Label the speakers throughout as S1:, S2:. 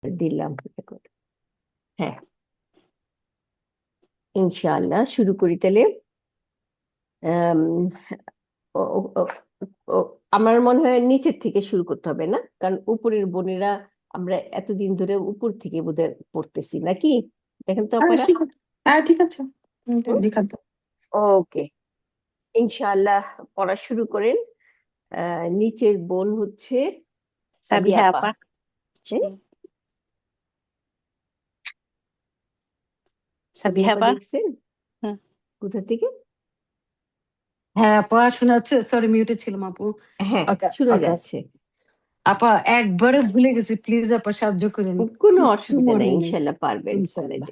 S1: দিলাম। হ্যাঁ, ইনশাআল্লাহ শুরু করি তাহলে। আম, ও- ও- ও- আমার মনে হয় নিচের থেকে শুরু করতে হবে না, কারণ উপরের বোনেরা আমরা এতদিন ধরে উপর থেকে বোধহয় পড়তেছি নাকি। দেখেন তো
S2: হ্যাঁ
S1: আপনারা।
S2: ঠিক আছে। হ্যাঁ ঠিক আছে। লেখা তো।
S1: ওকে, ইনশাআল্লাহ পড়া শুরু করেন। নিচের বোন হচ্ছে সাবিয়া
S3: সাবিহা
S1: আপা।
S3: আপা।
S1: হ্যাঁ, সাবিয়া
S3: সাবিহা
S1: আপা
S3: আপা।
S1: দেখছেন
S3: হুম।
S1: কোথা থেকে?
S4: হ্যাঁ আপা শোনা যাচ্ছে, সরি মিউটে ছিলাম আপু।
S1: হ্যাঁ,
S4: ওকে
S1: শোনা
S4: ওকে
S1: যাচ্ছে।
S4: আপা একবারে ভুলে গেছি, প্লিজ আপা সাহায্য করেন,
S1: কোনো
S4: কিচ্ছু
S1: অসুবিধা নেই,
S4: মনে নেই।
S1: ইনশাআল্লাহ পারবেন।
S4: ইনশাল্লাহ।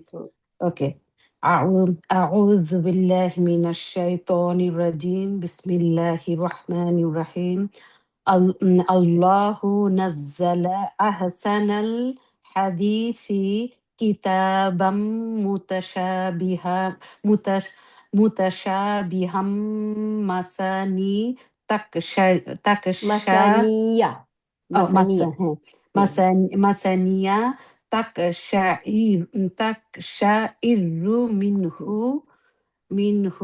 S4: ওকে। أعوذ بالله من الشيطان الرجيم بسم الله الرحمن الرحيم. الله نزل أحسن الحديث كتابا متشابها متشابها مثاني تكشى
S1: মাসানিয়া, মাসানিয়া।
S4: হ্যাঁ
S1: হুম।
S4: মাসানিয়া تقشعر تقشعر منه
S1: হুম।
S4: منه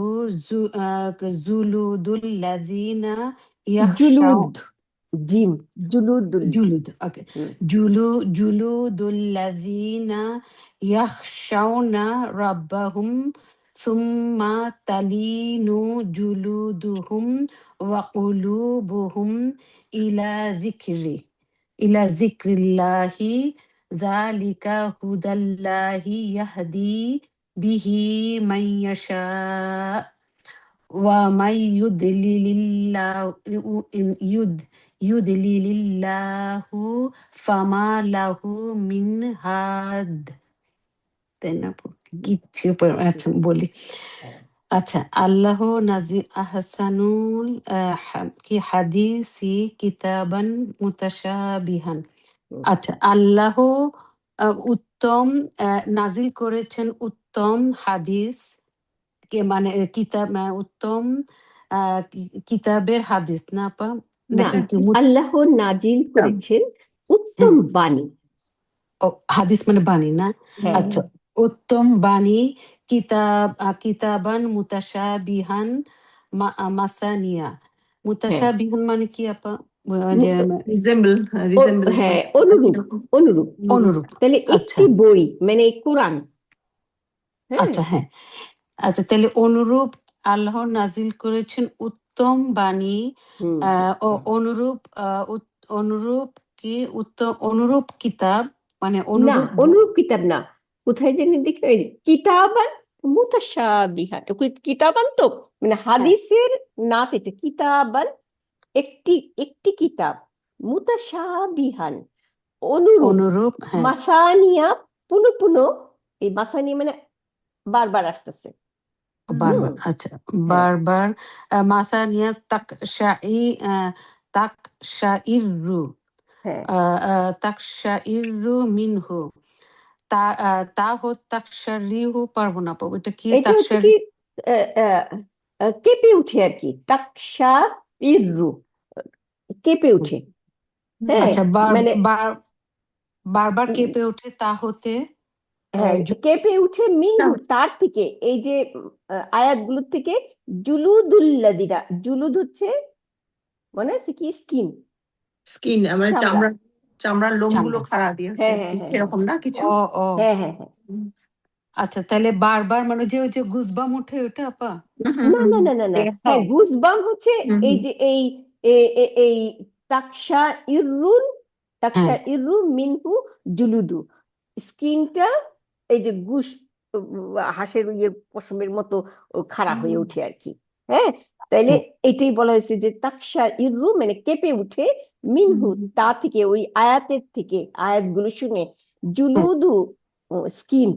S4: جلود الذين
S1: জুলুদ,
S4: يخشون
S1: জিম, জুলুদুল।
S4: جلود اوكي
S1: হুম।
S4: جلود الذين يخشون ربهم ثم تلين جلودهم وقلوبهم إلى ذكر الله. ذلك هدى الله يهدي به من يشاء ومن يضلل الله فما له من هاد. তাই না আপু? কিচ্ছু আচ্ছা বলি। আচ্ছা, আল্লাহ নাজিল আহসানুল কি হাদিসি কিতাবান মুতাশাবিহান।
S1: হুম।
S4: আচ্ছা, আল্লাহ উত্তম নাজিল করেছেন উত্তম হাদিস, মানে কিতাব, উত্তম কিতাবের হাদিস না আপা,
S1: না,
S4: নাকি কি
S1: আল্লাহ নাজিল করেছেন উত্তম
S4: হ্যাঁ,
S1: বাণী।
S4: ও হাদিস মানে বাণী না।
S1: হ্যাঁ।
S4: আচ্ছা, উত্তম বাণী কিতাবান মুতাশাবিহান মাসানিয়া।
S1: হ্যাঁ,
S4: মুতাশাবিহান মানে কি আপা? যে
S2: রিজেম্বল
S1: ও,
S2: রিজেম্বল
S1: হ্যাঁ, অনুরূপ, অনুরূপ।
S4: অনুরূপ।
S1: তাহলে
S4: আচ্ছা
S1: একটি বই মানে কোরআন। হ্যাঁ।
S4: আচ্ছা হ্যাঁ। আচ্ছা তাহলে অনুরূপ আল্লাহ নাজিল করেছেন উত্তম বাণী,
S1: হুম।
S4: ও অনুরূপ অনুরূপ কি উত্তম অনুরূপ কিতাব, মানে
S1: না,
S4: অনুরূপ
S1: অনুরূপ কিতাব না। কোথায় জানি দেখে কিতাবান মুতাশাবিহাত, কিতাবান তো মানে
S4: হ্যাঁ
S1: হাদিসের নাত, এটা কিতাবান, একটি একটি কিতাব, মুতাশাবিহান অনুরূপ,
S4: অনুরূপ হ্যাঁ
S1: মাসানিয়া পুনঃ পুনঃ, এই মাসানিয়া মানে বারবার আসতেছে। হুম।
S4: বারবার। আচ্ছা
S1: হ্যাঁ।
S4: বারবার মাসানিয়া তাক শাইরু
S1: হ্যাঁ,
S4: তাক শাইরু মিনহু তাক শারিহু পারবো না পাবো, এটা কি
S1: এটা
S4: তাক
S1: হচ্ছে কি কেঁপে উঠে আর কি, তাকশা ইররু, কেঁপে উঠে। হ্যাঁ,
S4: আচ্ছা
S1: মানে
S4: বারবার
S1: উম,
S4: কেঁপে ওঠে তা হতে
S1: হ্যাঁ, কেঁপে উঠে মিনহু তার থেকে, এই যে আয়াতগুলোর থেকে, জুলুদুল্লাযিনা, জুলুদ হচ্ছে মনে আছে কি, স্কিন,
S2: স্কিন আমরা
S1: চামড়া।
S2: চামড়া, চামড়ার লোমগুলো
S4: চামড়া।
S2: খাড়া দিয়ে ওঠে
S1: হ্যাঁ,
S2: আর
S1: হ্যাঁ,
S2: কি,
S1: হ্যাঁ, হ্যাঁ,
S2: সেরকম না কিছু।
S4: ও ও
S1: হ্যাঁ, হ্যাঁ, হ্যাঁ।
S2: হুম,
S4: আচ্ছা তাহলে বারবার মানে যে ওই যে গুজবাম উঠে ওটা আপা।
S2: হুম,
S1: না,
S2: হুম,
S1: না, না, না, না।
S3: দেহ।
S1: হ্যাঁ, গুজবাম হচ্ছে
S2: হুম,
S1: এই
S2: হুম,
S1: যে এই এই তাকশা ইররুন,
S4: হ্যাঁ
S1: তাকশা ইররু মিনহু জুলুদু, স্কিনটা এই যে গুস, হাঁসের ইয়ের পশমের মতো খাড়া হয়ে
S2: হুম,
S1: ওঠে আর কি। হ্যাঁ, তাইলে
S4: হ্যাঁ
S1: এটাই বলা হয়েছে যে তাকশা ইররু মানে কেঁপে উঠে, মিনহু
S2: হুম,
S1: তা থেকে, ওই আয়াতের থেকে, আয়াতগুলো শুনে,
S4: হ্যাঁ
S1: জুলুদু স্কিন,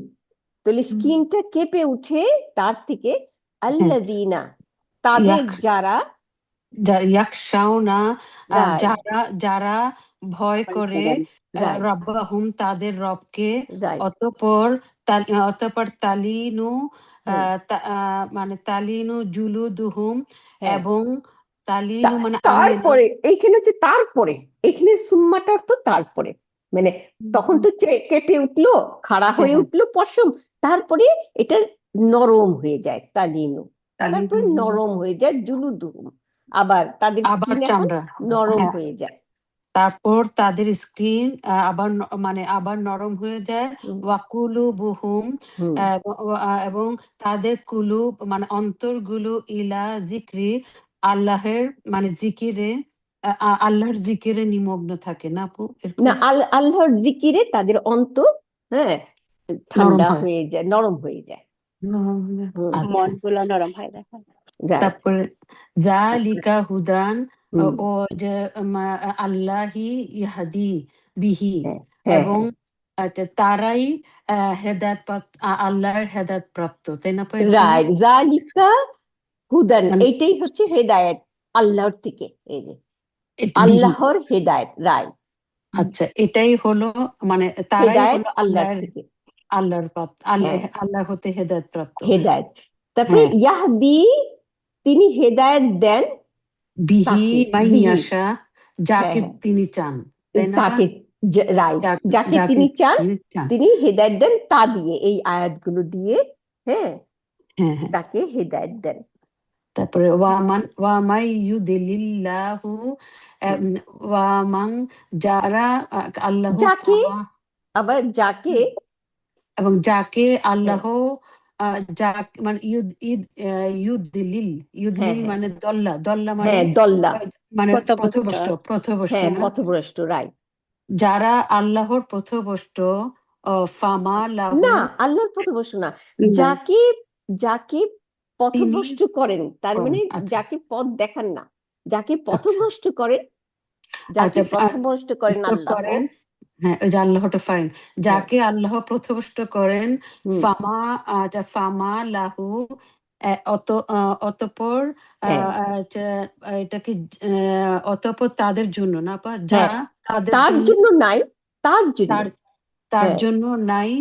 S1: তাহলে
S2: হুম,
S1: স্কিনটা কেঁপে উঠে তার থেকে,
S4: হ্যাঁ
S1: আল্লাযীনা তাদের
S4: ইয়াক
S1: যারা,
S4: ইয়াকশাউনা
S1: রাইট,
S4: যারা যারা ভয় করে
S1: রাইট,
S4: রব্বাহুম তাদের রবকে।
S1: রাইট।
S4: অতঃপর অতঃপর তালিনু
S1: হুম।
S4: মানে তালিনু জুলুদুহুম,
S1: হ্যাঁ,
S4: এবং তালিনু মানে আলিয়ে না।
S1: তারপরে এইখানে হচ্ছে তারপরে, এখানে সুম্মাটা অর্থ তারপরে। মানে তখন তো কেঁপে উঠলো, খাড়া হয়ে
S4: হ্যাঁ
S1: উঠলো পশম, তারপরে এটা নরম হয়ে যায় তালিনু, তারপরে
S2: তালিম
S1: নরম হয়ে যায় জুলুদুহুম, আবার তাদের
S4: আবার
S1: স্কিন এখন
S4: চামড়া।
S1: নরম
S4: হ্যাঁ,
S1: হয়ে যায়।
S4: তারপর তাদের স্কিন আবার মানে আবার নরম হয়ে যায়।
S1: হুম
S4: ওয়াকুলু বুহুম,
S1: হুম।
S4: এবং তাদের কুলুব মানে অন্তরগুলো ইলা জিক্রি, আল্লাহের মানে জিকিরে, আল্লাহর জিকিরে নিমগ্ন থাকে না আপু,
S1: না,
S4: এরকম
S1: আল্লাহর জিকিরে তাদের অন্তর, হ্যাঁ,
S4: নরম
S1: ঠান্ডা
S4: হয়।
S1: হয়ে যায়, নরম হয়ে যায়। হুম
S4: আচ্ছা,
S3: মনগুলো নরম হয়ে যায়।
S1: রাইট।
S4: তারপরে জালিকা হুদান,
S1: হুম।
S4: ও যে আল্লাহি ইহাদি বিহি,
S1: হ্যাঁ হ্যাঁ
S4: এবং
S1: হ্যাঁ।
S4: আচ্ছা, তারাই হেদায়েত প্রাপ্ত, আল্লাহর হেদায়েত প্রাপ্ত, তাই না আপু, এরকম না?
S1: রাইট, জালিকা হুদান,
S4: মানে
S1: এইটাই হচ্ছে হেদায়েত আল্লাহর থেকে, এই যে
S4: বিহি,
S1: আল্লাহর হেদায়েত, রাইট,
S4: আচ্ছা এটাই হলো মানে তারাই
S1: হেদায়েত
S4: হলো
S1: আল্লাহর থেকে।
S4: আল্লাহর প্রাপ্ত, আল্লাহ
S1: হ্যাঁ,
S4: আল্লাহ হতে হেদায়েত প্রাপ্ত।
S1: হেদায়েত। তারপরে
S4: হ্যাঁ,
S1: ইয়াহদি, তিনি হেদায়েত দেন
S4: বিহি
S1: তাকে, বিহি,
S4: মাইয়াশা,
S1: হ্যাঁ
S4: যাকে
S1: হ্যাঁ,
S4: তিনি চান, তাই না আপা?
S1: তাকে, রাইট, যাকে
S4: যাকে
S1: তিনি চান
S4: তিনি চান।
S1: তিনি হেদায়েত দেন, তা দিয়ে, এই আয়াতগুলো দিয়ে, হ্যাঁ,
S4: হ্যাঁ হ্যাঁ,
S1: তাকে হেদায়েত দেন।
S4: তারপরে ওয়ামাই ইউদিলিল্লাহু,
S1: হুম।
S4: ওয়ামাং, যারা আল্লাহু
S1: যাকে,
S4: ফামা,
S1: আবার যাকে,
S4: এবং যাকে
S1: হ্যাঁ
S4: আল্লাহ যা মানে ইউদিলিল,
S1: হ্যাঁ
S4: ইউদিলিল
S1: হ্যাঁ
S4: মানে দল্লা, দল্লা মানে
S1: হ্যাঁ, দল্লা,
S4: মানে
S3: পথভ্রষ্ট।
S4: পথভ্রষ্ট, পথভ্রষ্ট
S1: হ্যাঁ
S4: না?
S1: পথভ্রষ্ট, রাইট।
S4: যারা আল্লাহর পথভ্রষ্ট, ফামা লাহু,
S1: না, আল্লাহর পথভ্রষ্ট না,
S3: না,
S1: যাকে, যাকে
S4: তিনি
S1: পথভ্রষ্ট করেন, তার
S4: করেন।
S1: মানে
S4: আচ্ছা
S1: যাকে পথ দেখান না, যাকে
S4: আচ্ছা
S1: পথভ্রষ্ট করেন, যাকে
S4: আচ্ছা,
S1: পথভ্রষ্ট করেন
S4: প্রথভ্রষ্ট
S1: আল্লাহ।
S4: করেন। হ্যাঁ, ওই যে আল্লাহটা ফাইন,
S1: হ্যাঁ।
S4: যাকে আল্লাহ প্রথভ্রষ্ট করেন,
S1: হুম।
S4: ফামা, ফামা লাহু, অতঃপর
S1: হ্যাঁ
S4: এটা কি অতঃপর তাদের জন্য না পা, যা
S1: হ্যাঁ,
S4: তাদের
S1: তার
S4: জন্য,
S1: জন্য নাই, তার জন্য,
S4: তার তার
S1: হ্যাঁ,
S4: জন্য নাই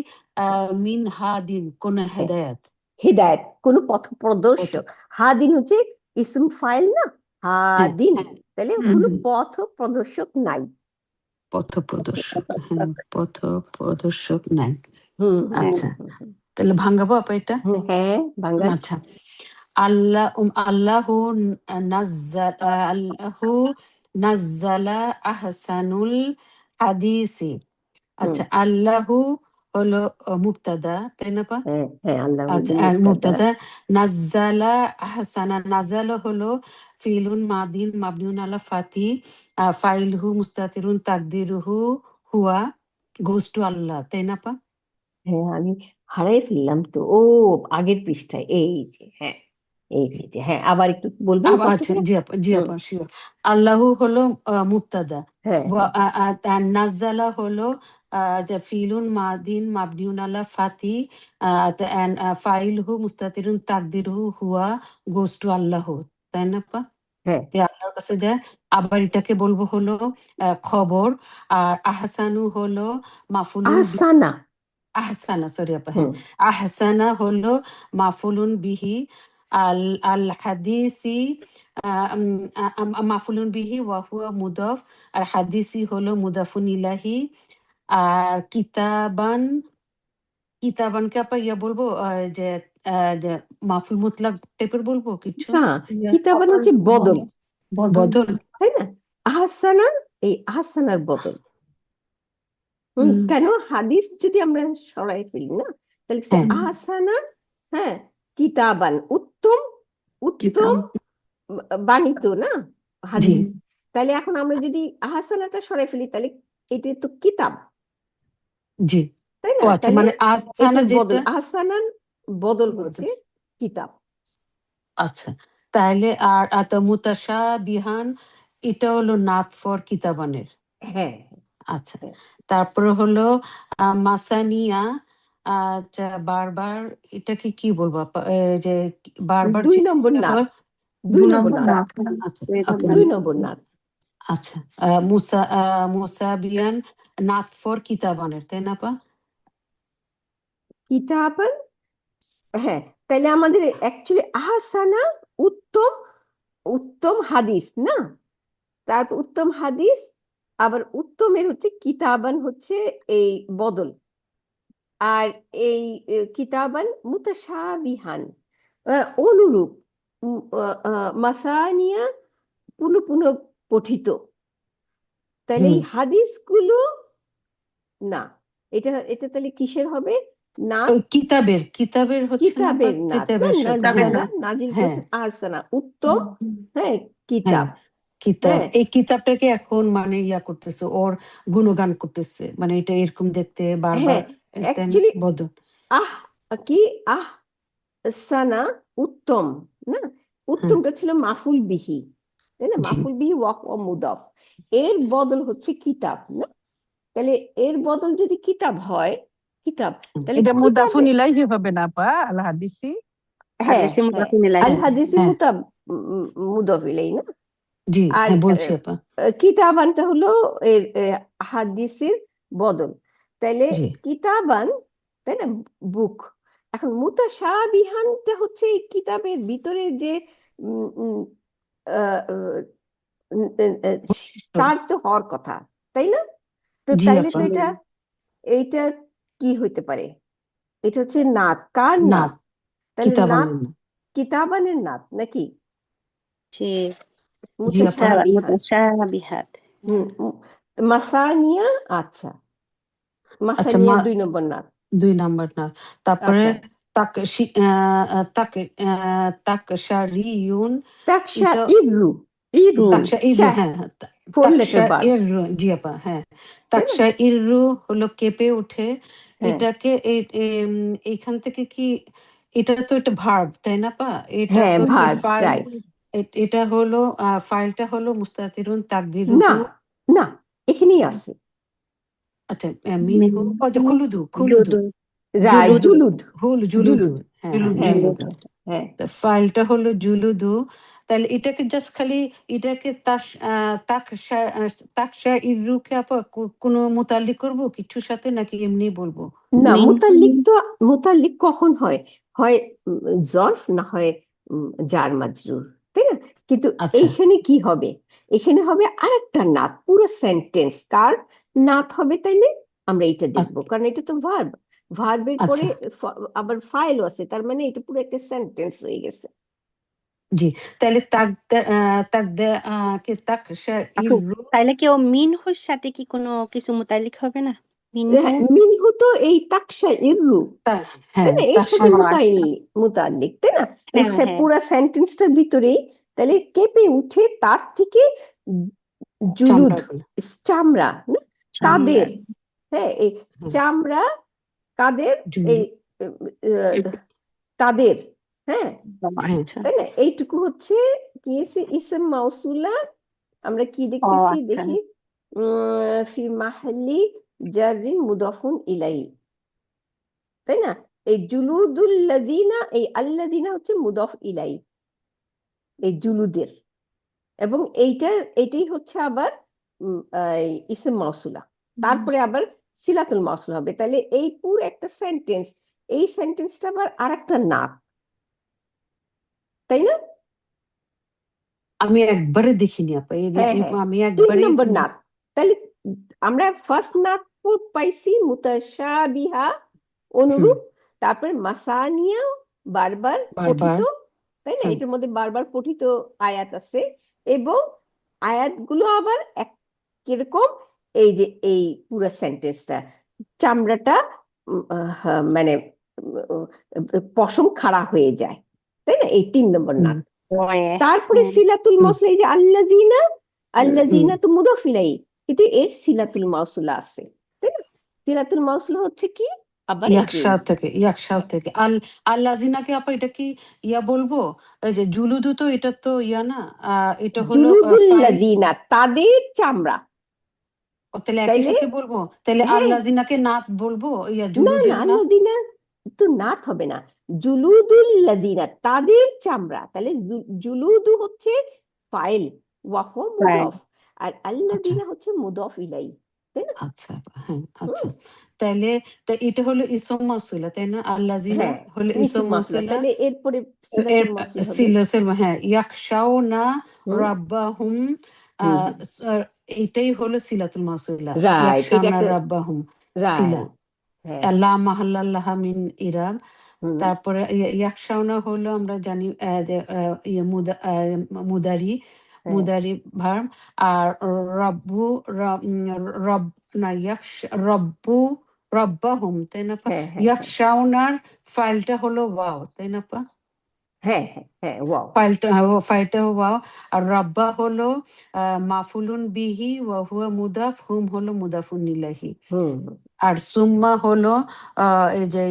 S4: মিন হাদিন কোন
S1: হ্যাঁ,
S4: হেদায়াত,
S1: হেদায়েত, কোন পথ
S4: পথ,
S1: প্রদর্শক। হাদিন হচ্ছে ইসম ফাইল না,
S4: হ্যাঁ
S1: হাদিন, তাহলে কোনো
S2: হুম
S1: পথ প্রদর্শক নাই।
S4: পথ প্রদর্শক, হ্যাঁ পথ প্রদর্শক নাই।
S1: হুম হুম
S3: হ্যাঁ,
S4: আচ্ছা,
S1: হুম হুম
S4: তাহলে ভাঙ্গাবো আপা এটা।
S1: হুম, হ্যাঁ বাঙ্গাল।
S4: আচ্ছা, আল্লাহু আল্লাহু নাজ্জালা আহসানুল হাদিসি।
S1: হুম।
S4: আচ্ছা, আল্লাহু হলো মুবতাদা, তাই না পা?
S1: হ্যাঁ হ্যাঁ, আল্লাহ
S4: আচ্ছা, আর
S1: মুবতাদা।
S4: মুবতাদা, নাজ্জালা আহসানা, নাজ্জালা হলো ফিলুন মাদিন মাবনিউন আলা ফাতি, ফাইলহু মুস্তাতিরুন তাকদিরুহু হুয়া, গোস টু আল্লাহ, তাই না পা?
S1: হ্যাঁ, আমি হারাই ফেললাম তো, ও আগের পৃষ্ঠায়, এই যে, হ্যাঁ, এই যে, হ্যাঁ, আবার একটু বলবেন
S4: আবার
S1: কষ্ট
S4: আচ্ছা,
S1: করে।
S4: জি আপা, জি
S1: হুম।
S4: আপা, শিওর। আল্লাহু হলো মুবতাদা,
S1: হ্যাঁ হ্যাঁ
S4: আর নাজ্জালা হলো যে ফিলুন মাদিন মাবনিউন আলা ফাতি, ফাইলহু মুস্তাতিরুন তাকদিরহু হুয়া, গোস টু আল্লাহ, তাই না পা?
S1: হ্যাঁ।
S4: এ আল্লাহর কাছে যায়। আবার এটাকে বলবো হলো খবর। আর আহসানু হলো মাফুলুন
S1: আহসানা।
S4: আহসানা, সরি আপা, হ্যাঁ,
S1: হুম।
S4: আহসানা হলো মাফুলুন বিহি, আল আল হাদিসি মাফুলুন বিহি ওয়া হুয়া মুদাফ, আর হাদিসি হলো মুদাফুন ইলাহি। আর কিতাবান, কিতাবানকে আপা ইয়া বলবো যে মাফুল মুতলাক টাইপের বলবো কিছু,
S1: না,
S4: ইয়া,
S1: কিতাবান হচ্ছে বদল,
S4: বদল।
S1: তাই না? আহসানা, এই আহসানার বদল।
S4: হুম,
S1: কেন হাদিস যদি আমরা সরাই ফেলি না, তাহলে সে
S4: হ্যাঁ
S1: আহসানা, হ্যাঁ, কিতাবান, উত্তম, উত্তম
S2: কিতাব
S1: বাণিত না,
S4: জি
S1: হাদিস। তাহলে এখন আমরা যদি আহসানাটা সরাই ফেলি, তাহলে এটা তো কিতাব,
S4: জি।
S1: তাই
S4: ও
S1: না?
S4: আচ্ছা,
S1: তাহলে
S4: মানে আস্তানা
S1: এটার বদল,
S4: যেটা,
S1: আহসানান বদল হচ্ছে
S4: বদল।
S1: কিতাব।
S4: আচ্ছা, তাহলে আর আত মুতাশা বিহান, এটা হলো নাত ফর কিতাবানের।
S1: হ্যাঁ
S4: আচ্ছা,
S1: হ্যাঁ।
S4: তারপরে হলো মাসানিয়া, আচ্ছা বারবার, এটাকে কি বলবো আপা? যে বারবার
S1: 2 নম্বর নাত,
S2: দু
S1: 2 নম্বর
S2: নম্বর
S1: নাত,
S2: না।
S4: আচ্ছা,
S3: সেরকম
S4: ওকে।
S3: না।
S1: 2 নম্বর নাত।
S4: আচ্ছা, মুসাবিয়ান, নাত ফর কিতাবানের, তাই না আপা?
S1: কিতাবান, হ্যাঁ, তাহলে আমাদের অ্যাকচুয়ালি আহসানা, উত্তম, উত্তম হাদিস না, তারপর উত্তম হাদিস, আবার উত্তমের হচ্ছে কিতাবান হচ্ছে এই বদল, আর এই কিতাবান মুতাশাবিহান অনুরূপ, মাসানিয়া পুনঃ পুনঃ পঠিত। তাহলে এই হাদিসগুলো না, এটা এটা তাহলে কিসের হবে? না,
S4: ওই কিতাবের হচ্ছে না, বা
S1: কিতাবের নাত না,
S4: কিতাবের সাথে,
S2: কিতাবের
S1: নাজ্জালা
S2: নাত।
S1: নাজিল
S4: হ্যাঁ
S1: করেছেন আহসানা উত্তম, হ্যাঁ,
S4: হ্যাঁ
S1: কিতাব,
S4: কিতাব।
S1: হ্যাঁ
S4: এই কিতাবটাকে এখন মানে ইয়া করতেছে, ওর গুণগান করতেছে, মানে এটা এরকম দেখতে বারবার,
S1: হ্যাঁ
S4: তাই না,
S1: অ্যাকচুয়ালি
S4: বদল।
S1: আহ কি আহ সানা উত্তম না,
S4: হ্যাঁ
S1: উত্তমটা ছিল মাফুল বিহি, তাই না,
S4: জি
S1: মাফুল বিহি ওয়াক ও মুদাফ, এর বদল হচ্ছে কিতাব না। তাহলে এর বদল যদি কিতাব হয়, কিতাব, তাহলে
S3: এটা মুদাফুন
S1: কিতাবে,
S3: ইলাইহি হবে না আপা, আল হাদিসি?
S1: হ্যাঁ
S5: হাদিসে
S1: হ্যাঁ,
S5: মুদাফিন ইলাইহি।
S1: আল
S4: হ্যাঁ
S1: হাদিসি
S4: হ্যাঁ
S1: মুদাফ ইলাই না।
S4: জি
S1: আর
S4: হ্যাঁ বলছি আপা।
S1: কিতাবানটা হলো এর হাদিসের বদল। তাইলে
S4: জি
S1: কিতাবান, তাই না, বুক। এখন মুতাশাবিহানটা হচ্ছে এই কিতাবের ভিতরে যে উম, উম, আহ, আহ,
S4: বৈশিষ্ট্য।
S1: তার তো হওয়ার কথা, তাই না? তো
S4: জি
S1: তাইলে
S4: আপা,
S1: তো এইটা কি হইতে পারে? এটা হচ্ছে নাত, কার নাত?
S4: নাত,
S1: তাহলে নাত
S4: কিতাবানের নাত।
S1: কিতাবানের নাত নাকি
S5: জি,
S4: জি আপা,
S1: মুতাশাবিহান?
S5: মুতাশাবিহাত।
S1: হুম, মাসানিয়া, আচ্ছা,
S4: আচ্ছা
S1: মাসানিয়া 2 নম্বর নাত।
S4: 2 নাম্বার নাত। তারপরে
S1: আচ্ছা,
S4: তাক তাক তাক শারিউন,
S1: তাকশা
S4: এটা
S1: ইরু, ইরু
S4: তাকসা ইরু,
S1: চাহ,
S4: হ্যাঁ
S1: 4 লেটার
S4: তাকসা
S1: বার,
S4: ইরু, জি আপা, হ্যাঁ
S1: তাই না?
S4: তাকসা ইরু হলো কেঁপে ওঠে।
S1: হ্যাঁ
S4: এটাকে এইখান থেকে কি, এটা তো একটা ভার্ব তাই না পা, এটা
S1: হ্যাঁ,
S4: তো একটা
S1: ভার্ব,
S4: ফাইল।
S1: রাইট।
S4: এটা হলো ফাইলটা হলো মুস্তাতিরুন
S1: না
S4: তাকদিরুহু।
S1: না, এখানেই আছে,
S4: আচ্ছা মিনহু, ও যে খুলুদু খুলুদু,
S5: জুদুন,
S1: রাইট,
S5: জুলুদু,
S1: জুলুদ,
S4: জুলুদু,
S1: জুলুদ,
S4: হ্যাঁ হ্যাঁ
S2: জুলুদু।
S1: হ্যাঁ হ্যাঁ
S4: জুলুদু।
S1: হ্যাঁ হ্যাঁ,
S4: ফাইলটা হলো জুলুদু। তাহলে এটাকে জাস্ট খালি, এটাকে তাকসা ইরুকে আপা কোনো মোতাল্লিক করবো কিছুর সাথে, নাকি এমনি বলবো?
S1: না,
S5: মিন,
S1: মুতাল্লিক তো, মুতাল্লিক কখন হয়? হয় জরফ, না হয় জার মাজরুর, তাই না? কিন্তু
S4: আচ্ছা
S1: এইখানে কি হবে? এখানে হবে আরেকটা নাত, পুরো সেন্টেন্স কার নাত হবে তাইলে? আমরা এটা দেখবো, কারণ এটা তো ভার্ব, ভার্বের পরে
S4: আচ্ছা
S1: আবার ফাইলও আছে, তার মানে এটা পুরো একটা সেন্টেন্স হয়ে গেছে।
S4: জি। তাহলে তাকসা
S5: আপু
S4: ইরু,
S5: তাইলে কি ও মিনহুর সাথে কি কোনো কিছু মুতাল্লিক হবে না? মিনহু,
S1: হ্যাঁ, মিনহু তো এই তাকশা ইরু,
S4: তা-
S1: তাই
S4: হ্যাঁ
S1: না, এর
S4: তাকসা,
S1: সাথে
S5: ও আচ্ছা,
S1: মুতাল্লিক, তাই না? এই
S5: হ্যাঁ হ্যাঁ,
S1: পুরা সেন্টেন্সটার ভিতরেই তাহলে কেঁপে উঠে, তার থেকে জুলুদ,
S4: চামড়াগুলো,
S1: চামড়া না,
S5: চামড়া,
S1: কাদের, হ্যাঁ, এই
S4: হ্যাঁ
S1: চামড়া, কাদের, এই
S4: জুলু,
S1: তাদের, হ্যাঁ,
S5: ও
S4: হ্যাঁ
S5: আচ্ছা,
S1: তাই না? এইটুকু হচ্ছে কি আছে, ইসম মাউসুলা। আমরা কি
S5: ও
S1: দেখতেছি
S5: আচ্ছা,
S1: দেখি, ফি মাহাল্লি জারিন মুদাফুন ইলাই, তাই না? এই জুলুদুল্লাযিনা, এই আল্লাযিনা হচ্ছে মুদাফ ইলাই, এই জুলুদের, এবং এইটাই হচ্ছে আবার ইসম মাউসুলা, তারপরে আবার সিলাতুল মাউসুল হবে। তাহলে এই পুরো একটা সেন্টেন্স, এই সেন্টেন্সটা আবার আরেকটা নাত, তাই না?
S4: আমি একবারে দেখিনি আপা,
S1: হ্যাঁ হ্যাঁ,
S4: আমি
S1: 3
S4: একবারে
S1: নম্বর নাত। তাহলে আমরা ফার্স্ট নাত পাইছি মুতাশাবিহা,
S4: হুম
S1: অনুরূপ, তারপরে মাসানিয়া বারবার পঠিত,
S4: বারবার,
S1: তাই না,
S4: হ্যাঁ
S1: এটার মধ্যে বারবার পঠিত আয়াত আছে, এবং আয়াতগুলো আবার এক কিরকম, এই যে এই পুরো সেন্টেন্সটা, চামড়াটা মানে পশম খাড়া হয়ে যায়, তাই না, এই 3 নম্বর
S4: হুম
S1: নাত।
S5: ওয়ে,
S1: তারপরে
S5: হ্যাঁ,
S1: সিলাতুল
S4: হুম
S1: মাউসুলা, এই যে আল্লাযিনা,
S4: হুম,
S1: আল্লাযিনা তো মুদাফ ইলাই, কিন্তু এর সিলাতুল মাউসুলা আছে, তাই না? সিলাতুল মাউসুলা হচ্ছে কি, আবার এই যে
S4: ইয়াকশাও থেকে আল্লাজিনাকে আপা, এটা কি ইয়া বলবো? এই যে জুলুদু, তো এটা তো ইয়া না, এটা হলো ফাইল।
S1: জুলুদুল্লাযিনা, তাদের চামড়া,
S4: তাহলে একই
S1: তাইলে
S4: সাথে বলবো, তাহলে
S1: হ্যাঁ,
S4: আল্লাজিনাকে নাত বলবো, ইয়া
S1: না না,
S4: জুলুদের নাত।
S1: আল্লাযিনা তো নাত হবে না, জুলুদুল্লাযিনা তাদের চামড়া, তাহলে জুলুদু হচ্ছে ফাইল, ওয়াহুয়া
S5: রাইট,
S1: মুদাফ, আর
S4: আচ্ছা
S1: আল্লাযিনা হচ্ছে মুদাফ ইলাই, তাই না?
S4: আচ্ছা হ্যাঁ আচ্ছা।
S1: হুম,
S4: তাহলে এটা হলো ইসম মাউসুলা তাই না, আল্লাজিনা
S1: হ্যাঁ,
S4: হলো ইসম
S1: ইসম মাউসুলা,
S4: মাউসুলা।
S1: তাহলে এরপরে
S4: এর
S1: সিলাতুল মাউসুল হবে।
S4: সিলসিল, হ্যাঁ ইয়াকশাওনা
S1: হুম,
S4: রাব্বাহুম,
S1: হুম
S4: আহ,
S1: হুম
S4: আর এইটাই হলো সিলাতুল মাউসুলা,
S1: রাইট, এটা
S4: ইয়াকশাউনা
S1: একটা
S4: রাব্বাহুম সিলা,
S1: রাইট। হ্যাঁ।
S4: লা মাহাল্লাল্লাহা মিন ইরাব।
S1: হুম।
S4: তারপরে ইয়াকশাউনা হলো আমরা জানি যে মুদারি,
S1: হ্যাঁ
S4: মুদারি ভার্ব। আর রব্বু রব না রব্বু রব্বাহুম, তাই না পা?
S1: হ্যাঁ হ্যাঁ হ্যাঁ
S4: ইয়াকশাউনার ফাইলটা হলো ওয়াও, তাই না পা?
S1: হ্যাঁ হ্যাঁ হ্যাঁ ওয়াও।
S4: ফাইলটা ওয়াও। আর রাব্বা হলো মাফুলুন বিহি ওয়া হুয়া মুদাফ, হুম হলো মুদাফুন ইলাইহি।
S1: হুম হুম
S4: আর সুম্মা হলো এই যে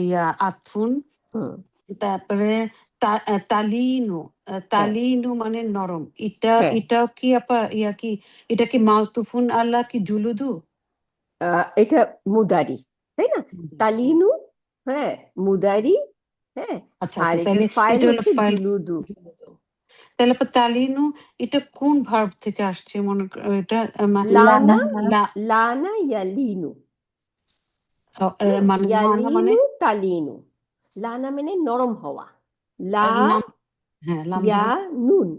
S4: আতফুন।
S1: হুম
S4: তারপরে তালিনু,
S1: হ্যাঁ
S4: তালিনু মানে নরম। এটা
S1: হ্যাঁ
S4: এটাও কি আপা কি এটা কি মাউতুফুন আল্লাহ কি জুলুদু?
S1: এটা মুদারি, তাই না?
S4: হ্যাঁ।
S1: তালিনু, হ্যাঁ, মুদারি, হ্যাঁ।
S4: আচ্ছা
S1: আর
S4: আচ্ছা,
S1: এটার
S4: তাহলে
S1: ফাইল
S4: এটা হলো
S1: হচ্ছে
S4: ফাইল
S1: জুলুদু।
S4: জুলুদু। তাহলে আপা তালিনু এটা কোন ভার্ব থেকে আসছে মনে এটা
S1: লানা,
S4: লা-
S1: লানা ইয়ালিনু,
S4: মানে লানা মানে
S1: ইয়ালিনু তালিনু। লানা মানে নরম হওয়া, লা
S4: লাম, হ্যাঁ লাম
S1: ইয়া
S4: জবর।
S1: নুন,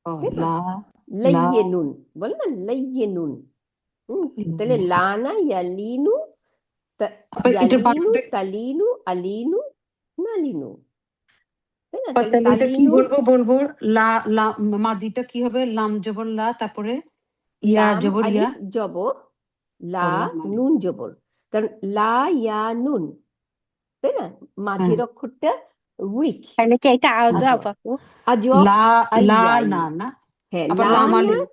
S4: ও
S1: তাই না?
S4: লা লা
S1: লাইয়ে নুন, বলে না লাইয়ে নুন। তাহলে লানা ইয়ালিনু,
S4: আপা এটা
S1: ইয়ালিনু
S4: বানানটা
S1: তালিনু আলিনু নালিনু, তাই না?
S4: আপা,
S1: তাহলে
S4: তাহলে এটা কি
S1: তালিনু,
S4: বলবো লা লা মাদিটা কি হবে? লাম জবর লা, তারপরে ইয়া
S1: লাম
S4: জবর ইয়া।
S1: আলিফ জবর, লা
S4: ও লাম আলিফ।
S1: নুন জবর। কারণ লা ইয়া নুন, তাই না?
S4: হ্যাঁ
S1: মাঝের অক্ষরটা উইক,
S5: তাহলে কি এটা আজব
S4: আচ্ছা।
S5: আপু?
S1: আজওয়াফ
S4: লা লা
S1: আইয়াই।
S4: না না
S1: হ্যাঁ,
S4: আবার লাম
S1: লানা,
S4: আলিফ।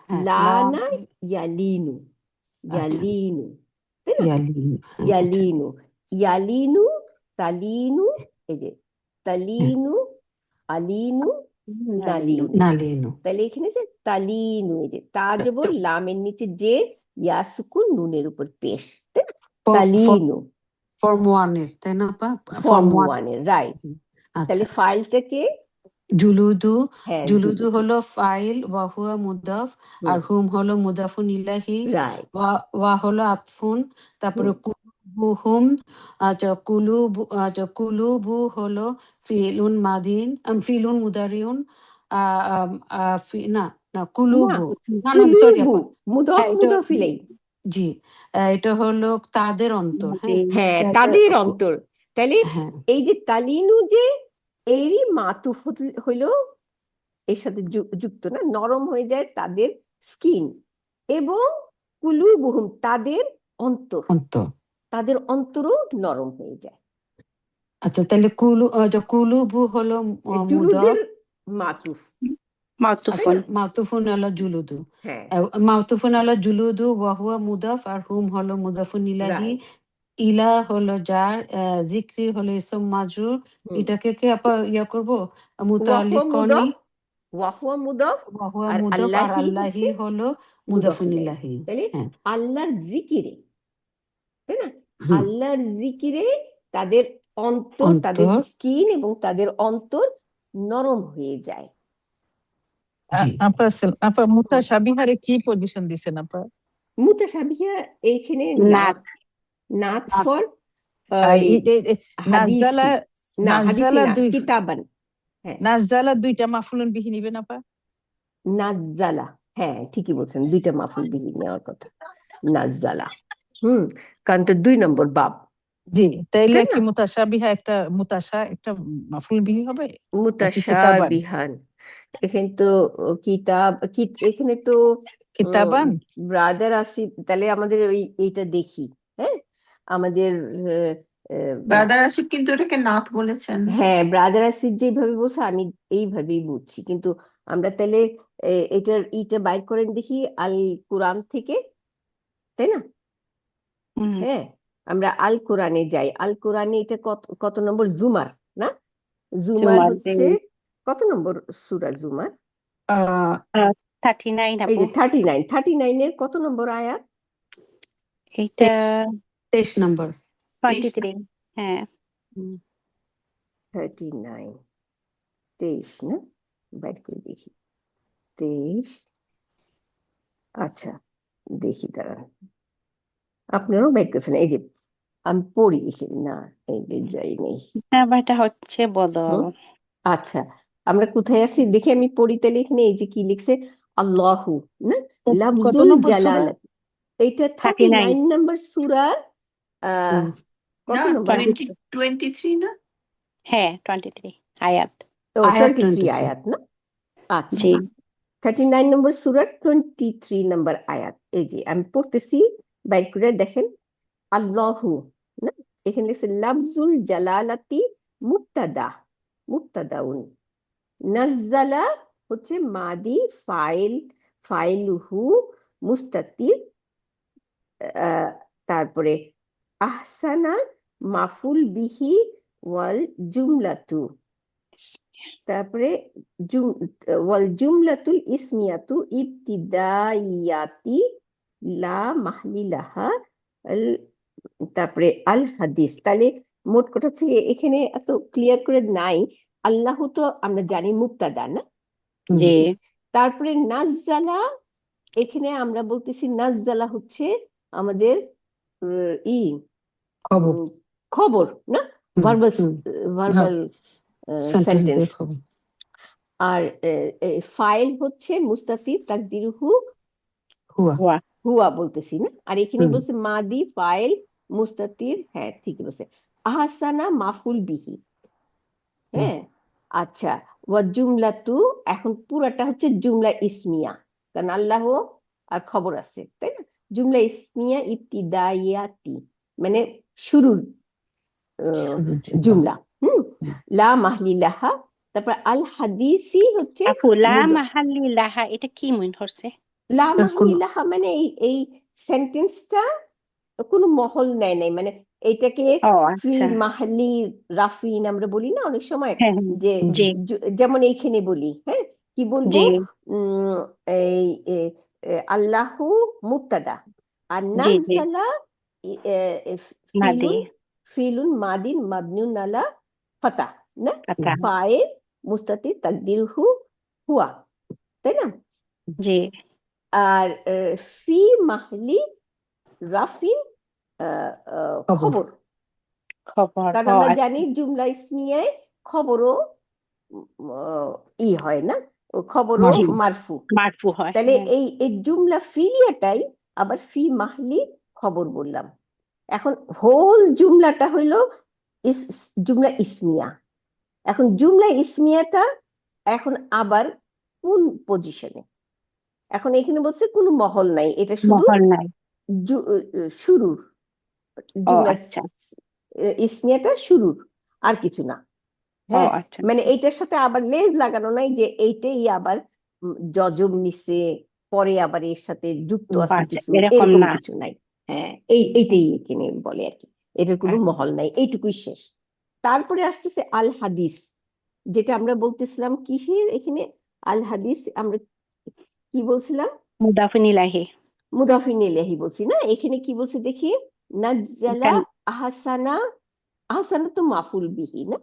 S4: হ্যাঁ লাম
S1: লানা ইয়ালিনু,
S4: আচ্ছা
S1: ইয়ালিনু, তাই না?
S4: ইয়ালিন, হ্যাঁ আচ্ছা
S1: ইয়ালিনু, ইয়ালিনু তালিনু, এই যে
S4: হ্যাঁ
S1: তালিনু আলিনু
S5: নালিনু।
S1: নালিনু।
S4: নালিনু।
S1: তাহলে এখানে যে তালিনু, এই যে তা জবর, লামের নিচে যে, ইয়া সুকুন, নুনের উপর পেশ, তাই না? তালিনু,
S4: ফর্ম ওয়ানের, তাই না আপা?
S1: Form
S4: form one.
S1: ওয়ানের, রাইট। তাহলে
S4: আচ্ছা।
S1: ফাইলটাকে,
S4: জুলুদু,
S1: হ্যাঁ
S4: জুলুদু
S1: জুলুদু,
S4: হলো ফাইল, ওয়া হুয়া মুদাফ, আর হুম হলো মুদাফুন ইলাহি,
S1: রাইট।
S4: ওয়া হলো আতফুন। তারপরে কুলুবুহুম, আচ্ছা কুলুবু হলো ফিলুন মাদিন, ফিলুন মুদারিউন, না না
S1: না,
S4: কুলুবু, না না সরি
S1: কুলুবু
S4: আপা।
S1: মুদফ
S4: হ্যাঁ এটা
S1: মুদফ ইলাই।
S4: জি, এটা হলো তাদের অন্তর। হ্যাঁ
S1: হ্যাঁ,
S4: তা- তা-
S1: তাদের
S4: কু-
S1: অন্তর। তাহলে
S4: হ্যাঁ
S1: এই যে তালিনু, যে এরই মাতুফ হইল এর সাথে যুক্ত, না, নরম হয়ে যায় তাদের স্কিন, এবং কুলুবুহুম তাদের অন্তর,
S4: অন্তর।
S1: তাদের অন্তরও নরম হয়ে যায়।
S4: আচ্ছা তাহলে কুলুবু হলো
S1: জুলুদের
S4: মুদাফ।
S1: মাতুফ, তাই
S5: মাতুফুন।
S1: না?
S4: মাতুফুন আলা জুলুদু,
S1: হ্যাঁ,
S4: মাতুফুন আলা জুলুদু ওয়া হুয়া মুদাফ, আর হুম হলো মুদাফুন ইলাহি।
S1: রাইট।
S4: ইলা হলো যার, জিক্রি হলো ইসম মাজরুর। এটাকে কি আপা করবো
S1: ওয়াহুয়া
S4: মুতাআল্লিকনি,
S1: মুদফ, ওয়াহুয়া মুদফ,
S4: ওয়া হুয়া
S1: আর
S4: মুদাফ, আর
S1: আল্লাহি
S4: আল্লাহি
S1: হচ্ছে
S4: হলো
S1: মুদফ
S4: মুদাফুন
S1: ইলাইহি।
S4: ইলাহি।
S1: তাহলে
S4: হ্যাঁ
S1: আল্লাহর জিকিরে, তাই না?
S4: হুম,
S1: আল্লাহর জিকিরে তাদের অন্তর, তাদের
S4: অন্তর।
S1: স্কিন এবং তাদের অন্তর নরম হয়ে যায়।
S4: জি
S3: আপা মুতাশাবিহারে কি পজিশন দিছেন আপা?
S1: মুতাশাবিহা এইখানে
S5: নাত।
S1: নাত ফর
S3: নাজালা,
S1: হাদিসি, না হাদিসি না, কিতাবান। হ্যাঁ,
S3: নাজালা দুইটা মাফুলুন বিহি নিবেন আপা?
S1: নাজ্জালা, হ্যাঁ ঠিকই বলছেন, দুইটা মাফুল বিহি নেওয়ার কথা, নাজ্জালা। কারণ তো 2 নম্বর বাব,
S3: জি, তাইলে
S1: তাই
S3: কি
S1: না?
S3: মুতাশাবিহা একটা একটা মাফুল বিহি হবে নাকি কিতাবান?
S1: মুতাশাবিহান, এখানে তো এখানে তো
S3: কিতাবান।
S1: ব্রাদার আসি, তাহলে আমাদের এইটা দেখি। হ্যাঁ, আমাদের
S2: ব্রাদার আসিফ কিন্তু এটাকে নাথ বলেছেন।
S1: হ্যাঁ, ব্রাদার আসিফ যেভাবে বলছে আমি এইভাবেই বুঝছি, কিন্তু আমরা তাহলে এইটা বাইর করেন দেখি আল কোরআন থেকে, তাই না? হ্যাঁ, আমরা আল কোরআনে যাই। আল কোরআনে এটা কত কত নম্বর? জুমার, না? জুমার হচ্ছে কত নম্বর সূরা জুমার?
S5: 39
S1: এই
S5: আপু।
S1: যে 39 কত নম্বর আয়াত?
S5: এইটা
S4: 23 নম্বর।
S5: 23। হ্যাঁ
S1: 39, 23 না? বাইর করে দেখি, 23। আচ্ছা, দেখি, দাঁড়ান, আপনারাও বাইর করে ফেলেন। এই যে আমি পড়ি এখানে, না এই যে যাই নেই।
S5: নাম্বারটা হচ্ছে বলো।
S1: আচ্ছা, আমরা কোথায় আছি দেখি, আমি পড়ি তাহলে। এখানে এই যে কি লিখছে, আল্লাহু, না,
S3: কত
S1: লাফজুল
S3: নম্বর সূরা?
S1: জালালাত। এইটা
S5: 39
S1: 39 নম্বর সূরার
S3: হুম।
S1: কত
S2: না
S1: নম্বর?
S2: 23 না?
S5: হ্যাঁ 23 আয়াত।
S1: ও,
S4: আয়াত
S1: 23
S4: 23।
S1: আয়াত, না? আচ্ছা,
S5: জি
S1: 39 নম্বর সূরার 23 নম্বর আয়াত। এই যে আমি পড়তেছি, বাইর করে দেখেন। আল্লাহু, না, এখানে লিখছে লাফজুল জালালাতি মুবতাদা, মুবতাদাউন। নাজ্জালা হচ্ছে মাদি ফাইল, ফাইলুহু মুস্তাতির। তারপরে আহসানা মাফুল বিহি ওয়াল জুমলাতু। তারপরে ওয়াল জুমলাতুল ইসমিয়াতু ইবতিদাইয়াতি লা মাহলিলাহা। তারপরে আল হাদিস। তাহলে মোট কথা হচ্ছে এখানে এত ক্লিয়ার করে নাই। আল্লাহ তো আমরা জানি মুবতাদা, না?
S5: জি
S1: তারপরে নাজ্জালা, এখানে আমরা বলতেছি নাজ্জালা হচ্ছে আমাদের ই
S3: খবর।
S1: খবর, না,
S3: হুম,
S1: ভার্বাল,
S3: হুম।
S1: Verbal
S3: sentence
S1: sentence.
S3: দিয়ে খবর।
S1: আর ফাইল হচ্ছে মুস্তাতির তাকদিরুহু
S3: হুয়া।
S5: হুয়া
S1: হুয়া বলতেছি, না? আর এখানে
S3: হুম।
S1: বলছে মাদি ফাইল মুস্তাতির, হ্যাঁ ঠিকই বলছে। আহসানা মাফুল বিহি, হ্যাঁ। আচ্ছা, ওয়া জুমলাতু, এখন পুরাটা হচ্ছে জুমলা ইসমিয়া, কারণ আল্লাহ আর খবর আছে, তাই না? জুমলা ইসমিয়া ইবতিদাইয়াতি, মানে শুরুর
S3: শুরুর জন্য।
S1: জুমলা। লা মাহলিলাহা। তারপর আল হাদিসি হচ্ছে
S5: আপু লা
S1: মুদ-
S5: মাহাল্লি লাহা এটা কি মনে হচ্ছে?
S1: লা
S3: এর কোনো
S1: মাহলিলাহা মানে এই সেন্টেন্সটা কোনো মহল নেয় নাই, মানে এইটাকে
S5: ও
S1: ফি
S5: আচ্ছা
S1: মাহলি রাফিন আমরা বলি না অনেক সময়,
S5: হ্যাঁ হ্যাঁ
S1: যে
S5: জি
S1: যেমন এইখানে বলি, হ্যাঁ, কি বলবো?
S5: জি
S1: উম এই আল্লাহু মুবতাদা, আর
S5: জি জি
S1: নাজ্জালা
S5: মাদি
S1: ফিলুন, ফিলুন মাদিন মাবনুন আলা ফাতা, না,
S5: আতা
S1: ফাইল মুস্তাতির তাকদিরুহু হুয়া, তাই না?
S5: জি
S1: আর ফি মাহলি রাফিন
S3: খবর।
S1: খবর,
S5: খবর
S1: কারণ
S5: ও
S1: আমরা
S5: আচ্ছা
S1: জানি জুমলা ইসমিয়ায় খবরও ই হয়, না, ও খবরও
S5: জি
S3: মারফু।
S1: মারফু।
S5: মারফু হয়
S1: তাহলে
S5: হ্যাঁ
S1: এই জুমলা ফিলিয়াটাই আবার ফি মাহলি খবর বললাম। এখন হোল জুমলাটা হইলো জুমলা ইসমিয়া। এখন জুমলা ইসমিয়াটা এখন আবার কোন পজিশনে? এখন এখানে বলছে কোনো মহল নাই, এটা শুধু
S5: মহল নাই
S1: শুরুর
S5: ও
S1: জুমলা
S5: আচ্ছা
S1: ইসমিয়াটা শুরুর, আর কিছু না।
S5: ও
S1: হ্যাঁ,
S5: আচ্ছা
S1: মানে এইটার সাথে আবার লেজ লাগানো নাই যে এইটাই আবার যজম নিছে, পরে আবার এর সাথে যুক্ত
S5: ও
S1: আছে
S5: আচ্ছা
S1: কিছু,
S5: এরকম
S1: এরকম
S5: না
S1: কিছু নাই। হ্যাঁ, এইটাই এখানে বলে আর কি, এটার কোনো
S5: আচ্ছা
S1: মহল নাই, এইটুকুই শেষ। তারপরে আসতেছে আল হাদিস, যেটা আমরা বলতেছিলাম কিসের এখানে আল হাদিস, আমরা কি বলছিলাম?
S5: মুদাফিন ইলাহি
S1: মুদাফিন ইলাইহি বলছি, না? এখানে কি বলছে দেখি, নাজ্জালা
S5: কান-
S1: আহসানা, আহসানা তো মাফুল বিহি, না?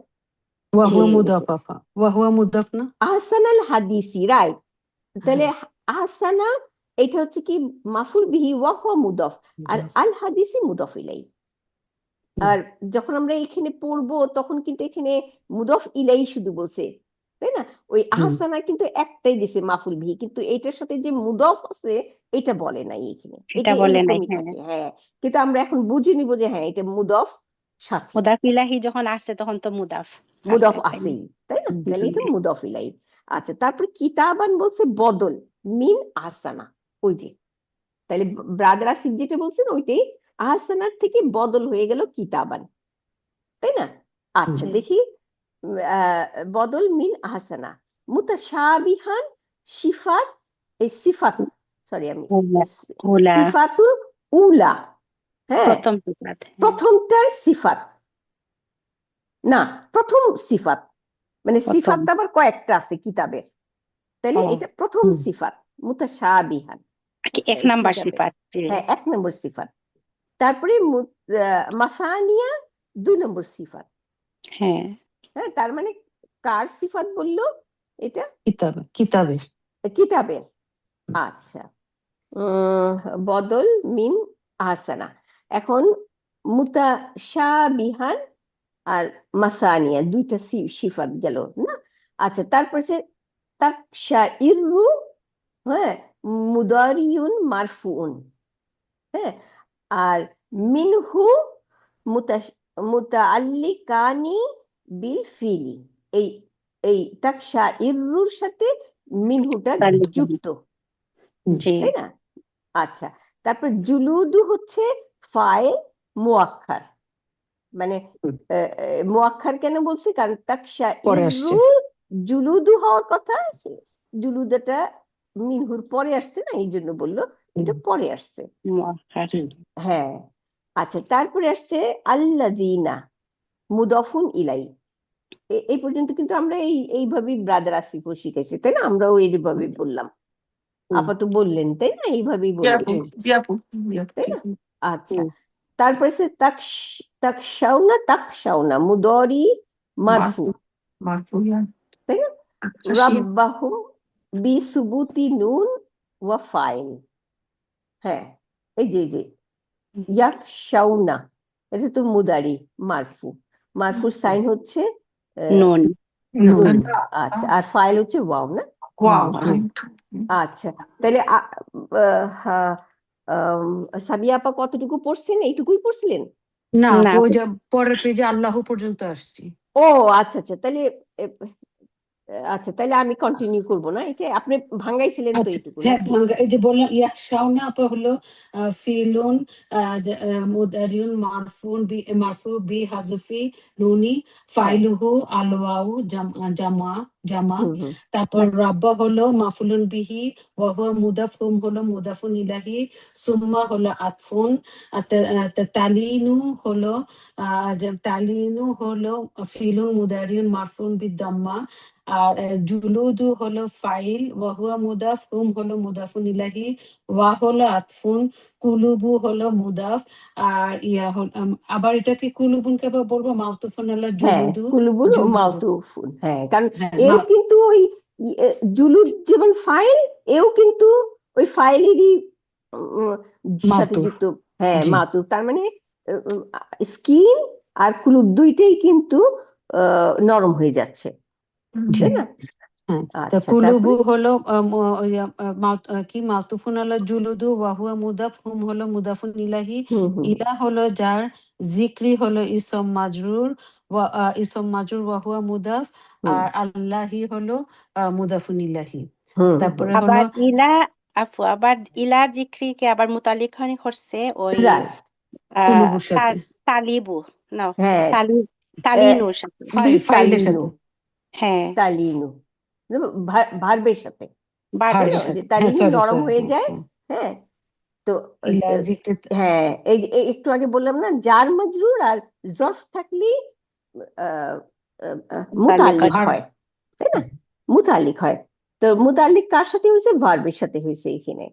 S4: ওয়াহুয়া
S1: এখানে
S4: মুদাফ
S1: বলছে
S4: আপা, ওয়াহুয়া মুদাফ না?
S1: আহসানাল হাদিসি, রাইট। তাহলে
S4: হ্যাঁ,
S1: আহসানা এটা হচ্ছে কি মাফুল বিহি ওয়া হুয়া মুদাফ, আর
S4: মুদাফ।
S1: আল হাদিসি মুদাফ ইলাই। আর যখন আমরা এখানে পড়বো তখন কিন্তু এখানে মুদাফ ইলাই শুধু বলছে, তাই না? ওই আহসানা কিন্তু একটাই দিছে মাফুল বিহি, কিন্তু এটার সাথে যে মুদাফ আছে এটা বলে নাই এখানে,
S5: সেটা
S1: এটা
S5: বলে নাই
S1: এরকমই
S5: হ্যাঁ
S1: থাকে, হ্যাঁ। কিন্তু আমরা এখন বুঝে নিব যে হ্যাঁ এটা মুদাফ সাথী,
S5: মুদাফ ইলাহি যখন আসছে তখন তো মুদাফ আছে
S1: মুদাফ
S5: তাই না
S1: আছেই, তাই না? তাহলে
S5: জি
S1: এটা মুদাফ ইলাই। আচ্ছা, তারপরে কিতাবান বলছে বদল মিন আহসানা, ওই যে, তাহলে ব্রাদার আসিফ যেটা বলছেন ওইটাই, আহসানার থেকে বদল হয়ে গেল কিতাবান, তাই না? আচ্ছা
S5: জি
S1: দেখি, বদল মিন আহসানা, মুতাশাবিহান সিফাত, এই সিফাত, সরি আমি
S5: উলা উলা
S1: সিফাতুল উলা, হ্যাঁ,
S5: প্রথম সিফাত হ্যাঁ
S1: প্রথমটার সিফাত, না, প্রথম সিফাত, মানে
S5: প্রথম
S1: সিফাত আবার কয়েকটা আছে কিতাবের, তাহলে
S5: ও
S1: এটা প্রথম সিফাত মুতাশাবিহান
S5: এক নাম্বার
S1: কিতাবের,
S5: সিফাত জি
S1: হ্যাঁ 1 নম্বর সিফাত। তারপরে মাসানিয়া 2 নম্বর সিফাত,
S5: হ্যাঁ
S1: হ্যাঁ, তার মানে কার সিফাত বললো এটা?
S4: কিতাবে, কিতাবে।
S1: কিতাবের। আচ্ছা, বদল মিন আহসানা। এখন মুতাশাবিহান আর মাসানিয়া দুইটা সিফাত গেল, না? আচ্ছা, তারপর সে তাকশাইরু হ্যাঁ, মুদারিউন মারফুউন। হ্যাঁ, আর মিনহু মুতাআল্লিকানি বিল ফিলি, এই এই তাকশা ইররুর সাথে মিনহুটা যুক্ত,
S5: জি,
S1: তাই না? আচ্ছা, তারপর জুলুদু হচ্ছে ফাইল মুআক্খার, মানে
S4: হুম।
S1: মুআক্খার কেন বলছি, কারণ তাকশা
S4: পরে আসছে।
S1: ইররু জুলুদু হওয়ার কথা, জুলুদাটা মিনহুর পরে আসছে না, এই জন্য বললো এটা পরে আসছে।
S5: মুআক্খার।
S1: হ্যাঁ, আচ্ছা, তারপরে আসছে আল্লাযীনা মুদাফুন ইলাই। এই পর্যন্ত কিন্তু আমরা এইভাবেই ব্রাদার আসিফও শিখেছি, তাই না? আমরাও এইভাবেই বললাম,
S4: হুম।
S1: আপাতত বললেন তাই না, এইভাবেই
S2: জি
S1: বললেন,
S2: আপু, জি আপু, জি আপু,
S1: তাই
S2: ঠিক।
S1: না? আচ্ছা,
S4: হুম।
S1: তারপরে সে তাকশাউনা মুদারি মারফু,
S2: মারফু ইয়া
S1: তাই না?
S2: আকাশী।
S1: রাব্বাহুম বিসুবুতি নুন ওয়া ফাইল। হ্যাঁ, এই যে ইয়াকশাউনা, এটা তো মুদারি মারফু, মারফুর সাইন হচ্ছে
S5: নুন।
S1: নুন। আচ্ছা, আর ফাইল হচ্ছে ওয়াও না?
S2: ওয়াও,
S4: হুম।
S1: আচ্ছা, তাহলে সাবিয়া আপা কতটুকু পড়ছেন? এইটুকুই পড়ছিলেন?
S4: না
S5: না,
S4: আপু, ওই যে পরের পেজে আল্লাহ পর্যন্ত আসছি।
S1: ও আচ্ছা আচ্ছা, তাহলে আচ্ছা, তাহলে আমি কন্টিনিউ করব না, এটা আপনি ভাঙ্গাইছিলেন তো
S4: আচ্ছা,
S1: এইটুকু
S4: হ্যাঁ
S1: নাকি?
S4: ভাঙ্গা, এই যে বললাম ইয়াকশাউনা আপা হলো ফিলুন মুদারিউন মারফু বি হাজফি নুনি,
S1: হ্যাঁ,
S4: ফাইলুহু আলওয়াউ জামা জামা।
S1: হুম হুম
S4: তারপর রাব্বা হলো মাফুলুন বিহি, ওয়া হুয়া মুদাফ, হুম হলো মুদাফুন ইলাহি, সুম্মা হলো আতফুন, তালিনু হলো তালিনু হলো ফিলুন মুদারিউন মারফুন বিদাম্মা। আর জুলুদু হলো ফাইল, ওয়া হুয়া মুদাফ, হুম হলো মুদাফুন ইলাহি, ওয়া হলো আতফুন, কুলুবু হলো মুদাফ। আর ইয়া হল আবার এটাকে কুলুবুনকে আবার বলবো মাউতুফুন আলা
S1: হ্যাঁ,
S4: জুলুদু।
S1: কুলুবুল ও
S4: জুলুদু,
S1: মাউতুফুন, হ্যাঁ, কারণ
S4: হ্যাঁ
S1: এও কিন্তু ওই জুলুদ যেমন ফাইল, এও কিন্তু ওই ফাইলেরই সাথে
S4: মাউতুফ।
S1: যুক্ত। হ্যাঁ,
S4: জি,
S1: মাতুফ, তার মানে স্কিন আর কুলুব দুইটাই কিন্তু নরম হয়ে যাচ্ছে,
S4: জি,
S1: তাই না?
S4: হ্যাঁ। তা
S1: আচ্ছা,
S4: কুলুবু
S1: তারপরে
S4: হলো কি মাউতুফুন আলা জুলুদু, ওয়া হুয়া মুদাফ, হুম হলো মুদাফুন ইলাহি,
S1: হুম হুম
S4: ইলা হলো যার, জিক্রি হলো ইসম মাজরুর ওয়া হুয়া মুদাফ,
S1: হুম
S4: আর আল্লাহি হলো মুদাফুন ইলাহি।
S1: হুম হুম
S4: তারপরে হলো
S5: আবার ইলা, আবার ইলা জিক্রিকে আবার মুতালিখানি করছে ওই
S1: রাইট,
S4: কুলুবুর সাথে,
S5: তালিবু, না
S1: হ্যাঁ,
S5: তালিনুর সাথে।
S4: ফাইলের
S1: বিতালিনু,
S4: সাথে,
S5: হ্যাঁ,
S1: তালিনু, ভার্বের সাথে, তাই
S4: ভার্বের
S1: না? ওই যে
S4: সাথে, হ্যাঁ
S1: তালিনু
S4: সরি
S1: নরম
S4: সরি,
S1: হয়ে
S4: হ্যাঁ
S1: যায়।
S4: হ্যাঁ।
S1: হ্যাঁ, তো
S4: ইলা জিক্রি,
S1: হ্যাঁ, এই একটু আগে বললাম না, জার মাজরুর আর জরফ থাকলেই মুতাল্লিক
S5: মুতালিকা।
S1: হয়, তাই না? মুতাল্লিক হয়। তো মুতাল্লিক কার সাথে হয়েছে? ভার্বের সাথে হয়েছে এখানে,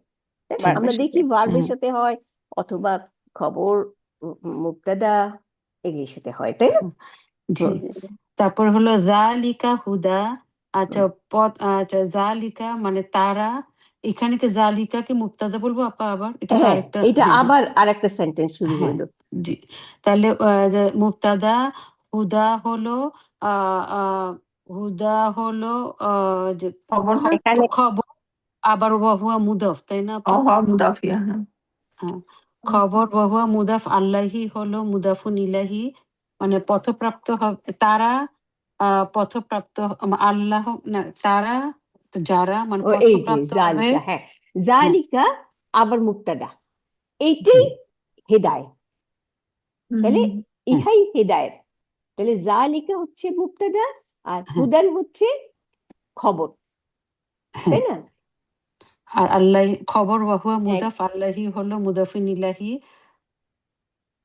S1: তাই না?
S4: জি,
S1: আমরা
S5: ভার্বের সাথে।
S1: দেখি ভার্বের
S4: হ্যাঁ
S1: সাথে হয়, অথবা খবর, মুবতাদা, এগুলির সাথে হয়, তাই না?
S4: জি।
S1: হুম,
S4: তারপর হলো জালিকা হুদা। আচ্ছা,
S1: হুম।
S4: আচ্ছা জালিকা মানে তারা, এখানে কি জালিকাকে মুক্তাদা বলবো আপা? আবার এটা তো
S1: হ্যাঁ,
S4: আরেকটা,
S1: এটা
S4: হ্যাঁ হ্যাঁ
S1: আবার আরেকটা সেন্টেন্স শুরু
S4: হ্যাঁ,
S1: হইলো।
S4: জি। তাহলে যে মুক্তাদা, হুদা হলো আহ আহ হুদা হলো যে
S2: খবর না?
S5: এখানে
S4: খবর, আবার ওয়াহুয়া মুদাফ, তাই না আপা?
S2: হওয়া মুদাফিয়া, হ্যাঁ।
S4: হ্যাঁ, খবর ওয়াহুয়া মুদাফ, আল্লাহি হলো মুদাফুন ইলাহি, মানে পথপ্রাপ্ত হবে তারা, পথপ্রাপ্ত আল্লাহ না তারা, যারা মানে
S1: ও এই যে
S4: পথপ্রাপ্ত হবে।
S1: জালিকা, হ্যাঁ,
S4: হ্যাঁ,
S1: জালিকা আবার মুক্তাদা,
S4: জি,
S1: এইটাই হেদায়েত, তাহলে
S4: হ্যাঁ
S1: ইহাই হেদায়েত। তাহলে জালিকা হচ্ছে মুক্তাদা, আর
S4: হ্যাঁ
S1: হুদান হচ্ছে খবর,
S4: হ্যাঁ।
S1: তাই না?
S4: আর আল্লাহ খবর ওয়াহুয়া
S1: হ্যাঁ,
S4: মুদাফ, আল্লাহি হলো মুদাফিন ইলাহি।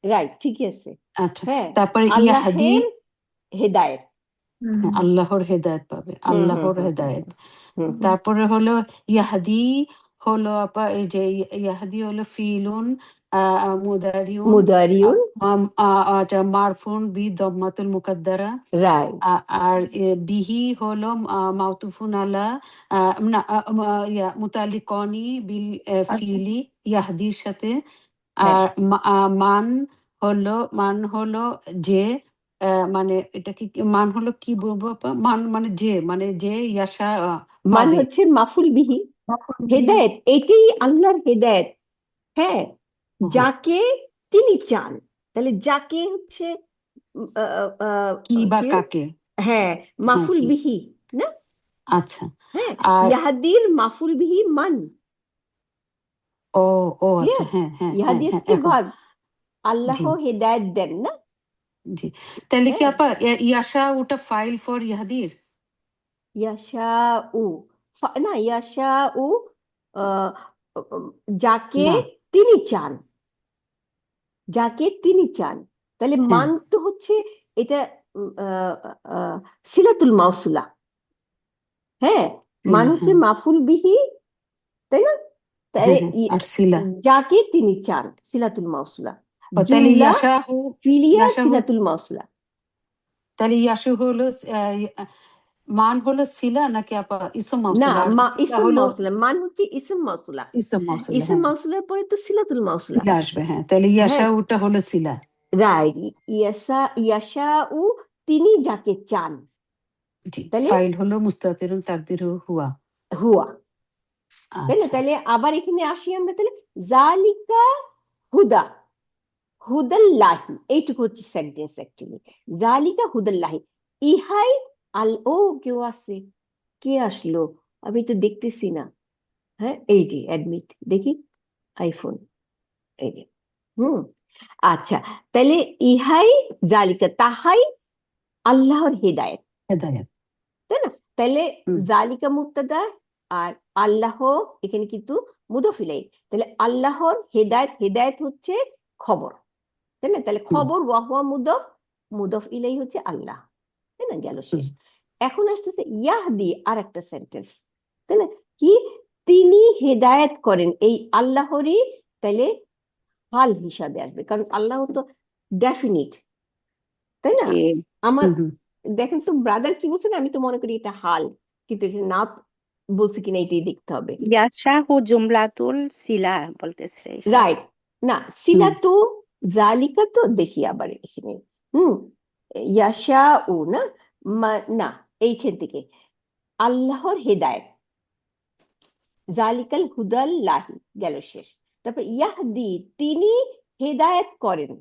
S1: রাইট, ঠিকই আছে।
S4: আচ্ছা,
S1: হ্যাঁ,
S4: তারপরে ইয়াহাদি,
S1: আল্লাহের হেদায়েত।
S4: হ্যাঁ, আল্লাহর হেদায়েত পাবে,
S1: হুম হুম
S4: আল্লাহর
S1: হুম হুম
S4: হেদায়েত।
S1: হুম হুম
S4: তারপরে হলো ইয়াহাদি হলো আপা, এই যে ইয়াহাদি হলো ফিলুন মুদারিউন
S1: মুদারিউন,
S4: মারফুন বি দম্মাতুল মুকাদ্দারা।
S1: রাইট,
S4: আর বিহি হলো মাউতুফুন আলা না মুতালিকনি বিল ফিলি ইয়াহদির সাথে।
S1: হ্যাঁ,
S4: আর মান হলো যে, মানে এটা মান হলো কি বলবো আপা? মান মানে যে, মানে যে ইয়াশা
S1: মান
S4: পাবে।
S1: হচ্ছে মাফুল বিহি, হেদায়েত এইটাই আল্লাহর হেদায়েত। হ্যাঁ, যাকে তিনি চান। তাহলে যাকে হচ্ছে
S4: কি বা
S1: কি,
S4: কাকে?
S1: হ্যাঁ, মাফুল
S4: কি?
S1: বিহি না?
S4: আচ্ছা,
S1: হ্যাঁ,
S4: আর
S1: ইয়াহদির মাফুল বিহি মান।
S4: ও ও আচ্ছা,
S1: ক্লিয়ার?
S4: হ্যাঁ হ্যাঁ হ্যাঁ
S1: ইয়াহদির
S4: হ্যাঁ,
S1: কি
S4: এখন
S1: ভার্ব, আল্লাহ
S4: জি
S1: হেদায়েত দেন না?
S4: জি। তাহলে কি
S1: হ্যাঁ,
S4: আপা ইয়াশা ওটা ফাইল ফর ইয়াহদির?
S1: ইয়াশাউ, না, ইয়াশাউ আহ, যাকে
S4: না,
S1: তিনি চান, যাকে তিনি চান। তাহলে
S4: হ্যাঁ
S1: মান তো হচ্ছে এটা উম, আহ, আহ, সিলাতুল মাউসুলা। হ্যাঁ, মান
S4: সিলা,
S1: হচ্ছে
S4: হ্যাঁ
S1: মাফুল বিহি, তাই না? তাহলে
S4: হ্যাঁ হ্যাঁ, আর সিলা।
S1: যাকে তিনি চান সিলাতুল মাউসুলা,
S4: ও তাহলে
S1: জুমলা
S4: ইয়াশাহু,
S1: ফিলিয়া
S4: ইয়াশাহু,
S1: সিলাতুল মাউসুলা।
S4: তাহলে ইয়াশু হলো মান হলো সিলা নাকি আপা ইসম
S1: না,
S4: মাউসুলা? আর সিলা
S1: ইসম
S4: হলো
S1: মাউসুলা, মান হচ্ছে ইসম মাউসুলা।
S4: ইসম মাউসুলা,
S1: ইসম
S4: হ্যাঁ
S1: মাউসুলার পরে তো সিলাতুল মাউসুলা।
S4: সিলা আসবে, হ্যাঁ তাহলে
S1: হ্যাঁ,
S4: ইয়াশাহুটা হলো সিলা।
S1: রাইট। ইয়াশাউ, তিনি যাকে চান।
S4: জি,
S1: তাহলে
S4: ফাইল হলো মুস্তাতিরুন তাকদিরু হুয়া।
S1: হুয়া, তাই না?
S4: আচ্ছা,
S1: তাহলে আবার এখানে আসি আমরা, তাহলে জালিকা হুদা, হুদাল্লাহি, এইটুকু হচ্ছে সেন্টেন্স অ্যাকচুয়ালি। জালিকা হুদাল্লাহি, ইহাই ও কেউ আছে, কে আসলো? আমি তো দেখতেছি না। হ্যাঁ, এই যে অ্যাডমিট, দেখি আইফোন, এই যে। আচ্ছা, তাহলে ইহাই জালিকা, তাহাই আল্লাহর হেদায়েত,
S4: হেদায়েত।
S1: তাই না? তাহলে
S4: হুম,
S1: জালিকা মুবতাদা, আর আল্লাহ এখানে কিন্তু মুদফ ইলাইহি। তাহলে আল্লাহর হেদায়েত, হেদায়েত হচ্ছে খবর, তাই না? তাহলে
S4: হুম,
S1: খবর ওয়াহুয়া মুদফ, মুদফ ইলাইহি হচ্ছে আল্লাহ, তাই না? গেল
S4: হুম,
S1: শেষ। এখন আসতেছে ইয়াহদি, আর একটা সেন্টেন্স, তাই না? কি, তিনি হেদায়েত করেন, এই আল্লাহরই তাইলে হাল হিসাবে আসবে, কারণ আল্লাহ তো ডেফিনিট, তাই না?
S5: জি।
S1: আমার
S4: হুম, হুম।
S1: দেখেন তো ব্রাদার কি বলছেন, আমি তো মনে করি এটা হাল, কিন্তু এখানে না বলছে কিনা এটাই দেখতে হবে।
S5: ইয়াশাহু জুমলাতুল সিলা বলতেছে ঈশা।
S1: রাইট, না সিলা তো জালিকা তো দেখি আবার এখানে, হুম, ইয়াশা ও না, না, এইখান থেকে আল্লাহর হেদায়েত, জালিকাল হুদাল্লাহি, গেল শেষ। তারপর ইয়াহদি, তিনি হেদায়েত করেন,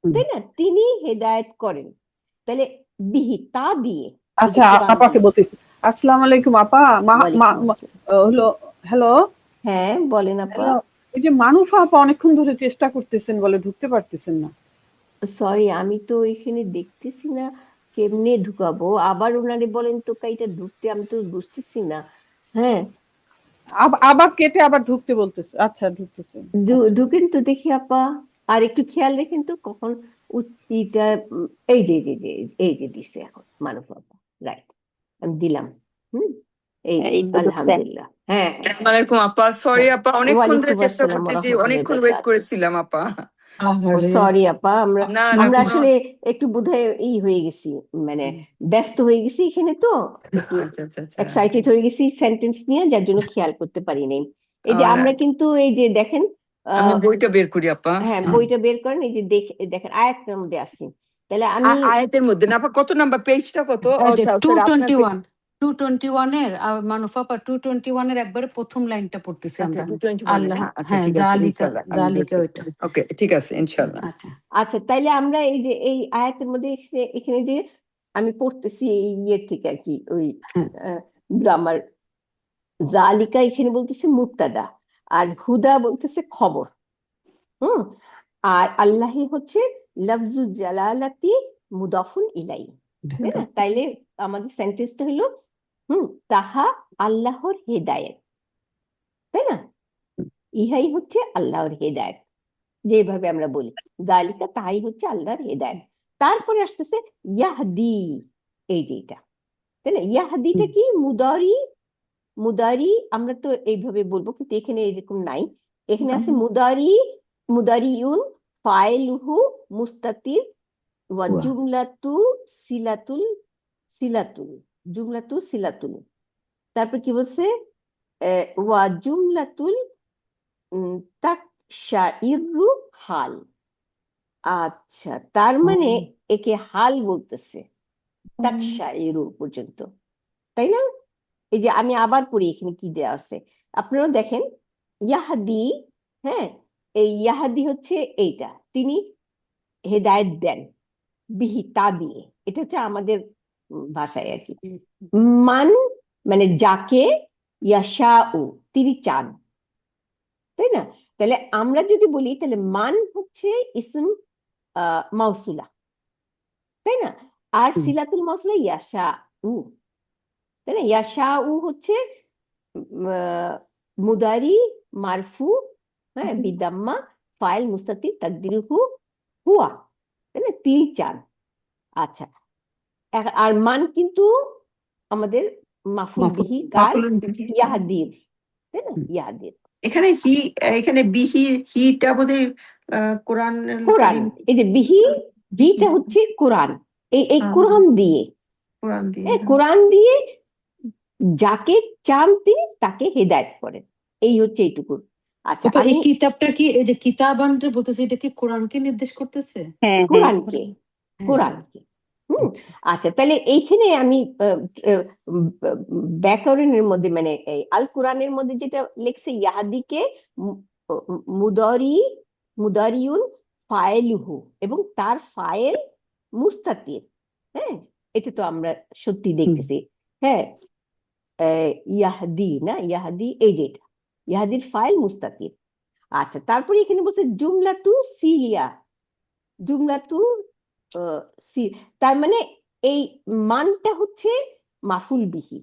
S4: হুম।
S1: তাই না? তিনি হেদায়েত করেন, তাহলে বিহি, তা দিয়ে,
S6: আচ্ছা,
S1: কোরআন
S6: আপাকে
S1: দিয়ে।
S6: বলতেছি। আসসালামু আলাইকুম আপা।
S1: ওয়ালাইকুম আসসালাম।
S6: হলো, হ্যালো
S1: হ্যাঁ, বলেন আপা।
S6: হ্যালো। এই যে মানুফা আপা অনেকক্ষণ ধরে চেষ্টা করতেছেন, বলে ঢুকতে পারতেছেন না।
S1: সরি, আমি তো এখানে দেখতেছি না কেমনে ঢুকাবো, আবার ওনারে বলেন তো কাইটা ঢুকতে, আমি তো বুঝতেছি না। হ্যাঁ,
S6: আবার কেটে আবার ঢুকতে বলতেছে। আচ্ছা, ঢুকতেছেন। আচ্ছা,
S1: ঢুকেন তো দেখি আপা, আর একটু খেয়াল রেখেন তো কখন এটা এই যে এই যে দিছে এখন মানব আপা, রাইট, আমি দিলাম। হুম, এই যে
S5: এই তো ঢুকছে।
S1: আলহামদুলিল্লাহ। হ্যাঁ হ্যাঁ
S7: আসসালামু আলাইকুম আপা, সরি
S1: হ্যাঁ,
S7: আপা, অনেকক্ষণ ধরে
S1: ওয়ালাইকুম
S7: চেষ্টা
S1: আসসালাম
S7: করতেছি,
S1: রহমতুল্লাহ
S7: অনেকক্ষণ ওয়েট
S1: বারাকাত।
S7: করেছিলাম আপা।
S4: আহারে,
S1: সরি আপা, আমরা
S7: না না,
S1: আমরা
S7: কোনো
S1: আসলে একটু বোধহয় হয়ে গেছি, মানে
S4: হুম,
S1: ব্যস্ত হয়ে গেছি এখানে, তো একটু
S7: আচ্ছা আচ্ছা আচ্ছা।
S1: এক্সাইটেড হয়ে গেছি সেন্টেন্স নিয়ে, যার জন্য খেয়াল করতে পারি নাই। এই যে
S7: আর
S1: আমরা কিন্তু এই যে দেখেন,
S7: আমি
S1: আহ
S7: বইটা বের করি আপা।
S1: হ্যাঁ, বইটা বের করেন, এই যে দেখেন আয়াতটার মধ্যে আছি। তাহলে আমি
S7: আয়াতের মধ্যে না আপা, কত নাম্বার পেজটা কত?
S4: এই যে
S7: সরি আপনার পেজ।
S4: 221 এর মানুফাপা 221 এর একবারে প্রথম লাইনটা পড়তেছি
S7: আচ্ছা,
S4: আমরা।
S7: 221
S4: আল্লাহ,
S7: না? আচ্ছা
S4: হ্যাঁ,
S7: ঠিক আছে,
S4: জালিকা,
S7: ইনশাআল্লাহ আমি বের
S4: জালিকা
S7: করছি।
S4: ওইটা।
S7: ওকে, ঠিক আছে ইনশাআল্লাহ।
S4: আচ্ছা,
S1: আচ্ছা, তাইলে আমরা এই যে এই আয়াতের মধ্যে এখানে যে আমি পড়তেছি এই ইয়ে থেকে আর কি, ওই
S4: হ্যাঁ
S1: গ্রামার, জালিকা এখানে বলতেছে মুবতাদা, আর হুদা বলতেছে খবর। হুম, আর আল্লাহি হচ্ছে লফজুল জালালাতি মুদাফুন ইলাই, তাই না? তাইলে আমাদের সেন্টেন্সটা হলো, তাহা আল্লাহর হেদায়েত, তাই না? ইহাই হচ্ছে আল্লাহর হেদায়েত, যেভাবে আমরা বলি জালিকা, তাই হচ্ছে আল্লাহর হেদায়েত। তারপরে আসতেছে ইয়াহদি, এই যে এটা, তাই না? ইয়াহদিটা কি মুদারি, মুদারি আমরা তো এইভাবে বলবো, কিন্তু এখানে এরকম নাই, এখানে আছে মুদারি, মুদারিউন ফাইলুহু মুস্তাতির, ওয়া
S4: হুয়া।
S1: জুমলাতু সিলাতুল, সিলাতুল, জুমলাতু সিলাতুল। তারপর কি বলছে, ওয়া জুমলাতুল তাকশাইরু হাল। আচ্ছা, তার মানে একে হাল বলতেছে তাকশাইরু পর্যন্ত, তাই না? এই যে আমি আবার পড়ি এখানে কি দেওয়া আছে, আপনারা দেখেন ইয়াহাদি, হ্যাঁ, এই ইয়াহাদি হচ্ছে এইটা, তিনি হেদায়েত দেন, বিহি তা দিয়ে, এটা হচ্ছে আমাদের ভাষায় আর কি। মান মানে যাকে, ইয়াশাউ তিনি চান, তাই না? তাহলে আমরা যদি বলি তাহলে মান হচ্ছে ইসম মাউসুলা, তাই না? আর সিলাতুল মাউসুলা ইয়াশাউ, তাই না? ইয়াশাউ হচ্ছে মুদারি মারফু, হ্যাঁ, বিদাম্মা, ফাইল মুস্তাতির তাকদিরুহু হুয়া, তাই না? তিনি চান। আচ্ছা, আর মান কিন্তু আমাদের মাফুল বিহি কার, ইয়াহাদির, তাই না? ইয়াহাদির।
S2: এখানে বিহি হিটা বোধহয় কোরআন
S1: কোরআন, এই যে বিহি, হিটা হচ্ছে কোরআন, এই কোরআন দিয়ে,
S2: কোরআন দিয়ে,
S1: কোরআন দিয়ে যাকে চান তিনি তাকে হেদায়েত করেন, এই হচ্ছে এইটুকু। আচ্ছা,
S4: তো এই
S1: আমি
S4: কিতাবটা কি, এই যে কিতাবানটা বলতেছে, এটা কি কোরআনকে নির্দেশ করতেছে?
S1: কোরআনকে,
S4: হ্যাঁ।
S1: কোরআনকে।
S4: আচ্ছা।
S1: আচ্ছা, তাহলে এইখানে আমি ব্যাকরণের মধ্যে মানে এই আল কোরআনের মধ্যে যেটা লেখছে, ইয়াহাদিকে মুদারিউন ফায়েলুহু, এবং তার ফায়েল মুস্তাতির, হ্যাঁ, এটা তো আমরা সত্যি দেখতেছি, হ্যাঁ, ইয়াহদি না, ইয়াহাদি, এই যে এটা ইয়াহাদির ফাইল মুস্তাকির। আচ্ছা, তারপরে এখানে বলছে জুমলাতু সিলিয়া, জুমলাতু তার মানে এই মানটা হচ্ছে মাফুল বিহি,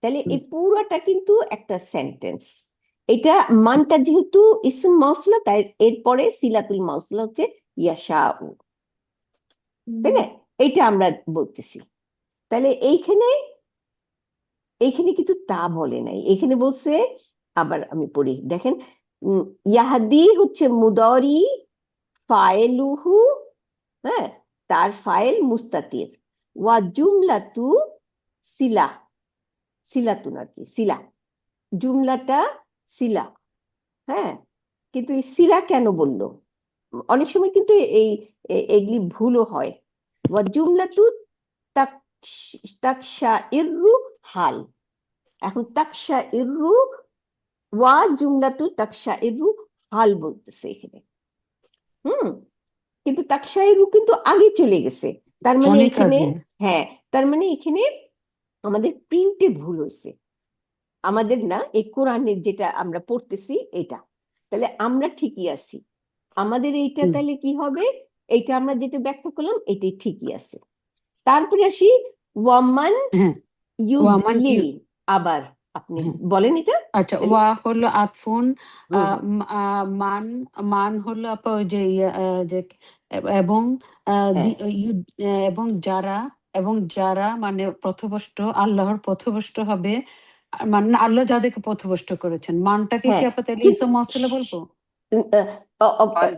S1: তাহলে এই পুরোটা কিন্তু একটা সেন্টেন্স। এটা মানটা যেহেতু ইসম মাউসুলা, তাই এরপরে সিলাতুল মাউসুলা হচ্ছে ইয়াশাউ, তাই না? এইটা আমরা বলতেছি। তাহলে এইখানে কিন্তু তা বলে নাই, এখানে বলছে, আবার আমি পড়ি, দেখেন, ইয়াহাদি হচ্ছে মুদারি ফায়েলুহু, হ্যাঁ, তার ফাইল মুস্তাতির, ওয়া জুমলাতু সিলা, সিলাতুন আর কি, সিলা, জুমলাটা সিলা, হ্যাঁ, কিন্তু এই সিলা কেন বললো? অনেক সময় কিন্তু এগুলি ভুলও হয়। ওয়া জুমলাতু তাকশাইরু হাল, এখন তাকশাইরু, ওয়া জুমলাতু তাকশাইরু হাল বলতেছে এখানে, কিন্তু তাকশাইরু কিন্তু আগে চলে গেছে, তার মানে
S4: অনেক
S1: এখানে,
S4: আগে।
S1: হ্যাঁ, তার মানে এখানে আমাদের প্রিন্টে ভুল হয়েছে, আমাদের না, এই কোরআনের যেটা আমরা পড়তেছি এটা, তাহলে আমরা ঠিকই আছি, আমাদের এইটা তাহলে কি হবে, এইটা আমরা যেটা ব্যাখ্যা করলাম এটাই ঠিকই আছে। তারপরে আসি ওয়ামান ইউদলিল, আবার আপনি বলেন এটা।
S4: আচ্ছা, ওয়া হলো আতফুন, মান, মান হলো আপা ওই যে যে এবং এবং যারা, এবং যারা মানে পথভ্রষ্ট, আল্লাহর পথভ্রষ্ট হবে, মানে আল্লাহ যাদেরকে পথভ্রষ্ট করেছেন, মানটাকে কি আপা তাহলে ইসম মাউসুলা বলবো?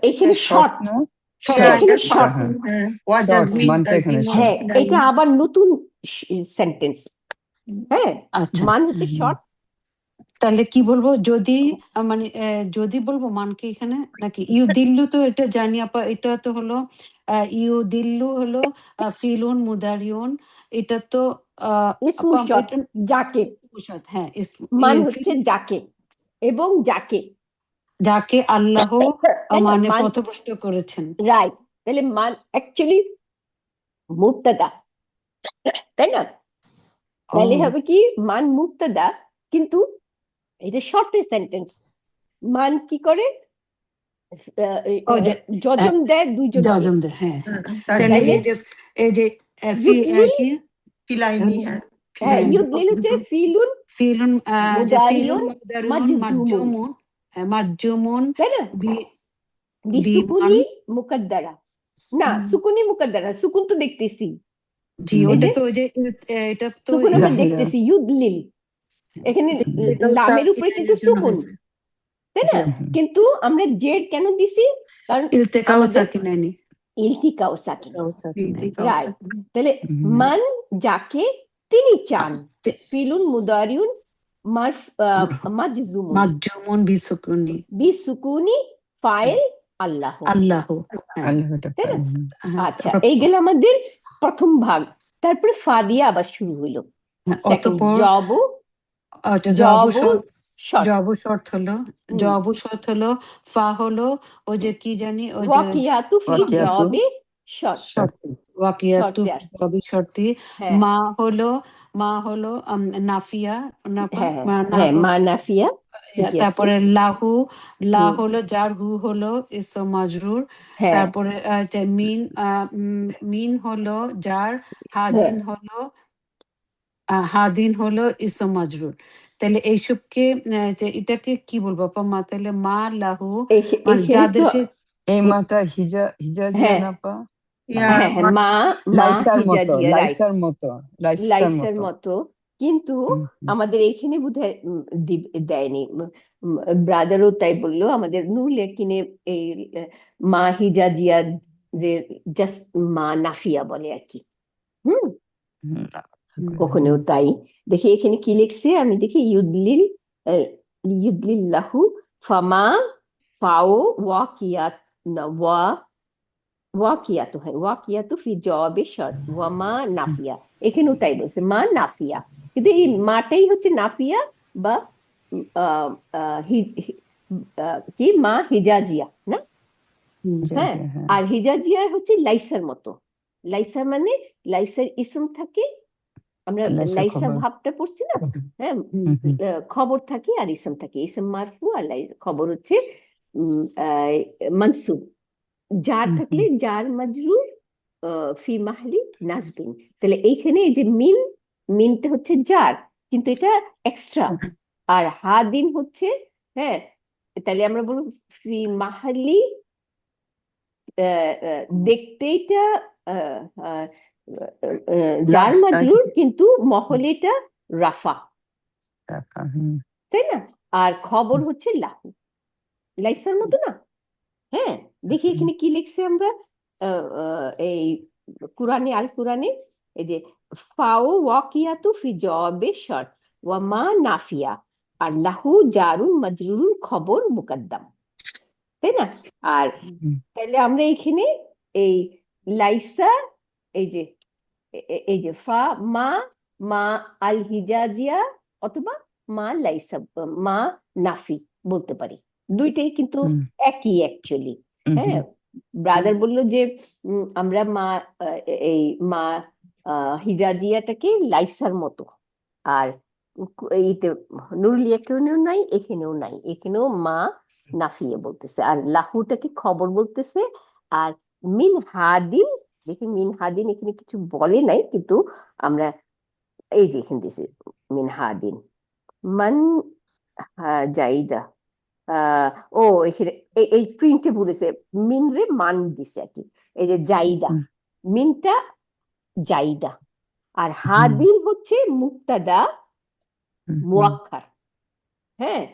S1: এখানে শর্ট, হ্যাঁ, এটা আবার নতুন সেন্টেন্স, হ্যাঁ, মান হচ্ছে শর্ট।
S4: তাহলে কি বলবো, যদি মানে যদি বলবো মানকে এখানে, নাকি ইউ দিল্লু, তো এটা জানি আপা, এটা তো হলো ইউ দিল্লু হলো ফিলুন মুদারিউন, এটা তো
S1: যাকে,
S4: হ্যাঁ,
S1: মান হচ্ছে যাকে, এবং যাকে,
S4: যাকে আল্লাহ মানে পথভ্রষ্ট করেছেন,
S1: রাইট। তাহলে মান অ্যাকচুয়ালি মুবতাদা, তাই না? তাহলে হবে কি, মান মুবতাদা, কিন্তু এটা শর্ট সেন্টেন্স, মান কি করে যজম দেয়, দুইজন
S4: যজম দেয়, হ্যাঁ। তাহলে এই যে কি
S2: ফিলাইনি,
S1: হ্যাঁ, ইউদলিল হচ্ছে ফিলুন,
S4: ফিলুন
S1: মুদারিউন
S4: মাজজুমুন, মাজজুমুন,
S1: তাই না? বিসুকুনি মুকদ্দারা, না সুকুনি মুকদ্দারা, সুকুন তো দেখতেছি,
S4: জি, ওটা তো ওই যে এটা তো
S1: সুকুন আমরা দেখতেছি, ইউদলিল, এখানে লামের উপরে কিন্তু সুকুন, তাই না? কিন্তু আমরা জেড কেন দিছি? কারণ
S4: ইলতিকাউ সাকিনাইনি,
S1: ইলতিকাউ সাকিন, রাইট। তাহলে মান যাকে তিনি চান, ফিলুন মুদারিউন
S4: মাজজুমুন বিসুকুনি,
S1: বিসুকুনি ফাইল আল্লাহ,
S4: আল্লাহ,
S1: তাই না? আচ্ছা, এই গেল আমাদের প্রথম ভাগ। তারপরে ফা দিয়া আবার শুরু হইলো,
S4: অতঃপর
S1: জব
S4: আচ্ছা
S1: জবু শর্ট
S4: জবু শর্ত হলো, জবু শর্ত হলো, ফা হলো ওই যে কি জানি ওই যে
S1: ওয়াকিয়াতু ফি
S7: ওয়াকিয়াতু
S1: জবে শর্ট
S4: শর্তি, ওয়াকিয়াতু
S1: শর্তে আসছে।
S4: জবি শর্তি।
S1: হ্যাঁ
S4: মা হলো নাফিয়া,
S1: হ্যাঁ হ্যাঁ মা নাফিয়া, ঠিকই আছে।
S4: তারপরে লাহু, লা
S1: হুম,
S4: হলো জার, হু হলো ইসম মাজরুর।
S1: হ্যাঁ
S4: তারপরে মিন হলো জার,
S1: হ্যাঁ
S4: হাদিন হলো ইসম মাজরুর। তাহলে এইসবকে এটাকে কি বলবো আপা মা? তাহলে মা লাহু মানে
S1: এখানে তো
S4: যাদেরকে
S7: এই মাটা হিজাজিয়া
S1: হ্যাঁ
S7: না পা?
S1: হ্যাঁ হ্যাঁ মা মা
S7: লাইসার মতো,
S1: হিজাজিয়া, রাইট,
S7: লাইসার মতো, লাইসার
S1: লাইসের
S7: মতো।
S1: মতো। কিন্তু
S7: হুম।
S1: আমাদের এখানে বোধহয় দেয়নি। ব্রাদারও তাই বললো, আমাদের নুরুল ইয়াকিনে এই মা হিজাজিয়া জাস্ট মা নাফিয়া বলে আর কি। হুম,
S7: হুম,
S1: কখনো তাই। দেখি এখানে কি লিখছে, আমি দেখি ইউদলিল্লাহু ফামা ফাও ওয়াকিয়াত না ওয়াকিয়াতু, হ্যাঁ ওয়াকিয়াতু ফি জওয়াবে শর্ত ওয়া মা নাফিয়া, এখানেও তাই বলছে মা নাফিয়া, কিন্তু এই মাটাই হচ্ছে নাফিয়া বা আহ, আহ, কি মা হিজাজিয়া না? হ্যাঁ,
S7: হিজাজিয়া, হ্যাঁ।
S1: আর হিজাজিয়া হচ্ছে লাইসার মতো। লাইসা মানে লাইসার ইসম থাকে, আমরা
S7: লাইসার
S1: লাইসা
S7: খবর।
S1: ভাবটা পড়ছি না? হ্যাঁ,
S7: হুম, হুম,
S1: খবর থাকে আর ইসম থাকে, ইসম মারফু আর খবর হচ্ছে মানসুব। জার
S7: হুম,
S1: থাকলে জার মাজরুর ফি মাহলি নাসবিন। তাহলে এইখানে এই যে মিনটা হচ্ছে জার, কিন্তু এটা এক্সট্রা। আর হাদিন হচ্ছে, হ্যাঁ, তাহলে আমরা বলবো ফি মাহলি, দেখতে এটা আহ, আহ, জার মাজরুর, কিন্তু মহলেটা রাফা,
S7: হুম,
S1: তাই না? আর খবর হচ্ছে লাহু, লাইসার মতো না? হ্যাঁ, দেখি এখানে কি লিখছে আমরা এই কুরআনে, আল কুরআনে, এই যে ফাও ওয়াকিয়াতু ফি জওয়াবে শর্ত ওয়া মা নাফিয়া আর লাহু জারুন মাজরুরুন খবর মুকদ্দাম, তাই না? আর
S7: হুম।
S1: তাহলে আমরা এখানে এই লাইসা, এই যে এই যে ফা মা, মা আল হিজাজিয়া অথবা মা লাইসা, মা নাফি বলতে পারি, দুইটাই কিন্তু
S7: হুম,
S1: একই অ্যাকচুয়ালি।
S7: হুম,
S1: হ্যাঁ, ব্রাদার বললো যে আমরা মা এই মা হিজাজিয়াটাকে লাইসার মতো, আর এইতে নুরুল ইয়াকিনেও নাই, এখানেও নাই, এখানেও মা নাফিয়ে বলতেছে, আর লাহুটাকে খবর বলতেছে। আর মিন হাদিন, দেখি মিন হাদিন এখানে কিছু বলে নাই, কিন্তু আমরা এই যে এখানে দিছি মিন হাদিন মান জাইদা, ও এখানে এই প্রিন্টে বলেছে মিন রে মান দিছে আর কি। এই যে জাইদা,
S7: হুম,
S1: মিনটা জাইদা, আর
S7: হুম,
S1: হাদিন হচ্ছে মুক্তাদা
S7: হুম, হুম।
S1: মুয়াক্কার। হ্যাঁ,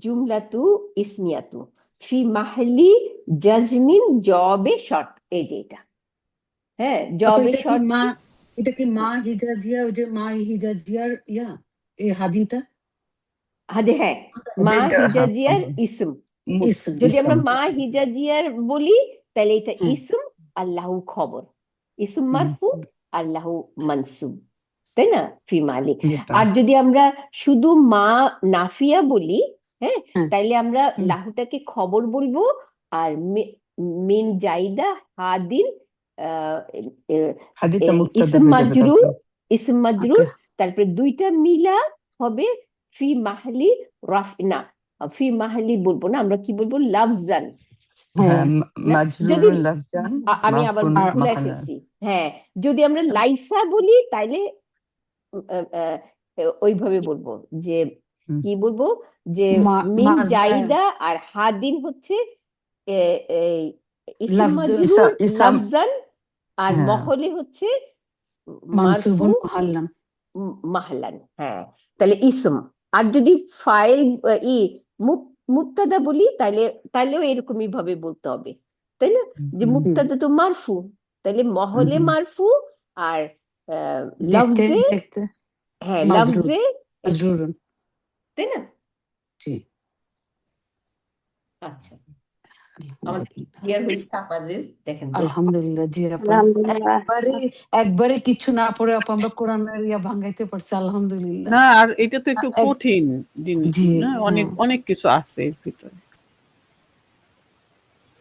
S1: জুমলাতু ইসমিয়াতু ফি মাহলি জাজমিন জবে শর্ত, এই যে এটা, হ্যাঁ
S4: আপা
S1: জবে
S4: এটা কি
S1: শর্ত।
S4: মা, এটা কি মা হিজাজিয়া ওই যে মা হিজাজিয়ার এই হাদিনটা
S1: হ্যাঁ মা
S7: যেটা, হ্যাঁ,
S1: হিজাজিয়ার ইসম,
S4: ইসম
S1: যদি
S4: ইসম
S1: আমরা মা হিজাজিয়ার বলি তাহলে এটা
S4: হ্যাঁ
S1: ইসম, আল্লাহু খবর, ইসম
S7: হুম,
S1: মারফু, আল্লাহু মানসুব, তাই না? ফি মালিক।
S7: যেটা।
S1: আর যদি আমরা শুধু মা নাফিয়া বলি, হ্যাঁ,
S4: হ্যাঁ
S1: তাইলে আমরা
S4: হুম,
S1: লাহুটাকে খবর বলবো, আর মিন জাইদা হাদিন আহ,
S7: হাদিটা
S1: এই
S7: মুক্তাদা
S1: ইসম
S7: হয়ে যাবে
S1: মাজরুর,
S7: তখন।
S1: ইসম মাজরুর,
S4: ওকে
S1: তারপরে দুইটা মিলা হবে ফি মাহলি রাফ না, ফি মাহলি বলবো না, আমরা কি বলবো লাফজান।
S4: হ্যাঁ
S7: হ্যাঁ,
S1: না, যদি
S7: মাজরুরুল লাফজান,
S1: আমি আবার
S7: মারফুন
S4: আর
S1: ভুলাই
S7: মাহালা।
S1: ফেলছি। হ্যাঁ, যদি আমরা লাইসা বলি তাইলে আহ, আহ, ওইভাবে বলবো যে
S7: হুম,
S1: কি বলবো, যে মিন
S4: মাজ
S1: জাইদা আর হাদিন হচ্ছে এই ইসম
S4: লাফজ
S1: মাজরুর
S7: ইসাম,
S1: লাফজান, আর
S7: হ্যাঁ।
S1: মহলে হচ্ছে মারফু
S4: মানসুবুন মুহাল্লাম।
S1: মাহলান। হ্যাঁ, তাহলে ইসম। আর যদি ফাইল ই মুক্তাদা বলি তাহলে, তাহলেও এরকমই ভাবে বলতে হবে, তাই না? যে
S7: হুম,
S1: মুক্তাদা তো মারফু, তাহলে
S7: হুম,
S1: মহলে
S7: হুম,
S1: মারফু, আর
S4: দেখতে
S1: লফজে,
S4: দেখতে
S1: হ্যাঁ
S4: মাজরুর,
S1: লফজে,
S4: মাজরুরুন।
S1: তাই না?
S4: জি
S1: আচ্ছা, ক্লিয়ার হয়েছে আপনাদের? দেখেন তো।
S4: আলহামদুলিল্লাহ, জি আপা।
S5: আলহামদুলিল্লাহ।
S4: একবারে কিছু না পড়ে আপা আমরা কোরআনের ভাঙাইতে পারছি, আলহামদুলিল্লাহ।
S6: না, আর এটা তো একটু
S4: এক-
S6: কঠিন জিনিস
S4: জি,
S6: না, অনেক
S4: হ্যাঁ।
S6: অনেক কিছু আছে এর ভিতরে।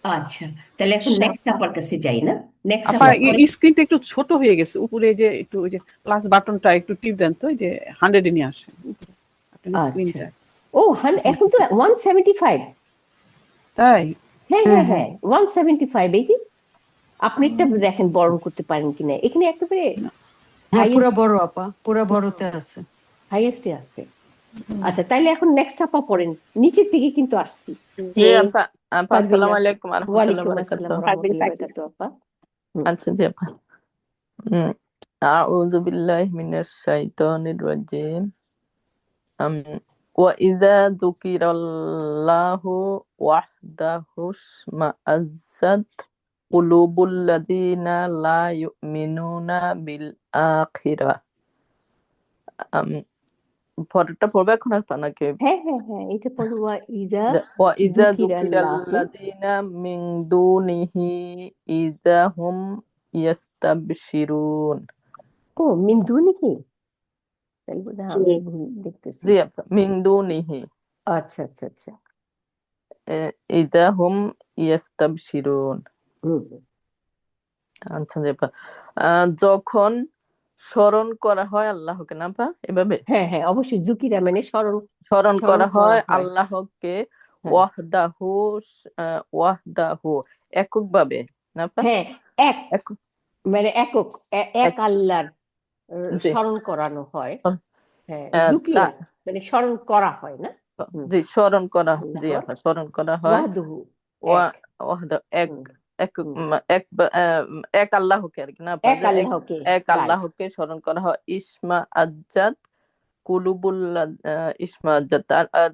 S1: আচ্ছা, তাহলে এখন নেক্সট আপার কাছে যাই না? নেক্সট
S6: আপা
S1: আপা
S6: স্ক্রিনটা একটু ছোট হয়ে গেছে, উপরে যে একটু ওই যে প্লাস বাটনটা একটু টিপ দেন তো, ওই যে 100 এ নিয়ে আসেন উপরে আপনার
S1: আচ্ছা।
S6: স্ক্রিনটা।
S1: ও এখন তো 175।
S6: তাই?
S1: হ্যাঁ
S4: হ্যাঁ,
S1: হ্যাঁ হ্যাঁ 175। এই যে আপনিটা দেখেন বড় করতে পারেন কিনা, এখানে একেবারে
S4: হ্যাঁ, পুরা
S1: highest-
S4: বড় আপা, পুরা বড়তে আছে।
S1: হাইয়েস্টে আছে। আচ্ছা, তাইলে এখন নেক্সট আপা পড়েন, নিচের দিকে কিন্তু আসছি।
S5: জি
S7: জি আপা, আপা
S1: পারবিনা।
S7: আসসালামু আলাইকুম ওয়া রাহমাতুল্লাহি
S1: ওয়ালাইকুম
S7: ওয়া
S1: আসসালাম
S7: বারাকাতুহু।
S1: রহমতুল্লাহ
S5: পারবেন।
S1: বারাকাতুহু আপা।
S7: আচ্ছা জি আপা। আউযু বিল্লাহি মিনাশ শাইতানির রাজিম। ওয়া ইযা যুকিরাল্লাহু ওয়াহদাহু মা'আজ্জাত কুলুবুল লাযিনা লা ইউমিনুনা বিল আখিরাহ। পরেরটা পড়বে এখন আপা নাকি?
S1: হ্যাঁ হ্যাঁ হ্যাঁ এটা পড়ো।
S7: ওয়া ইযা
S1: যুকিরাল্লাহু
S7: যুকিরাল্লাযিনা মিন দুনিহি ইযা হুম ইয়াস্তাবশিরুন।
S1: ও মিন দুনিহি, তাই বোধহয়
S5: জি
S1: আমি ভুল দেখতেছি।
S7: জি আপা, মিন দুনিহি
S1: আচ্ছা আচ্ছা আচ্ছা।
S7: ইযা হুম ইয়াস্তাবশিরুন।
S1: হুম হুম।
S7: আচ্ছা জি আপা। যখন স্মরণ করা হয় আল্লাহকে, না আপা এভাবে
S1: হ্যাঁ হ্যাঁ অবশ্যই জুকিরা মানে স্মরণ
S7: স্মরণ করা হয়
S1: হয়।
S7: আল্লাহকে
S1: হ্যাঁ
S7: ওয়াহদাহু, ওয়াহদাহু এককভাবে, না আপা?
S1: হ্যাঁ এক
S7: এক-
S1: মানে একক এক
S7: এক-
S1: আল্লাহর
S7: জি
S1: স্মরণ করানো হয়। হ্যাঁ
S7: আহ,
S1: জুকিরা
S7: তা-
S1: মানে স্মরণ করা হয় না। হুম,
S7: জি স্মরণ করা, জি
S1: আল্লাহর
S7: আপা স্মরণ করা হয়
S1: ওয়াহদুহু এক।
S7: ওয়াহদাহু এক
S1: হুম,
S7: এক
S1: হুম।
S7: এক আল্লাহকে আর কি, না আপা?
S1: এক
S7: যে
S1: আল্লাহকে,
S7: এক
S1: রাইট।
S7: আল্লাহকে স্মরণ করা হয়। ইসমা আজ্জাদ ইসমা আজ্জাদ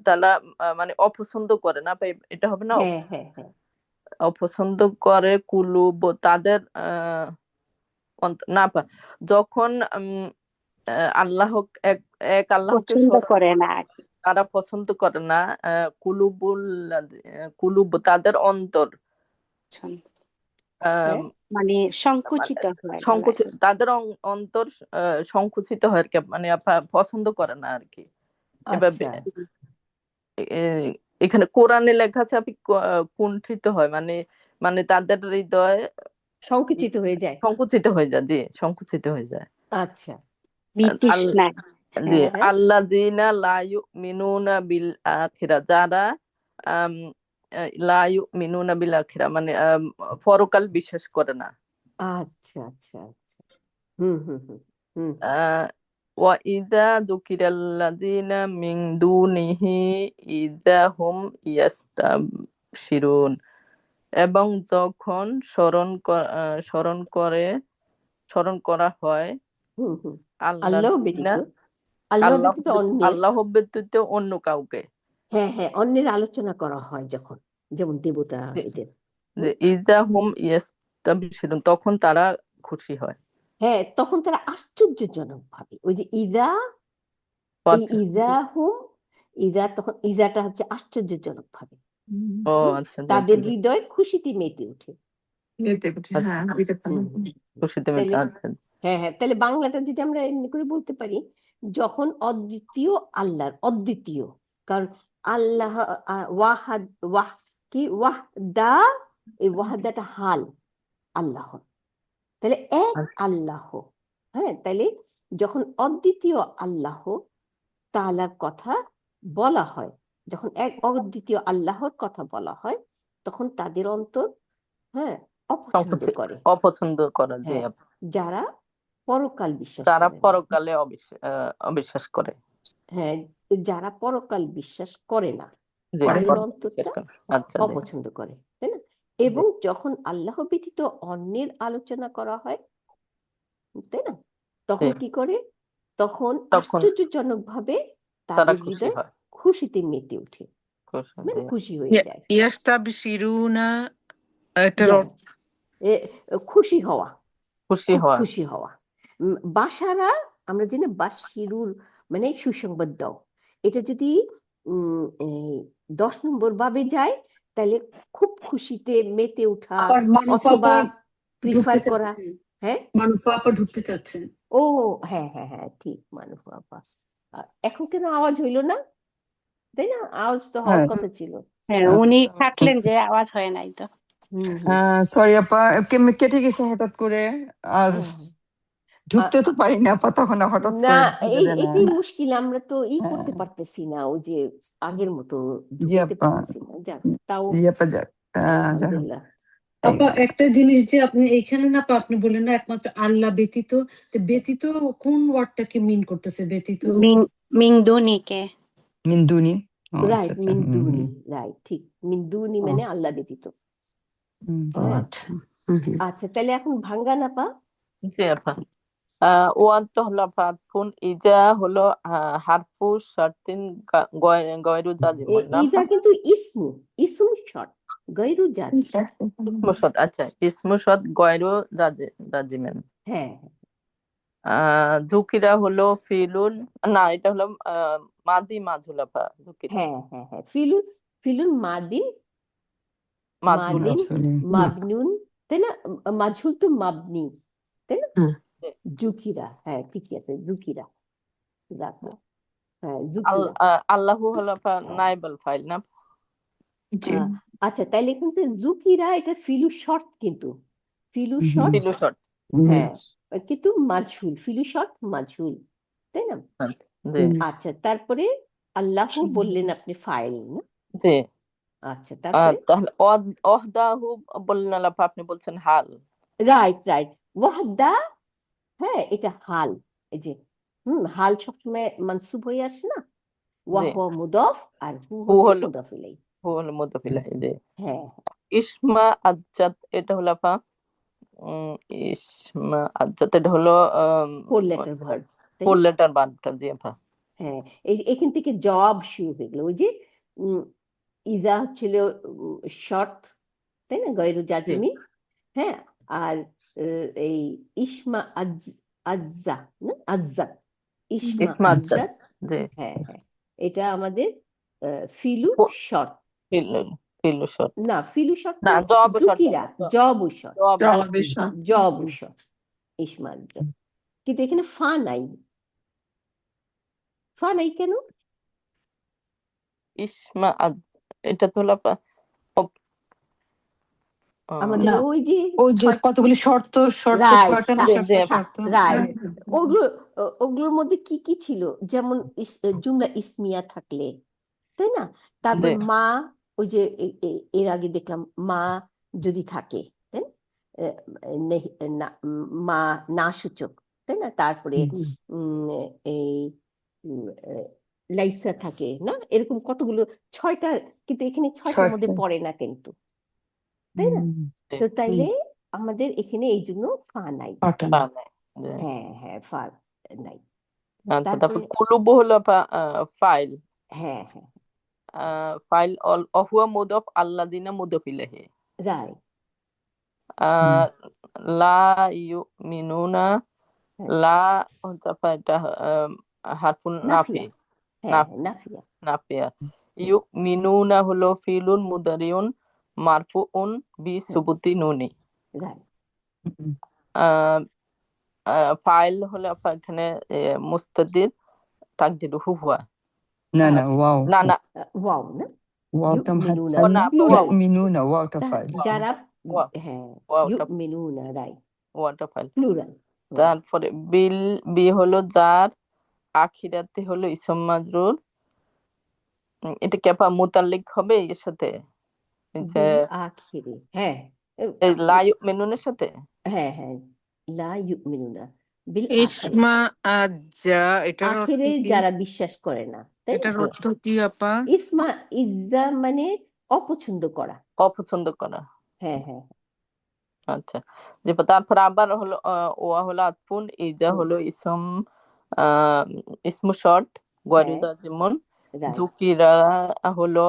S7: তারা মানে অপছন্দ করে না আপা, এটা হবে না?
S1: হ্যাঁ হ্যাঁ হ্যাঁ
S7: অপছন্দ করে কুলুব তাদের না আপা, যখন আল্লাহ এক এক আল্লাহকে
S5: পছন্দ
S7: স্মরণ
S5: করে না আর কি।
S7: তারা পছন্দ করে না। কুলুব তাদের অন্তর
S1: হ্যাঁ
S5: মানে
S7: মানে
S5: সংকুচিত হয় গলায়।
S7: সংকুচিত, তাদের অন্তর সংকুচিত হয় আর কি, মানে আপা পছন্দ করে না আর কি এভাবে।
S1: আচ্ছা।
S7: এখানে কোরআনে লেখা আছে আপনি কুণ্ঠিত হয়, মানে মানে তাদের হৃদয়
S1: সংকুচিত হয়ে যায়।
S7: সংকুচিত হয়ে যায়, জি সংকুচিত হয়ে যায়।
S1: আচ্ছা।
S5: বিতৃষ্ণায়।
S7: জি
S5: হ্যাঁ
S1: হ্যাঁ
S7: আল্লাযীনা লা ইউমিনুনা বিল আখিরা, যারা আম, লা ইউমিনুনা বিল আখিরা মানে পরকাল বিশ্বাস করে না।
S1: আচ্ছা আচ্ছা আচ্ছা। হুম হুম হুম হুম
S7: আহ, ওয়া ইযা যুকিরাল্লাযীনা মিন দুনিহি ইযা হুম ইয়াস্তাবশিরুন। এবং যখন স্মরণ করা হয়
S1: হুম হুম। আল্লাহ
S7: আল্লাযীনা
S1: ব্যতীত, আল্লাহ
S7: আল্লাহ
S1: ব্যতীত অন্যের,
S7: আল্লাহ ব্যতীত অন্য কাউকে,
S1: হ্যাঁ হ্যাঁ অন্যের আলোচনা করা হয় যখন, যেমন দেবতা এদের।
S7: যে
S1: হুম,
S7: ইযা হুম ইয়াস্তাবশিরুন, তখন তারা খুশি হয়।
S1: হ্যাঁ তখন তারা আশ্চর্যজনক ভাবে, ওই যে ইজা,
S7: ও
S1: এই
S7: আচ্ছা,
S1: ইজা হুম, ইজা তখন ইজাটা হচ্ছে আশ্চর্যজনক ভাবে।
S7: ও
S1: হুম,
S7: আচ্ছা জি
S1: তাদের
S7: আপা,
S1: হৃদয় খুশিতে মেতে ওঠে।
S7: আচ্ছা
S1: হুম, হুম।
S7: খুশিতে
S1: তাহলে
S7: আচ্ছা
S1: হ্যাঁ হ্যাঁ তাহলে বাংলাটা যদি আমরা এমনি করে বলতে পারি, যখন অদ্বিতীয় আল্লাহর, অদ্বিতীয়, কারণ আল্লাহ ওয়াহাদ, ওয়াহ কি ওয়াহদা, এই ওয়াহদাটা হাল আল্লাহ, তাহলে এক
S7: আচ্ছা,
S1: আল্লাহ। হ্যাঁ তাহলে যখন অদ্বিতীয় আল্লাহ তাআলার কথা বলা হয়, যখন এক অদ্বিতীয় আল্লাহর কথা বলা হয়, তখন তাদের অন্তর হ্যাঁ অপছন্দ করে।
S7: অপছন্দ করা, জি
S1: হ্যাঁ
S7: আপা,
S1: যারা পরকাল বিশ্বাস
S7: তারা
S1: করে না।
S7: পরকালে অবিশ্বাস করে,
S1: হ্যাঁ যারা পরকাল বিশ্বাস করে না
S7: জি
S1: তাদের
S7: বিশ্বাস
S1: অন্তরটা
S7: করে। আচ্ছা জি
S1: অপছন্দ করে, তাই না?
S7: জি
S1: এবং যখন আল্লাহ ব্যতীত অন্যের আলোচনা করা হয়, তাই না,
S7: জি,
S1: তখন কি করে? তখন
S7: তখন
S1: আশ্চর্যজনক ভাবে
S7: তারা
S1: তাদের
S7: খুশি
S1: হৃদয়
S7: হয়,
S1: খুশিতে মেতে ওঠে,
S7: খুশি,
S1: মানে
S7: জি
S1: খুশি হয়ে যায়।
S3: ইয়াস্তাবশিরুনা এটার
S1: Yes,
S3: অর্থ
S1: এ খুশি হওয়া,
S7: খুশি
S1: খুব
S7: হওয়া,
S1: খুশি হওয়া। বাসারা, আমরা জানি বাশিরুল মানে সুসংবাদ দাও, এটা যদি 10 নম্বর বাবে যায় তাহলে খুব খুশিতে মেতে ওঠা
S4: আবার মানফা
S1: অথবা
S4: আবার
S1: প্রিফার
S4: ঢুকতে
S1: করা।
S4: চাচ্ছেন,
S1: হ্যাঁ,
S4: মানফা আবার ঢুকতে চাচ্ছেন।
S1: ও হ্যাঁ হ্যাঁ হ্যাঁ, ঠিক মানুষ আপা। এখন কেন আওয়াজ হইলো না? তাই না, আওয়াজ তো হওয়ার
S3: হ্যাঁ
S1: কথা ছিল।
S5: হ্যাঁ, উনি থাকলেন যে আওয়াজ হয় নাই তো।
S1: হুম হুম
S3: সরি আপা, কেটে গেছে হঠাৎ করে, আর
S1: হ্যাঁ, হ্যাঁ।
S3: ঢুকতে তো পারি না আপা, তখন হঠাৎ
S1: না,
S3: করে ঢুকে দেয় না।
S1: এটাই মুশকিল, আমরা তো করতে
S3: হ্যাঁ,
S1: পারতেছি না, ওই যে আগের মতো
S3: জি
S1: ঢুকাইতে
S3: আপা,
S1: পারতেছি না। যাক, তাও
S3: জি আপা, যাক যাক হোক।
S1: আলহামদুলিল্লাহ।
S4: আপা একটা জিনিস যে আপনি এইখানে না আপা, আপনি বললেন না একমাত্র আল্লাহ ব্যতীত, তো ব্যতীত কোন ওয়ার্ডটাকে মিন করতেছে ব্যতীত?
S5: মিংদুনিকে।
S3: মিন্দুনি, ও আচ্ছা
S1: রাইট,
S3: আচ্ছা,
S1: মিন দুনি, রাইট, ঠিক, মিন দুনি
S4: ও,
S1: মানে আল্লাহ ব্যতীত।
S4: ও
S1: হ্যাঁ,
S4: আচ্ছা। হুম হুম।
S1: আচ্ছা, তাহলে এখন ভাঙ্গা না পা।
S7: জি আপা। ওয়ান তো হলো আপা আতফুন, ইজা হলো হারফু শারতিন গয়রু জাজিমুন না আপা?
S1: ইজা কিন্তু ইসমু, ইসমু শর্ট, গৈরু জাজি।
S7: ইসমু শদ, আচ্ছা, ইসমু শদ গয়রু জাজিমেন।
S1: হ্যাঁ
S7: জুকিরা হলো ফিলুল, না এটা হলো মাদি মাজহুল আপা, জুকিরা
S1: হ্যাঁ হ্যাঁ হ্যাঁ, ফিলুন, ফিলুন মাদিন,
S7: মাজহুল।
S1: মাদিন
S3: আসলে
S1: মাবনুন, তাই না? মাজহুল তো মাবনি, তাই না?
S4: হ্যাঁ
S1: জুকিরা, হ্যাঁ ঠিকই আছে, জুকিরা। যাক, হ্যাঁ জুকিরা।
S7: আল্লাহু হলো আপা নাইবাল ফাইল না?
S4: জি।
S1: আহ, আচ্ছা, তাইলে এখন যে জুকিরা, এটা ফিলু শর্ট, কিন্তু ফিলু শর্ট,
S7: ফিলু শট।
S1: হ্যাঁ, কিন্তু মাজহুল, ফিলু শর্ট মাজহুল, তাই না?
S7: জি
S1: আচ্ছা, তারপরে আল্লাহ বললেন আপনি ফাইল না?
S7: জি।
S1: আচ্ছা, তারপরে
S7: তাহলে অহদাহু বললেন আল্লাহ, আপনি বলছেন হাল।
S1: রাইট রাইট, ওয়াহদা, হ্যাঁ এটা হাল। এই যে হাল সবসময় মানসুব হয়ে আসে না,
S7: জি,
S1: ওয়াহুয়া মুদাফ আর হু
S7: হু
S1: হচ্ছে
S7: হলো,
S1: মুদাফ ইলাইহি।
S7: হু হলো মুদাফ ইলাইহি। জি।
S1: হ্যাঁ
S7: ইসমা আজ্জাদ, এটা হলো আপা উম, ইসমা আজ্জাদ, এটা হলো
S1: ফোর লেটার ভার্ব, তাই
S7: ফোর
S1: না?
S7: লেটার বার্বটা। জি আপা।
S1: হ্যাঁ, এখান থেকে জব শুরু হয়ে গেল, ওই যে উম, ইজা হচ্ছিল শর্ট, তাই না, গয়রু
S7: জি
S1: জাজমি। হ্যাঁ, আর এই ইসমা আজ্জা, না আজ্জাদ, ইসমা
S7: ইসমা আজ্জাদ।
S1: আজ্জাদ।
S7: জি।
S1: হ্যাঁ হ্যাঁ, এটা আমাদের ফিলু শর্ট,
S7: ফিলু, ফিলু শট,
S1: না ফিলু শর্ট
S7: না
S1: তো
S7: জব শট,
S1: জুকিরা, জবু শর্ট,
S7: জব শট।
S1: জবু শর্ট, ইসমা আজ্জাদ। কিন্তু এখানে ফা নাই, ফা নাই কেন?
S7: ইসমা এটা তো হলো আপা
S1: আমাদের
S4: না,
S1: ওই যে
S4: ওই যে
S1: ছয়,
S4: কতগুলি শর্ত, শর্ত
S1: রাইট
S4: ছয়টা না
S7: জি জি
S4: সাতটা
S7: আপা।
S4: শর্ত?
S1: রাইট, ওগুলো ওগুলোর মধ্যে কি কি ছিল, যেমন জুমলা ইসমিয়া থাকলে, তাই না? তারপর
S7: জি
S1: মা, ওই যে এর আগে দেখলাম মা যদি থাকে, তাই না? মা না সূচক, তাই না? তারপরে উম, এই লাইসা থাকে না, এরকম কতগুলো, ছয়টা, কিন্তু এখানে ছয়টার মধ্যে
S3: ছয়টা।
S1: পড়ে না কিন্তু, তাই না?
S7: জি।
S1: তো তাইলে আমাদের এখানে এই জন্য ফা নাই।
S4: ছয়টা
S7: পা
S4: না।
S7: নাই। জি।
S1: হ্যাঁ হ্যাঁ, ফা নাই।
S7: আচ্ছা, তারপর
S1: তারপরে
S7: কুলুবু হলো আপা ফাইল,
S1: হ্যাঁ হ্যাঁ,
S7: ফাইল অহুয়া মুদফ আল্লাযিনা মুদফ ইলাইহি।
S1: রাইট,
S7: আহ, লা ইউমিনুনা, লা হচ্ছে আপা এটা হারফুন নাফি,
S1: নাফিয়া, হ্যাঁ হ্যাঁ, নাফিয়া,
S7: নাফিয়া। ইউমিনুনা হলো ফিলুন মুদারিউন মারফুউন বি সুবুতি নুনি।
S1: রাইট,
S7: ফাইল হলো আপা এখানে মুস্তাদির তাকদিরু হুয়া।
S3: না না, ওয়াও,
S7: না না,
S1: ওয়াও না,
S3: ওয়াওটা
S1: ইউমিনুনা
S7: ও না আপা,
S1: প্লুরাল,
S3: মিনুনা, ওয়াওটা ফাইল।
S1: যারা
S7: ওয়া
S1: হ্যাঁ,
S7: ওয়াটা
S1: ইউমিনুনা, রাইট,
S7: ওয়াটা ফাইল।
S1: প্লুরাল।
S7: তারপরে বি হলো যার, আখিরাতে হলো ইসম মাজরুর। এটা কি আপা মুতাল্লিক হবে এর সাথে, এই যে
S1: বিল আখিরে, হ্যাঁ
S7: এই লা ইউমিনুনের সাথে?
S1: হ্যাঁ হ্যাঁ, লা ইউমিনুনা বিল আখিরে,
S8: ইসমা আজ্জা, এটার অর্থ
S1: আখিরে
S8: কি?
S1: যারা বিশ্বাস করে না, তাই না?
S8: এটার অর্থ কি আপা?
S1: ইসমা ইজ্জা মানে অপছন্দ করা,
S7: অপছন্দ করা।
S1: হ্যাঁ হ্যাঁ,
S7: আচ্ছা, যে তারপর আবার হলো ওয়া হলো আতফুন, ইজা হলো ইসম ইসমু শর্ত
S1: হ্যাঁ
S7: গয়রুজা যেমন,
S1: রাইট,
S7: জুকিরা হলো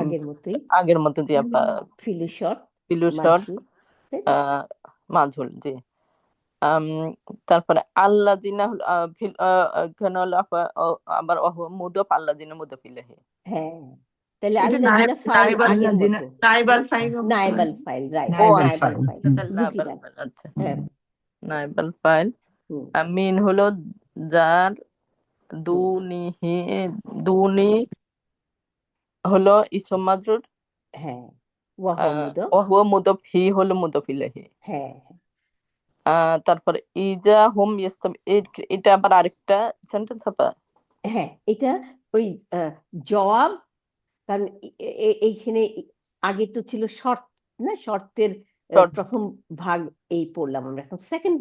S1: আগের মতোই,
S7: আগের মতো যে আপা
S1: ফিলু শর্ট
S7: পিলু শর্ট
S1: মাজহুর, তাই না?
S7: মাঝুল। জি। আম, তারপরে আল্লাহ জিনা হলো এখানে হলো আপা আবার মুদফ আল্লাহ জিনা মুদফ ইলাইহি।
S1: হ্যাঁ তাহলে
S2: এটা
S1: আলিনা জিনা ফাইল
S2: নাইবাল
S1: আগের
S3: জিনা-
S1: মতো,
S2: নাইবাল ফাইল
S1: নাইবাল ফাইল, রাইট,
S7: ও
S3: নাইবাল
S7: আচ্ছা,
S1: নাইবাল
S3: ফাইল।
S1: ফাইল,
S7: তাহলে নাইবাল
S1: জুকিরা,
S7: ফাইল, আচ্ছা
S1: হ্যাঁ,
S7: নাইবাল ফাইল।
S1: হুম,
S7: আর মিন হলো যার, দুনিহি, দুনি হলো ইসম মাজরুর,
S1: হ্যাঁ, ওয়াহ মুদফ,
S7: ওয়াহুয়া মুদফ, হি হলো মুদফ ইলাইহি।
S1: হ্যাঁ,
S7: তারপরে ইজা হুম ইয়াস্তাম, এটা আবার আরেকটা সেন্টেন্স আপা।
S1: হ্যাঁ, এটা ওই জবাব, কারণ এইখানে আগে তো ছিল শর্ত, না, শর্তের
S7: Short.
S1: প্রথম ভাগ এই পড়লাম আমরা, এখন সেকেন্ড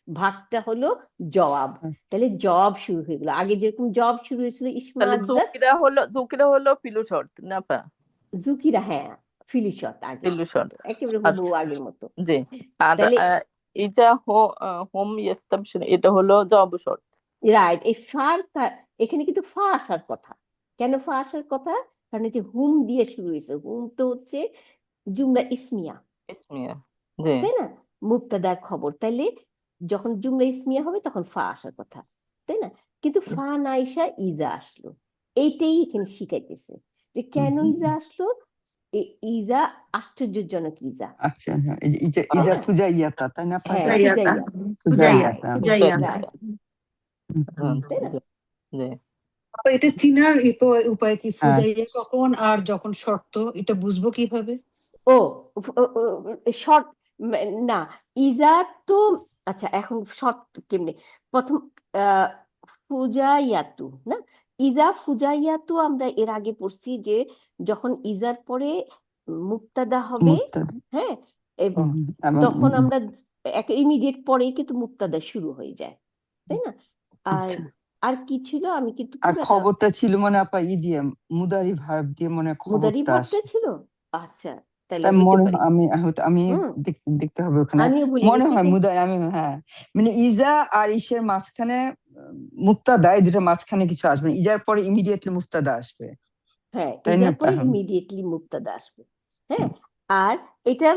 S1: ভাগটা হলো জবাব, তাহলে জবাব শুরু হয়ে গেল। আগে যেরকম জবাব শুরু হয়েছিল ইসমা
S7: তাহলে
S1: আজ্জাদ,
S7: জুকিরা হলো ফিলু শর্ত না আপা?
S1: জুকিরা, হ্যাঁ, ফিলিশত আগের
S7: ফিলু শর্ত,
S1: মতো, একেবারে
S7: আচ্ছা
S1: হুবহু আগের মতো।
S7: জি। আর
S1: তাহলে
S7: ইজা হুম ইয়াস্তাবশির, এটা হলো জবাব শর্ত।
S1: রাইট, এই ফার এখানে কিন্তু ফা আসার কথা। কেন ফা আসার কথা? কারণ এই যে হুম দিয়ে শুরু হয়েছে, হুম তো হচ্ছে জুমলা ইসমিয়া,
S7: ইসমিয়া, জি
S1: তাই না, মুবতাদার খবর, তাইলে যখন জুমলা ইসমিয়া হবে তখন ফা আসার কথা, তাই না, কিন্তু ফা না আইসা ইজা আসলো। এইটাই এখানে শিখাইতেছে যে কেন ইজা আসলো। ইজা আশ্চর্যজনক ইজা,
S3: আচ্ছা, হ্যাঁ, এই যে ইজা
S1: তাই
S3: ইজা
S1: না?
S3: ফুজাইয়াতা, তাই না?
S1: হ্যাঁ,
S2: ফুজাইয়াতা,
S3: ফুজাইয়াতা।
S2: ফুজাইয়াতা।
S7: জি জি।
S4: তো এটা চিনার উপায় কি,
S3: হ্যাঁ,
S4: ফুজাইয়া কখন আর যখন শর্ত, এটা বুঝবো কিভাবে?
S1: ও শর্ট, না, ইজা তো, আচ্ছা এখন শর্ট কেমনে, প্রথম আহ, ফুজাইয়াতু, না, ইজা ফুজাইয়াতু আমরা এর আগে পড়ছি যে যখন ইজার পরে মুক্তাদা হবে,
S3: মুক্তাদা।
S1: হ্যাঁ, এবং
S3: এবং
S1: তখন আমরা ইমিডিয়েট পরেই কিন্তু মুক্তাদা শুরু হয়ে যায়, তাই না। আর
S3: আচ্ছা,
S1: আর কি ছিল, আমি কিন্তু
S3: আর
S1: পুরোটা,
S3: খবরটা ছিল মনে আপা দিয়ে মুদারি ভার্ব দিয়ে মনে হয়
S1: মুদারি
S3: খবরটা
S1: ভাবটা
S3: আসে।
S1: ছিল, আচ্ছা, তাহলে
S3: তাই
S1: হইতে
S3: মনে
S1: পারে,
S3: হয়, আমি
S1: হুম,
S3: দেখতে হবে ওখানে,
S1: আমিও ভুলে
S3: মনে
S1: গেছি
S3: হয়
S1: কিন্তু,
S3: মুদারি, হ্যাঁ, মানে ইজা আর ইসের মাঝখানে মুক্তাদা, এই দুটো মাঝখানে কিছু আসবে না, ইজার পরে ইমিডিয়েটলি মুক্তাদা আসবে,
S1: হ্যাঁ,
S3: তাই না
S1: ইজার পরে
S3: আপা?
S1: ইমিডিয়েটলি মুক্তাদা আসবে, হ্যাঁ, আর এটা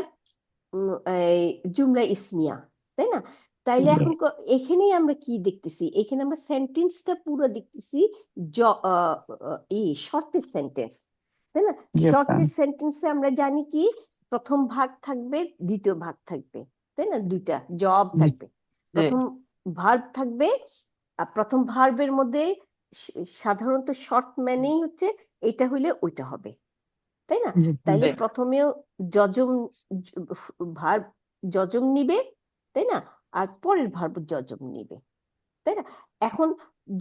S1: এই জুমলা ইসমিয়া, তাই না। তাইলে এখন এখানেই আমরা কি দেখতেছি, এখানে আমরা সেন্টেন্সটা পুরো দেখতেছি, শর্তের সেন্টেন্স, তাই না।
S3: জি আপা।
S1: শর্তের সেন্টেন্সে আমরা জানি কি প্রথম ভাগ থাকবে, দ্বিতীয় ভাগ থাকবে, তাই না, দুইটা জবাব থাকবে, প্রথম ভার্ব থাকবে, আর প্রথম ভার্বের মধ্যে সাধারণত শর্ট মানেই হচ্ছে এটা হইলে ওইটা হবে, তাই না। তাইলে প্রথমেও যজম ভার্ব যজম নিবে, তাই না, আর পরের ভার্ব যজম নিবে, তাই না। এখন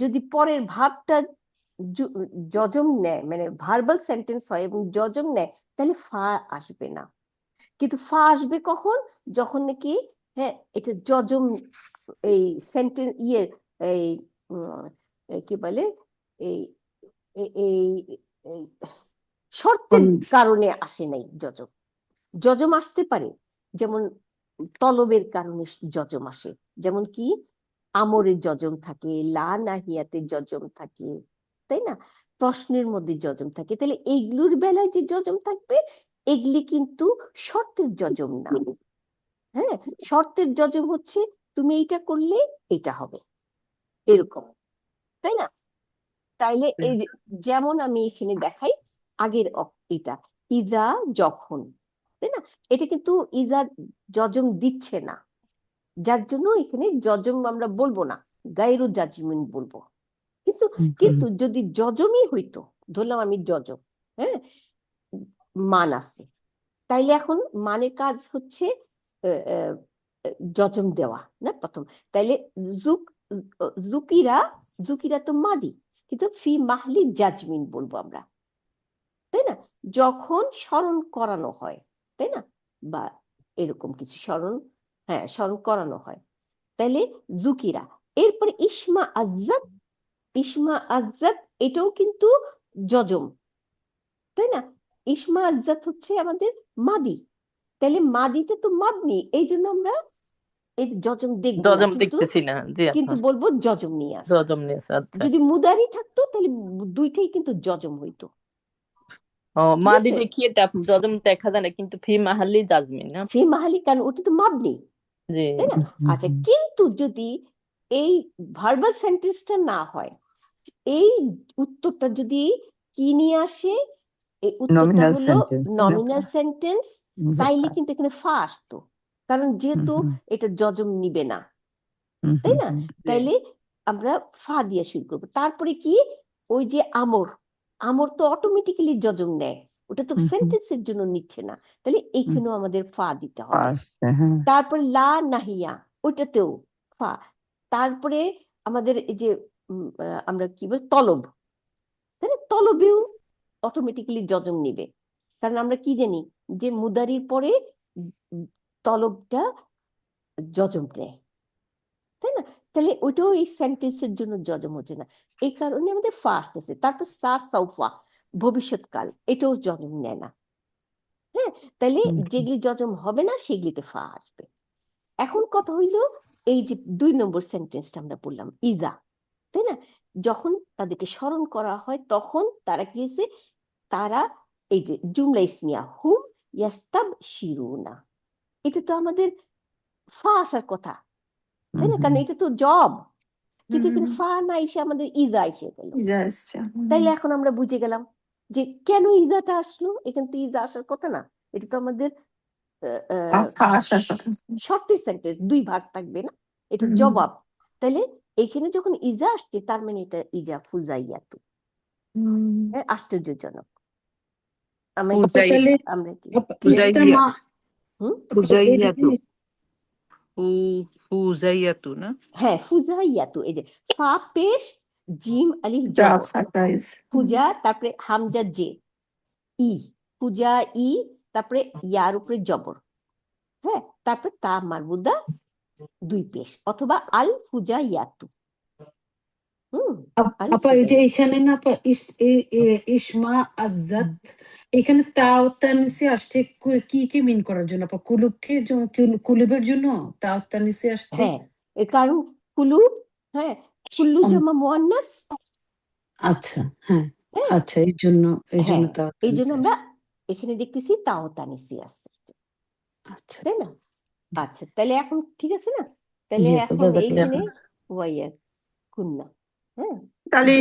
S1: যদি পরের ভাবটা যজম নেয়, মানে ভার্বাল সেন্টেন্স হয় এবং যজম নেয়, তাহলে ফা আসবে না, কিন্তু ফা আসবে কখন, যখন নাকি, হ্যাঁ, এটা যজম, এই সেন্টেন্স এই কি বলে, এই এই এই শর্তের কারণে আসে নাই যজম। যজম আসতে পারে, যেমন তলবের কারণে যজম আসে, যেমন কি আমরের যজম থাকে, লা নাহিয়াতে যজম থাকে, তাই না, প্রশ্নের মধ্যে যজম থাকে, তাহলে এইগুলোর বেলায় যে যজম থাকবে এগুলি কিন্তু শর্তের যজম না, হ্যাঁ, শর্তের যজম হচ্ছে তুমি এইটা করলে এটা হবে, এরকম, তাই না। তাইলে এই যেমন আমি এখানে দেখাই আগের এটা ইজা যখন, তাই না, এটা কিন্তু ইজা যজম দিচ্ছে না, যার জন্য এখানে যজম আমরা বলবো না, গায়রু জাজমিন বলবো। কিন্তু কিন্তু যদি যজমই হইতো, ধরলাম আমি যজম, হ্যাঁ, মান আছে, তাইলে এখন মানের কাজ হচ্ছে যজম দেওয়া, না, প্রথম, তাইলে জুকিরা, জুকিরা তো মাদি, কিন্তু ফি মাহলি জাজমিন বলবো আমরা, তাই না, যখন স্মরণ করানো হয়, তাই না, বা এরকম কিছু স্মরণ, হ্যাঁ, স্মরণ করানো হয়, তাইলে জুকিরা। এরপরে ইসমা আজ্জাদ, ইসমা আজ্জাদ এটাও কিন্তু যজম, তাই না, ইসমা আজ্জাদ হচ্ছে আমাদের মাদি, তাইলে মাদিতে তো মাবনি, এই জন্য আমরা এই যজম দেখবো না,
S7: যজম
S1: কিন্তু
S7: দেখতেছি না, জি
S1: কিন্তু
S7: আপা,
S1: বলবো যজম নিয়ে আসে।
S7: যজম নিয়ে আসে, আচ্ছা।
S1: যদি মুদারি থাকতো তাহলে দুইটাই কিন্তু যজম হইতো,
S7: ও
S1: ঠিক
S7: মাদি
S1: আছে,
S7: দেখি এটা যজম দেখা যায় না, কিন্তু ফি মাহালি জাজমিন না,
S1: ফি মাহালি, কারণ ওটা তো মাবনি,
S7: জি
S1: তাই না। আচ্ছা, কিন্তু যদি এই ভার্বাল সেন্টেন্সটা না হয়, এই উত্তরটা যদি কি নিয়ে আসে, এই উত্তরটা
S3: নমিনাল
S1: হলো
S3: সেন্টেন্স
S1: নমিনাল সেন্টেন্স, তাইলে কিন্তু এখানে ফা আসতো, কারণ যেহেতু এটা যজম নিবে না, তাই না? তাইলে আমরা ফা দিয়ে শুরু করবো। তারপরে কি, ওই যে আমর, আমর তো অটোমেটিক্যালি যজম নেয়, ওটা তো সেন্টেন্সের জন্য নিচ্ছে না, তাহলে এইখানেও আমাদের ফা দিতে হবে। তারপরে লা নাহিয়া, ওইটাতেও ফা। তারপরে আমাদের এই যে আমরা কি বল তলব, তাই না? তলবেও অটোমেটিক্যালি যজম নিবে, কারণ আমরা কি জানি যে মুদারির পরে তলবটা যজম নেয়, তাই না? তাহলে ওইটাও এই সেন্টেন্সের জন্য যজম হচ্ছে না, এই কারণে আমাদের ফা আসতেছে। তারপর সা সাউফা, ভবিষ্যৎকাল, এটাও যজম নেয় না। হ্যাঁ, তাহলে যেগুলি যজম হবে না সেগুলিতে ফা আসবে। এখন কথা হইলো এই যে 2 নম্বর সেন্টেন্সটা আমরা বললাম ইজা, তাই না? যখন তাদেরকে স্মরণ করা হয় তখন তারা কি হয়েছে, তারা এই যে জুমলা ইসমিয়া হুম ইয়াস্তাব শিরুনা, এটা তো আমাদের ফা আসার কথা, তাই না? কারণ এটা তো জব, কিন্তু এখানে ফা না এসে আমাদের ইজা এসে গেল। তাইলে এখন আমরা বুঝে গেলাম যে কেন ইজাটা আসলো। এখানে তো ইজা আসার কথা না, এটা তো আমাদের শর্তের সেন্টেন্স, 2 ভাগ থাকবে না, এটা জবাব। তাহলে এখানে যখন ইজা আসছে তার মানে এটা ইজা ফুজাইয়াতু, আশ্চর্যজনক। আমরা
S8: ফুজাইয়া
S1: আমরা কি
S8: ফুজাইয়া
S4: ফুজাইয়াতু
S8: ফুজাইয়াতু না?
S1: হ্যাঁ ফুজাইয়াতু, এই যে ফা পেশ জিম আলিফ জবর ফুজা, তারপরে হামজা জে ই, ফুজা ই, তারপরে ইয়ার উপরে জবর, হ্যাঁ, তারপরে তা মারবুদা 2 পেশ, অথবা আল ফুজা ইয়াতু।
S4: আপা এই যে এখানে না আপা ইসমা আজ্জাত, এখানে তাও তানিসে আসছে কি কি মিন করার জন্য আপা? কুলুবের জন্য তাও তানিসে আসছে?
S1: হ্যাঁ, কারণ কুলু, হ্যাঁ কুল্লু জামা মুয়ান্নাস।
S4: আচ্ছা, হ্যাঁ, আচ্ছা, এই জন্য তাও
S1: এই জন্য
S4: তানিসে
S1: আমরা এখানে দেখতেছি তাও তানিসি আছে,
S4: আচ্ছা,
S1: তাই না? আচ্ছা, তাহলে এখন ঠিক আছে না? তাহলে এখন এইখানে ওয়াইয়া কুন্না, হ্যাঁ,
S2: তাহলে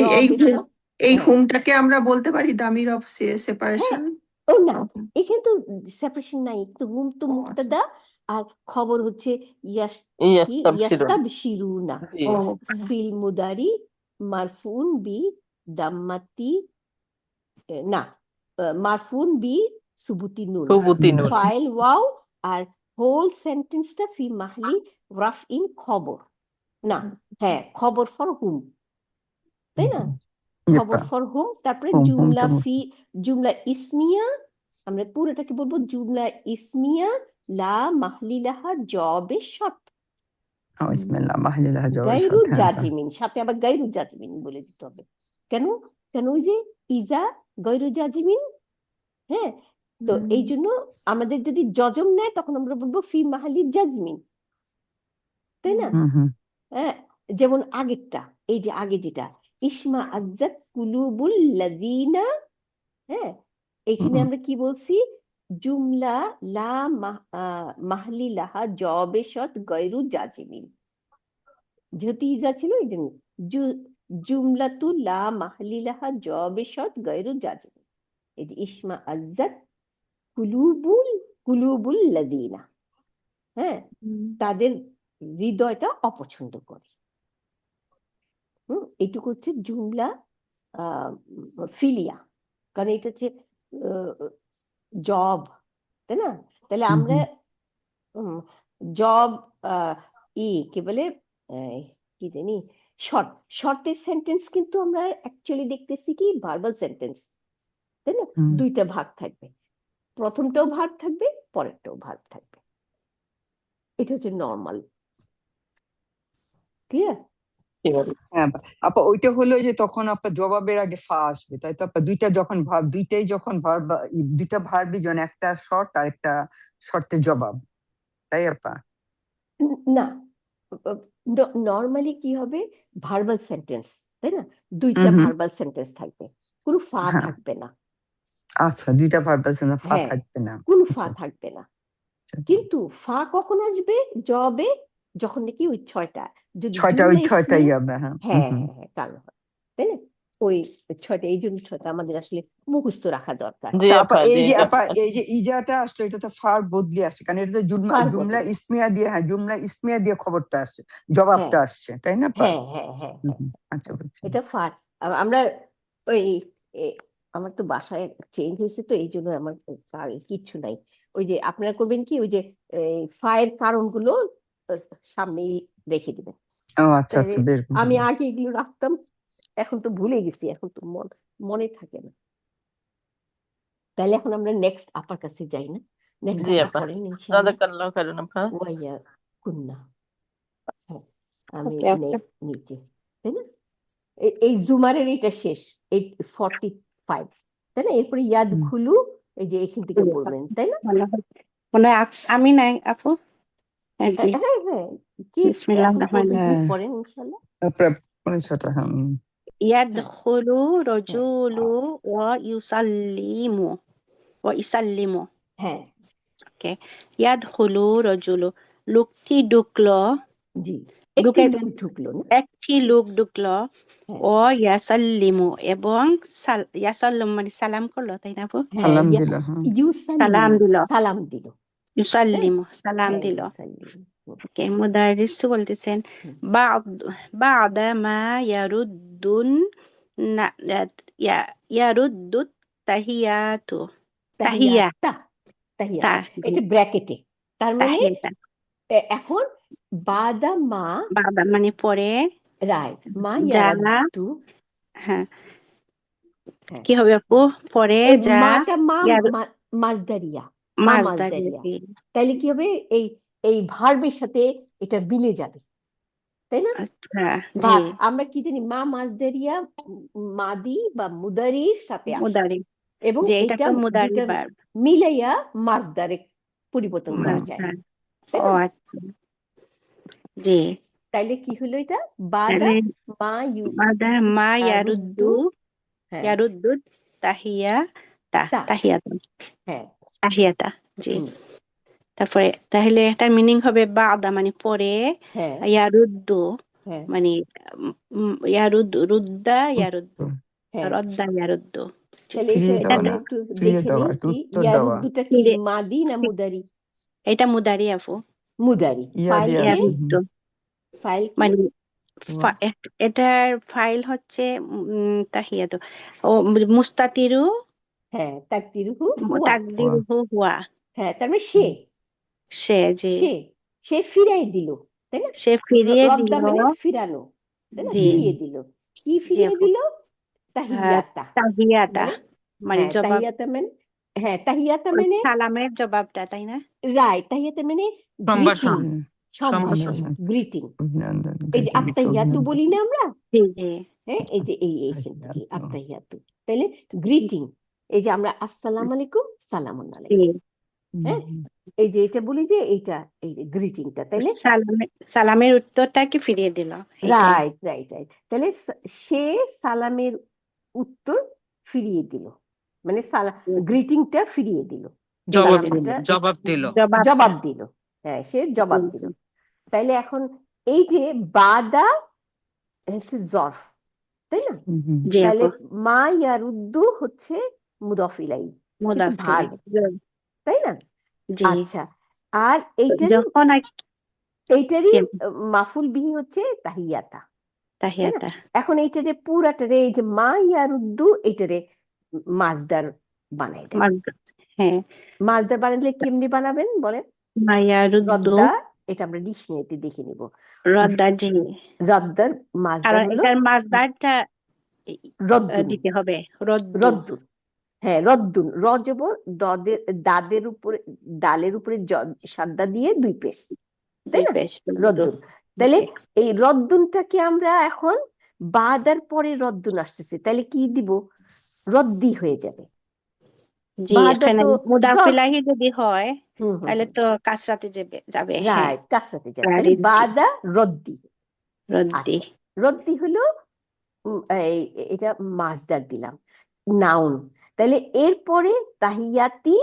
S2: এই হুমটাকে আমরা বলতে পারি দামির অফ সেপারেশন।
S1: ও না, এখানে তো সেপারেশন নাই, তো হুম তো মুক্তাদা, আর খবর হচ্ছে ইয়াস্তাবশিরুনা, ফিল মুদারি মারফুন বি দাম্মাতি, না মারফুন বি সুবুতি নুন, ফাইল ওয়াও, আর হোল সেন্টেন্সটা ফি মাহলি রাফ ইন খবর, না হ্যাঁ খবর ফর হুম, তাই না? খবর ফর হুম, তারপরে জুমলা ইসমিয়া, আমরা পুরোটাকে বলবো জুমলা ইসমিয়া লা মাহলিলাহা জবে শর্ত, গায়রু জাজিমিন, সাথে আবার গায়রু জাজিমিন বলে দিতে হবে। কেন? কেন ওই যে ইজা গায়রু জাজিমিন, হ্যাঁ, তো এই জন্য আমাদের যদি যজম নেয় তখন আমরা বলবো ফি মাহালি জাজমিন, তাই না? হ্যাঁ, যেমন আগেরটা, এই যে আগে যেটা ইসমা আজ্জাত কুলুবুল লাযিনা, হ্যাঁ, এখানে আমরা কি বলছি, জুমলা লা মাহলি লাহা জবে শর্ত গায়রু জাজিমিন, যেহেতু ইজা ছিল এই জন্য জুমলাতু লা মাহলি লাহা জবে শর্ত গায়রু জাজিমিন। এই যে ইসমা আজ্জাত কুলুবুল লাযিনা, হ্যাঁ, তাদের হৃদয়টা অপছন্দ করে। এইটুকু হচ্ছে জুমলা ফিলিয়া, কারণ এটা হচ্ছে জব, তাই না? তাহলে আমরা জব কি বলে কি জানি শর্টের সেন্টেন্স কিন্তু আমরা অ্যাকচুয়ালি দেখতেছি কি ভার্বাল সেন্টেন্স, তাই না? 2টা ভাগ থাকবে, প্রথমটাও ভার্ব থাকবে, পরেরটাও ভার্ব থাকবে, এটা হচ্ছে নর্মাল। ক্লিয়ার?
S3: হ্যাঁ আপা, ওইটা হলো যে তখন আপনার জবাবের আগে ফা আসবে, তাই তো আপা? দুইটা ভার্বই যেন, একটা শর্ট আর একটা শর্তের জবাব, তাই আপা?
S1: না, নর্মালি কি হবে, ভার্বাল সেন্টেন্স, তাই না? 2টা ভার্বাল সেন্টেন্স থাকবে, কোনো ফা থাকবে না।
S3: আচ্ছা, 2টা ভার্বাল সেন্টেন্স, ফা থাকবে না,
S1: কোনো ফা থাকবে না। কিন্তু ফা কখন আসবে জবে, যখন নাকি ওই 6টা, যদি
S3: 6টাই হবে।
S1: হ্যাঁ হ্যাঁ কারণ হয়, তাই না? ওই ছয়টা, এই জন্য ছয়টা আমাদের আসলে মুখস্থ রাখা দরকার।
S7: জি
S3: তারপর
S7: আপা
S3: এই
S7: জি
S3: যে
S7: আপা
S3: এই যে ইজাটা আসলো, এটা তো ফার বদলি আসছে, কারণ এটা তো
S1: ফার
S3: জুমলা
S1: বদলি।
S3: ইসমিয়া দিয়ে, হ্যাঁ জুমলা ইসমিয়া দিয়ে খবরটা আসছে,
S1: হ্যাঁ
S3: জবাবটা আসছে, তাই না আপা?
S1: হ্যাঁ হ্যাঁ হ্যাঁ হ্যাঁ
S3: আচ্ছা বুঝছি।
S1: এটা ফার। আমরা ওই আমার তো বাসায় চেঞ্জ হয়েছে, তো এই জন্য আমার কিচ্ছু নাই। ওই যে আপনারা করবেন কি, ওই যে ফায়ের কারণগুলো সামনেই রেখে দিবেন।
S3: ও আচ্ছা আচ্ছা, বের
S1: আমি আগে এগুলো রাখতাম, এখন তো ভুলে গেছি, এখন তো মনে থাকে না। তাহলে এখন আমরা নেক্সট আপার কাছে যাই না? নেক্সট
S7: জি
S1: আপা
S7: আপা
S1: করেন ইনশাআল্লাহ।
S7: জাযাকাল্লাহু খাইরান আপা।
S1: ওয়াইয়া কুন্না। হ্যাঁ, আমি
S5: ওকে ওকে
S1: নিচে, তাই না? এই জুমারের এটা শেষ, 845, তাই না? এরপরে ইয়াদ খুলু, এই যে এখান থেকে পড়বেন, তাই না?
S5: মনে হয় আমি নাই আপু। হ্যাঁ জি,
S1: হ্যাঁ হ্যাঁ, কি
S5: বিসমিল্লাহির
S1: এখন
S5: রহমানির
S1: পড়বেন,
S5: রহিম।
S1: পড়েন ইনশাআল্লাহ।
S3: পরিচয়টা, হ্যাঁ
S5: ইয়াদখুলু রাজুলু ওয়া ইউসাল্লিমু ওয়া ইসাল্লিমু।
S1: হ্যাঁ
S5: ওকে, ইয়াদখুলু রাজুলু, লোকটি ঢুকলো,
S1: জি, একটি
S5: ঢুকে
S1: লোক ঢুকলো না?
S5: একটি লোক ঢুকলো,
S1: হ্যাঁ
S5: ও ইয়াসাল্লিমু, এবং ইয়াসাল্লাম মানে সালাম করলো, তাই না আপু?
S1: হ্যাঁ,
S3: সালাম দিল, হ্যাঁ
S5: সালাম দিল,
S1: সালাম দিল।
S5: ইউসাল্লিমু সালাম
S1: হ্যাঁ
S5: দিল।
S1: ইউসাল্লিম।
S5: ওকে, মুদারিসু বলতেছেন বা'দা মা ইয়ারুদ্দুন না ইয়ারুদ্দুত তাহিয়াতু, তাহিয়া
S1: তাহিয়াতা,
S5: তা জি
S1: এটা ব্র্যাকেটে, তার মানে
S5: তাহিয়াতা,
S1: এখন বাদা মা,
S5: বাবা মানে পরে
S1: রাইট, মা
S5: যা,
S1: ইয়ারাদ্দু।
S5: হ্যাঁ
S1: হ্যাঁ,
S5: কি হবে আপু, পরে
S1: এই
S5: যা
S1: মাটা
S5: ইয়ার
S1: মাজদারিয়া,
S5: মাজদারি।
S1: তাইলে কি হবে, এই ভার্বের সাথে এটা মিলে যাবে, তাই না?
S5: আচ্ছা জি,
S1: আমরা কি জানি, মা মাজদারিয়া মাদি বা মুদারির সাথে আসে,
S5: মুদারি,
S1: এবং
S5: যে এটা
S1: এটা
S5: তো মুদারি
S1: দুইটা
S5: ভার্ব।
S1: মিলাইয়া মাজদারে পরিবর্তন করা যায়,
S5: আচ্ছা,
S1: তাই
S5: ও
S1: না?
S5: আচ্ছা জি,
S1: তাইলে কি হলো, এটা বাদা
S5: তাহলে
S1: মা
S5: বাদা মা
S1: ইয়ারুদ্দু। হ্যাঁ
S5: ইয়ারুদ্দু
S1: তা,
S5: তাহিয়াতা,
S1: হ্যাঁ
S5: তাহিয়াতা জি।
S1: হুম,
S5: তারপরে তাহলে এটার মিনিং হবে বাদা মানে পরে,
S1: হ্যাঁ
S5: ইয়ারুদ্দু
S1: হ্যাঁ
S5: মানে রুদ্দা ইয়ারুদ্দু,
S1: হ্যাঁ।
S5: রদ্দা ইয়ারুদ্দু জি।
S1: তাহলে
S3: ফিরিয়ে
S1: এটা
S3: দেওয়া
S1: আমরা
S3: না,
S1: একটু
S3: ফিরিয়ে
S1: দেখে
S3: দেওয়া,
S1: নিই,
S3: একটু
S1: কি
S3: উত্তর দেওয়া।
S1: ইয়ারুদ্দুটা কি মাদি না মুদারি?
S5: এটা মুদারি আপু,
S3: ইয়া
S1: মুদারি।
S3: দিয়ে
S1: ফাইল কে,
S3: আছে,
S5: ইয়ারুদ্দু
S1: ফাইল কি?
S5: মানে
S3: ওয়া,
S5: এটার ফাইল হচ্ছে তাহিয়াতু, ও মুস্তাতিরু
S1: হ্যাঁ, তাকদিরুহু হুয়া।
S3: ওয়া,
S5: তাকদিরুহু হুয়া,
S1: হ্যাঁ, তার মানে সে,
S5: সে জি,
S1: সে সে ফিরাই দিল, তাই না?
S5: সে ফিরিয়ে
S1: রদ্দা
S5: দিল
S1: মানে ফিরানো, তাই না?
S5: জি,
S1: ফিরিয়ে দিল। কি
S5: জি
S1: ফিরিয়ে
S5: আপু,
S1: দিল? তাহিয়াতা,
S5: তাহিয়াতা
S1: মানে
S5: মানে
S1: হ্যাঁ
S5: জবাব,
S1: তাহিয়াতা মানে, হ্যাঁ তাহিয়াতা
S5: ওই
S1: মানে
S5: সালামের জবাবটা, তাই না?
S1: রাইট, তাহিয়াতা মানে গ্রিটিং,
S8: সম্ভাষণ
S1: সম্ভাষণ,
S8: সম্ভাষণ
S1: গ্রিটিং।
S3: অভিনন্দন,
S1: এই যে
S3: greetings,
S1: আত্তাহিয়াতু
S3: অভিনন্দন,
S1: বলি না আমরা,
S5: জি জি
S1: হ্যাঁ, এই যে এইখান থেকে
S3: তাহিয়াতু।
S1: আত্তাহিয়াতু, তাইলে গ্রিটিং। এই যে আমরা আসসালামু আলাইকুম, সালামুন
S5: জি,
S1: আলাইকুম, হ্যাঁ, এই যে এটা বলি যে এইটা, এই যে গ্রিটিংটা, তাইলে
S5: সালামের উত্তরটাকে ফিরিয়ে দিল, এইটাই।
S1: Right right right. তাহলে সে সালামের উত্তর ফিরিয়ে দিল, মানে গ্রিটিংটা ফিরিয়ে দিল,
S8: জবাব
S1: সালামটা
S8: জবাব দিল।
S1: জবাব দিল, হ্যাঁ সে জবাব
S5: জি,
S1: দিল।
S5: জি,
S1: তাইলে এখন এই যে বাদা হচ্ছে জরফ, তাই না?
S5: জি
S1: তাহলে
S5: আপু,
S1: মা ইয়ারুদ্দু হচ্ছে মুদাফ ইলাইহি, কিন্তু
S5: মুদাফ
S1: ভার্ব,
S5: ইলাইহি,
S1: তাই না?
S5: জি।
S1: আচ্ছা, আর এইটারই
S5: যখন
S1: এইটারই মাফুল বিহি হচ্ছে তাহিয়াতা, তাই না?
S5: তাহিয়াতা,
S1: এখন এইটারে পুরাটারে, এই যে মা ইয়ারুদ্দু, এইটারে মাজদার বানাই দেন।
S5: হ্যাঁ,
S1: মাজদার বানাইলে কেমনি বানাবেন বলেন?
S5: মায়ারুদ্দু
S1: রদ্দা, এটা আমরা ডিকশনারিতে দেখে নিব।
S5: রদ্দা জি,
S1: রদ্দার
S5: আর
S1: মাজদার হলো
S5: এটার মাজদারটা
S1: রদ্দুন,
S5: দিতে হবে, রদ্দু
S1: রদ্দুন, হ্যাঁ রদ্দুন, রজব দাদের উপরে, ডালের উপরে সাদ্দা দিয়ে দুই পেশ, তাই
S5: দুই
S1: না?
S5: পেশ,
S1: রদ্দুন। তাহলে এই রদ্দুনটাকে আমরা এখন বাদার পরে রদ্দুন আসতেছে, তাহলে কি দিব? রদ্দি হয়ে যাবে।
S5: জি,
S1: বাদা
S5: এখানে
S1: তো
S5: মুদাফ
S1: জরফ,
S5: ইলাইহি যদি হয়
S1: হুম
S5: তাহলে তো কাসরাতে যাবে, হ্যাঁ,
S1: রাইট, কাসরাতে যাবে,
S5: আর
S1: তাহলে বাদা রদ্দি।
S5: রদ্দি,
S1: আচ্ছা, রদ্দি হলো এটা মাজদার দিলাম, নাউন। তাহলে এরপরে তাহিয়াতি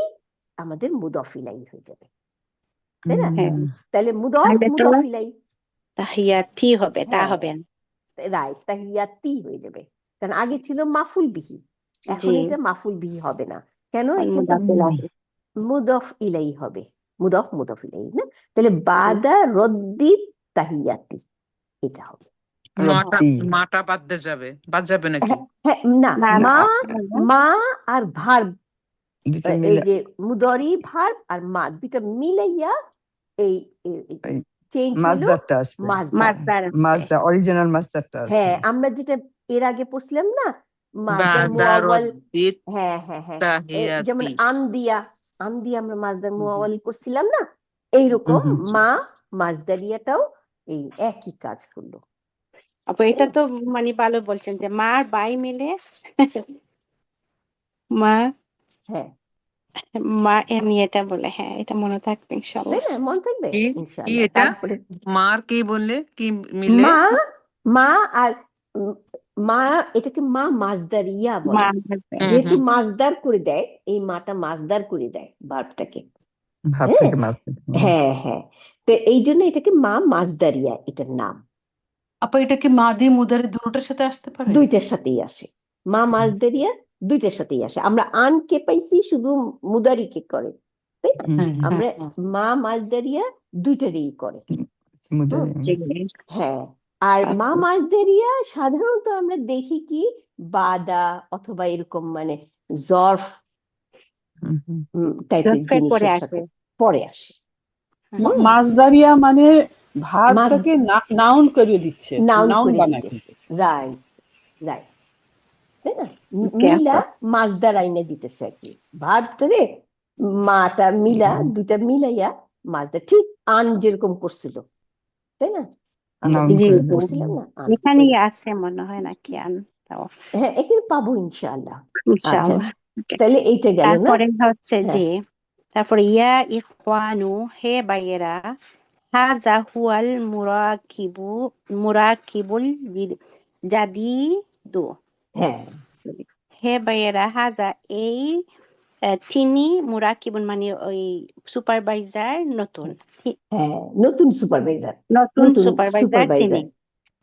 S1: আমাদের মুদাফ ইলাইহি হয়ে যাবে, তাই না?
S5: হ্যাঁ,
S1: তাহলে
S5: তাহলে তো
S1: ইলাইহি,
S5: তাহিয়াতি হবে, তা
S1: হ্যাঁ
S5: হবে না।
S1: রাইট, তাহিয়াতি হয়ে যাবে, কারণ আগে ছিল মাফুল বিহি, এখন
S5: জি
S1: এটা মাফুল বিহি হবে না। কেন?
S5: আর
S1: এখানে
S5: মুদাফ ইলাহি
S1: মুদফ ইলাই হবে, মুদফ ইলাই না, তাহলে বাদা রদ্দি তাহিয়াতি এটা হবে।
S8: মাটা
S3: রদ্দি
S8: মাটা বাদ যাবে নাকি?
S1: হ্যাঁ হ্যাঁ, না
S5: না না
S1: মা,
S5: না,
S1: মা আর ভার্ব,
S3: দুটো
S1: এই
S3: মিলে
S1: যে মুদরি ভার্ব আর মা দুইটা মিলাইয়া এই চেঞ্জ হলো
S3: মাসদারটা আসবে,
S1: মাজদার।
S5: মাসদার আসবে
S3: মাসদার অরিজিনাল মাসদারটা আসবে।
S1: হ্যাঁ, আমরা যেটা এর আগে পড়ছিলাম না, মাজদার
S8: বাদা
S1: মুআওয়াল।
S8: রদ্দিত
S1: হ্যাঁ হ্যাঁ হ্যাঁ, যেমন
S8: তাহিয়াতি।
S1: আন্দিয়া, আন্দিয়া আমরা মাজদার মুআওয়াল করছিলাম না, এইরকম
S3: হুম।
S1: মা মাজদারিয়াটাও এই একই কাজ করলো।
S5: আপু এটা তো মানে ভালো বলছেন যে মা আর বাই মিলে মা
S1: হ্যাঁ,
S5: মা এমনি এটা বলে, হ্যাঁ এটা মনে থাকবে
S1: তাই
S5: ইনশাআল্লাহ।
S1: না? মনে থাকবে
S8: কি
S1: ইনশাআল্লাহ।
S8: এটা?
S1: তারপরে
S8: মার কি বললে? কি মিলে?
S1: মা, মা আর মা, এটাকে মা মাজদারিয়া বলে,
S5: মা
S1: যেহেতু
S8: হুম।
S1: মাজদার করে দেয়, এই মাটা মাজদার করে দেয় ভার্বটাকে।
S3: ভাবটাকে মাসদার।
S1: হ্যাঁ হ্যাঁ, তো এই জন্য এটাকে মা মাজদারিয়া এটার নাম।
S4: আপা এটা কি মাদি মুদারি দুটোটার সাথে আসতে পারে?
S1: দুইটার সাথেই আসে, মা মাজদারিয়া দুইটার সাথেই আসে। আমরা আনকে পাইছি শুধু মুদারিকে করে, তাই না?
S4: হ্যাঁ
S1: আমরা
S4: হ্যাঁ
S1: মা মাজদারিয়া দুইটারই করে।
S3: মুদারি।
S5: জি
S1: হ্যাঁ, আর মা মাজদারিয়া সাধারণত আমরা দেখি কি বাদা অথবা এরকম মানে জরফ টাইপের
S5: জজফের পরে
S1: জিনিসের
S5: আসে।
S1: সাথে পরে আসে।
S6: মাজদারিয়া মানে ভার্বটাকে নাউন করিয়ে দিচ্ছে,
S1: নাউন
S6: নাউন
S1: করে
S6: বানায়
S1: দিতেছে,
S6: ফেলতেছে।
S1: রাইট রাইট, তাই না?
S5: Okay,
S1: মিলা মাজদার আইনে দিতেছে আর কি, ভার্বটারে মাটা মিলা দুইটা মিলাইয়া মাজদার, ঠিক আন যেরকম করছিল, তাই না? আমরা
S3: নাউন
S1: দেখে
S5: জি,
S3: করে
S5: জি।
S1: পড়ছিলাম না আন কি
S5: এখানেই
S1: করে।
S5: আছে মনে হয় নাকি আন তাও
S1: হ্যাঁ, এখানে পাবো ইনশাআল্লাহ। আচ্ছা,
S5: ইনশাআল্লাহ। Okay.
S1: তাহলে এইটা গেল না?
S5: তারপরে হচ্ছে
S1: হ্যাঁ।
S5: যে তারপরে ইয়া ইখওয়ানু হে ভাইয়েরা হাযা হুয়াল মুরাকিবুল জাদিদু
S1: হ্যাঁ
S5: হে ভাইয়েরা হাযা এই তিনি মুরাকিবুন মানে ওই সুপারভাইজার নতুন
S1: হ্যাঁ, নতুন সুপারভাইজার,
S5: নতুন
S1: নতুন
S5: সুপারভাইজার তিনি।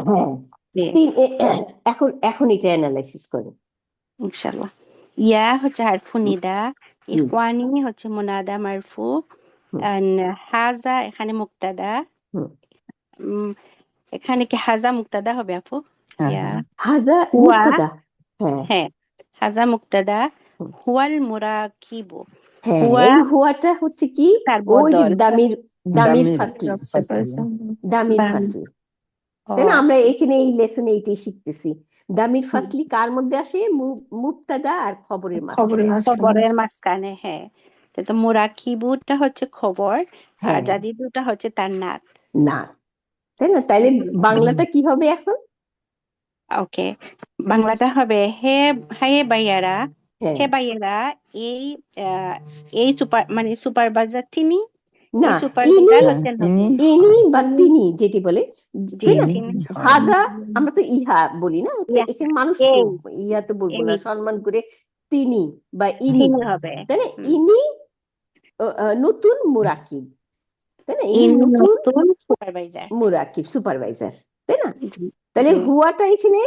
S1: হ্যাঁ,
S5: জি
S1: এখন এটা অ্যানালাইসিস করো।
S5: ইনশাআল্লাহ। ইয়া হচ্ছে হারফু নিদা, ইখওয়ানি হচ্ছে মুনাদা মারফু, হাজা এখানে মুক্তাদা। এখানে কি হাজা মুক্তাদা হবে আপু? ইয়া
S1: হাজা
S5: হুয়া,
S1: মুক্তাদা, হ্যাঁ
S5: হ্যাঁ হাজা মুক্তাদা, হুয়াল মুরাকিবু,
S1: হ্যাঁ,
S5: হুয়া
S1: এই হুয়াটা হচ্ছে কি
S5: তার
S1: ওই যে
S5: বদল।
S1: দামির
S3: দামির
S1: ফাসলি,
S3: ফাসলি।
S1: দামির
S5: বাম।
S1: ফাসলি,
S5: ও,
S1: তাই না? আমরা এখানে এই লেসনে এইটাই শিখতেছি। দামির ফাসলি কার মধ্যে আসে? মুবতাদা আর খবরের মাঝখানে আসে।
S5: খবরের মাঝখানে, হ্যাঁ। তো মুরাকিবুটা হচ্ছে খবর আর
S1: হ্যাঁ,
S5: জাদিদুটা হচ্ছে তার নাত।
S1: না, তাই না? তাইলে বাংলাটা কি হবে এখন?
S5: ওকে, বাংলাটা হবে হে হে ভাইয়ারা,
S1: হ্যাঁ,
S5: হে ভাইয়ারা এই এই সুপারভাইজার তিনি,
S1: না,
S5: এই সুপারভাইজার
S1: ইনি,
S5: হচ্ছেন নতুন।
S1: ইনি বা তিনি যেটি বলে,
S5: জি,
S1: তাই না?
S5: তিনি
S1: হাদা আমরা তো ইহা বলি না, তো
S5: ইয়া,
S1: এখানে মানুষ তো ইহা তো বলবো না,
S5: এই,
S1: সম্মান করে তিনি বা ইনি,
S5: তিনি হবে।
S1: তাই না? ইনি নতুন মুরাকিব, তাই না? ইনি
S5: ইনি
S1: নতুন
S5: নতুন সুপারভাইজার।
S1: মুরাকিব, সুপারভাইজার, তাই না?
S5: জি,
S1: তাহলে
S5: জি।
S1: হুয়াটা এখানে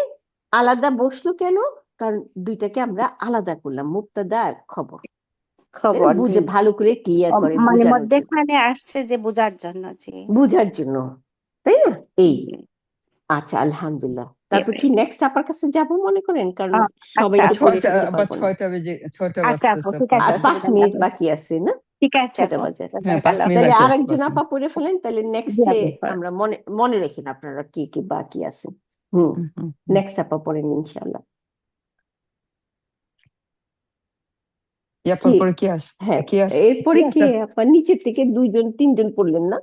S1: আলাদা বসলো কেন? কারণ দুইটাকে আমরা আলাদা করলাম, মুবতাদা আর খবর, তাই না?
S5: খবর, জি।
S1: বুঝে ভালো করে ক্লিয়ার করে
S5: মানে
S1: বোঝানোর জন্য,
S5: মধ্যেখানে আসছে যে বোঝার জন্য, জি।
S1: বুঝার জন্য, তাই না? এই আচ্ছা, আলহামদুলিল্লাহ। তারপর কি নেক্সট আপার কাছে যাব মনে করেন? কারণ সবাই
S5: আচ্ছা,
S1: তো পড়ে
S3: ছয়টা
S1: ফেলতে
S3: আবার
S1: পারবো না।
S3: 6টা বেজে 6টা
S5: আচ্ছা আপু,
S3: বাজতেছে।
S5: ঠিক আছে,
S1: আর 5
S5: অসুবিধা
S1: মিনিট
S5: নেই।
S1: বাকি আছে না?
S5: ঠিক আছে
S1: 6টা
S5: আপু,
S1: বাজে।
S3: হ্যাঁ, 5 মিনিট
S1: তাহলে
S3: বাকি আছে,
S1: আরেকজন
S3: 5
S1: আপা
S3: মিনিট।
S1: পড়ে ফেলেন, তাহলে
S5: জি
S1: নেক্সটে
S5: আপু।
S1: আমরা মনে রাখেন আপনারা কি কি বাকি আছে। হুম, নেক্সট আপা পড়েন ইনশাআল্লাহ।
S3: ইয়ারপর
S1: কি?
S3: পরে কি আছে?
S1: হ্যাঁ,
S3: কি আছে?
S1: এরপরে কে আপা? নিচের থেকে 2 জন 3 জন পড়লেন না?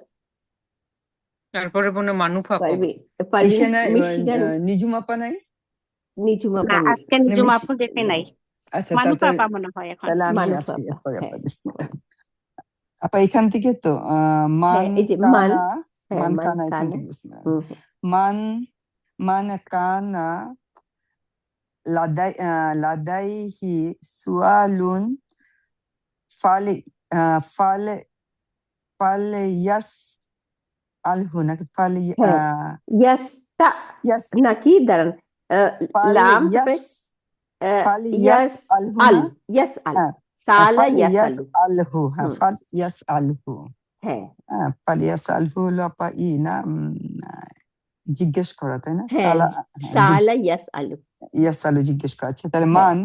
S8: তারপরে মনে মানুফা কবে?
S1: পারবিন,
S3: ইসে নাই,
S1: মিশিগান,
S3: নিজুম আপা নাই?
S1: নিচুম
S5: না,
S1: আপা নেই।
S5: আজকে নিজুম আপু দেখে নাই।
S3: আচ্ছা,
S5: মানুফা
S3: তাহলে
S5: আপা মনে হয় এখন।
S3: তাহলে আমি
S1: মানুফা
S3: আসি
S1: আপা,
S3: এরপরে।
S1: হ্যাঁ
S3: বিসমিল্লাহ। আপা এখান থেকে তো মান
S1: হ্যাঁ, এই যে মান,
S3: কানা,
S1: হ্যাঁ
S3: মান
S1: মান
S3: কানা এখান
S1: কানা,
S3: থেকে। বিসমিল্লাহ।
S1: হুম,
S3: মান কানা লাদাইহি সুআলুন ফালে ফালে ফালিয়াস আলহু নাকি
S1: হ্যাঁ, ইয়াস্তা
S3: ইয়াস
S1: নাকি দাঁড়ান,
S3: ফালে
S1: লাম
S3: ইয়াস ফালে
S1: ইয়াস
S3: আলহু
S1: আল
S3: না?
S1: ইয়াস আল
S3: হ্যাঁ,
S1: সালা
S3: ফালে
S1: ইয়াস
S3: ইয়াস
S1: আলু।
S3: আলহু, হ্যাঁ,
S1: হুম,
S3: ফাল ইয়াস আলহু।
S1: হ্যাঁ
S3: হ্যাঁ, ফাল ইয়াস আলহু হলো আপা না, জিজ্ঞেস করা, তাই না?
S1: হ্যাঁ
S3: সালা,
S1: সালা ইয়াস আলু।
S3: ইয়াস আলু জিজ্ঞেস করা। আচ্ছা, তাহলে
S1: হ্যাঁ
S3: মান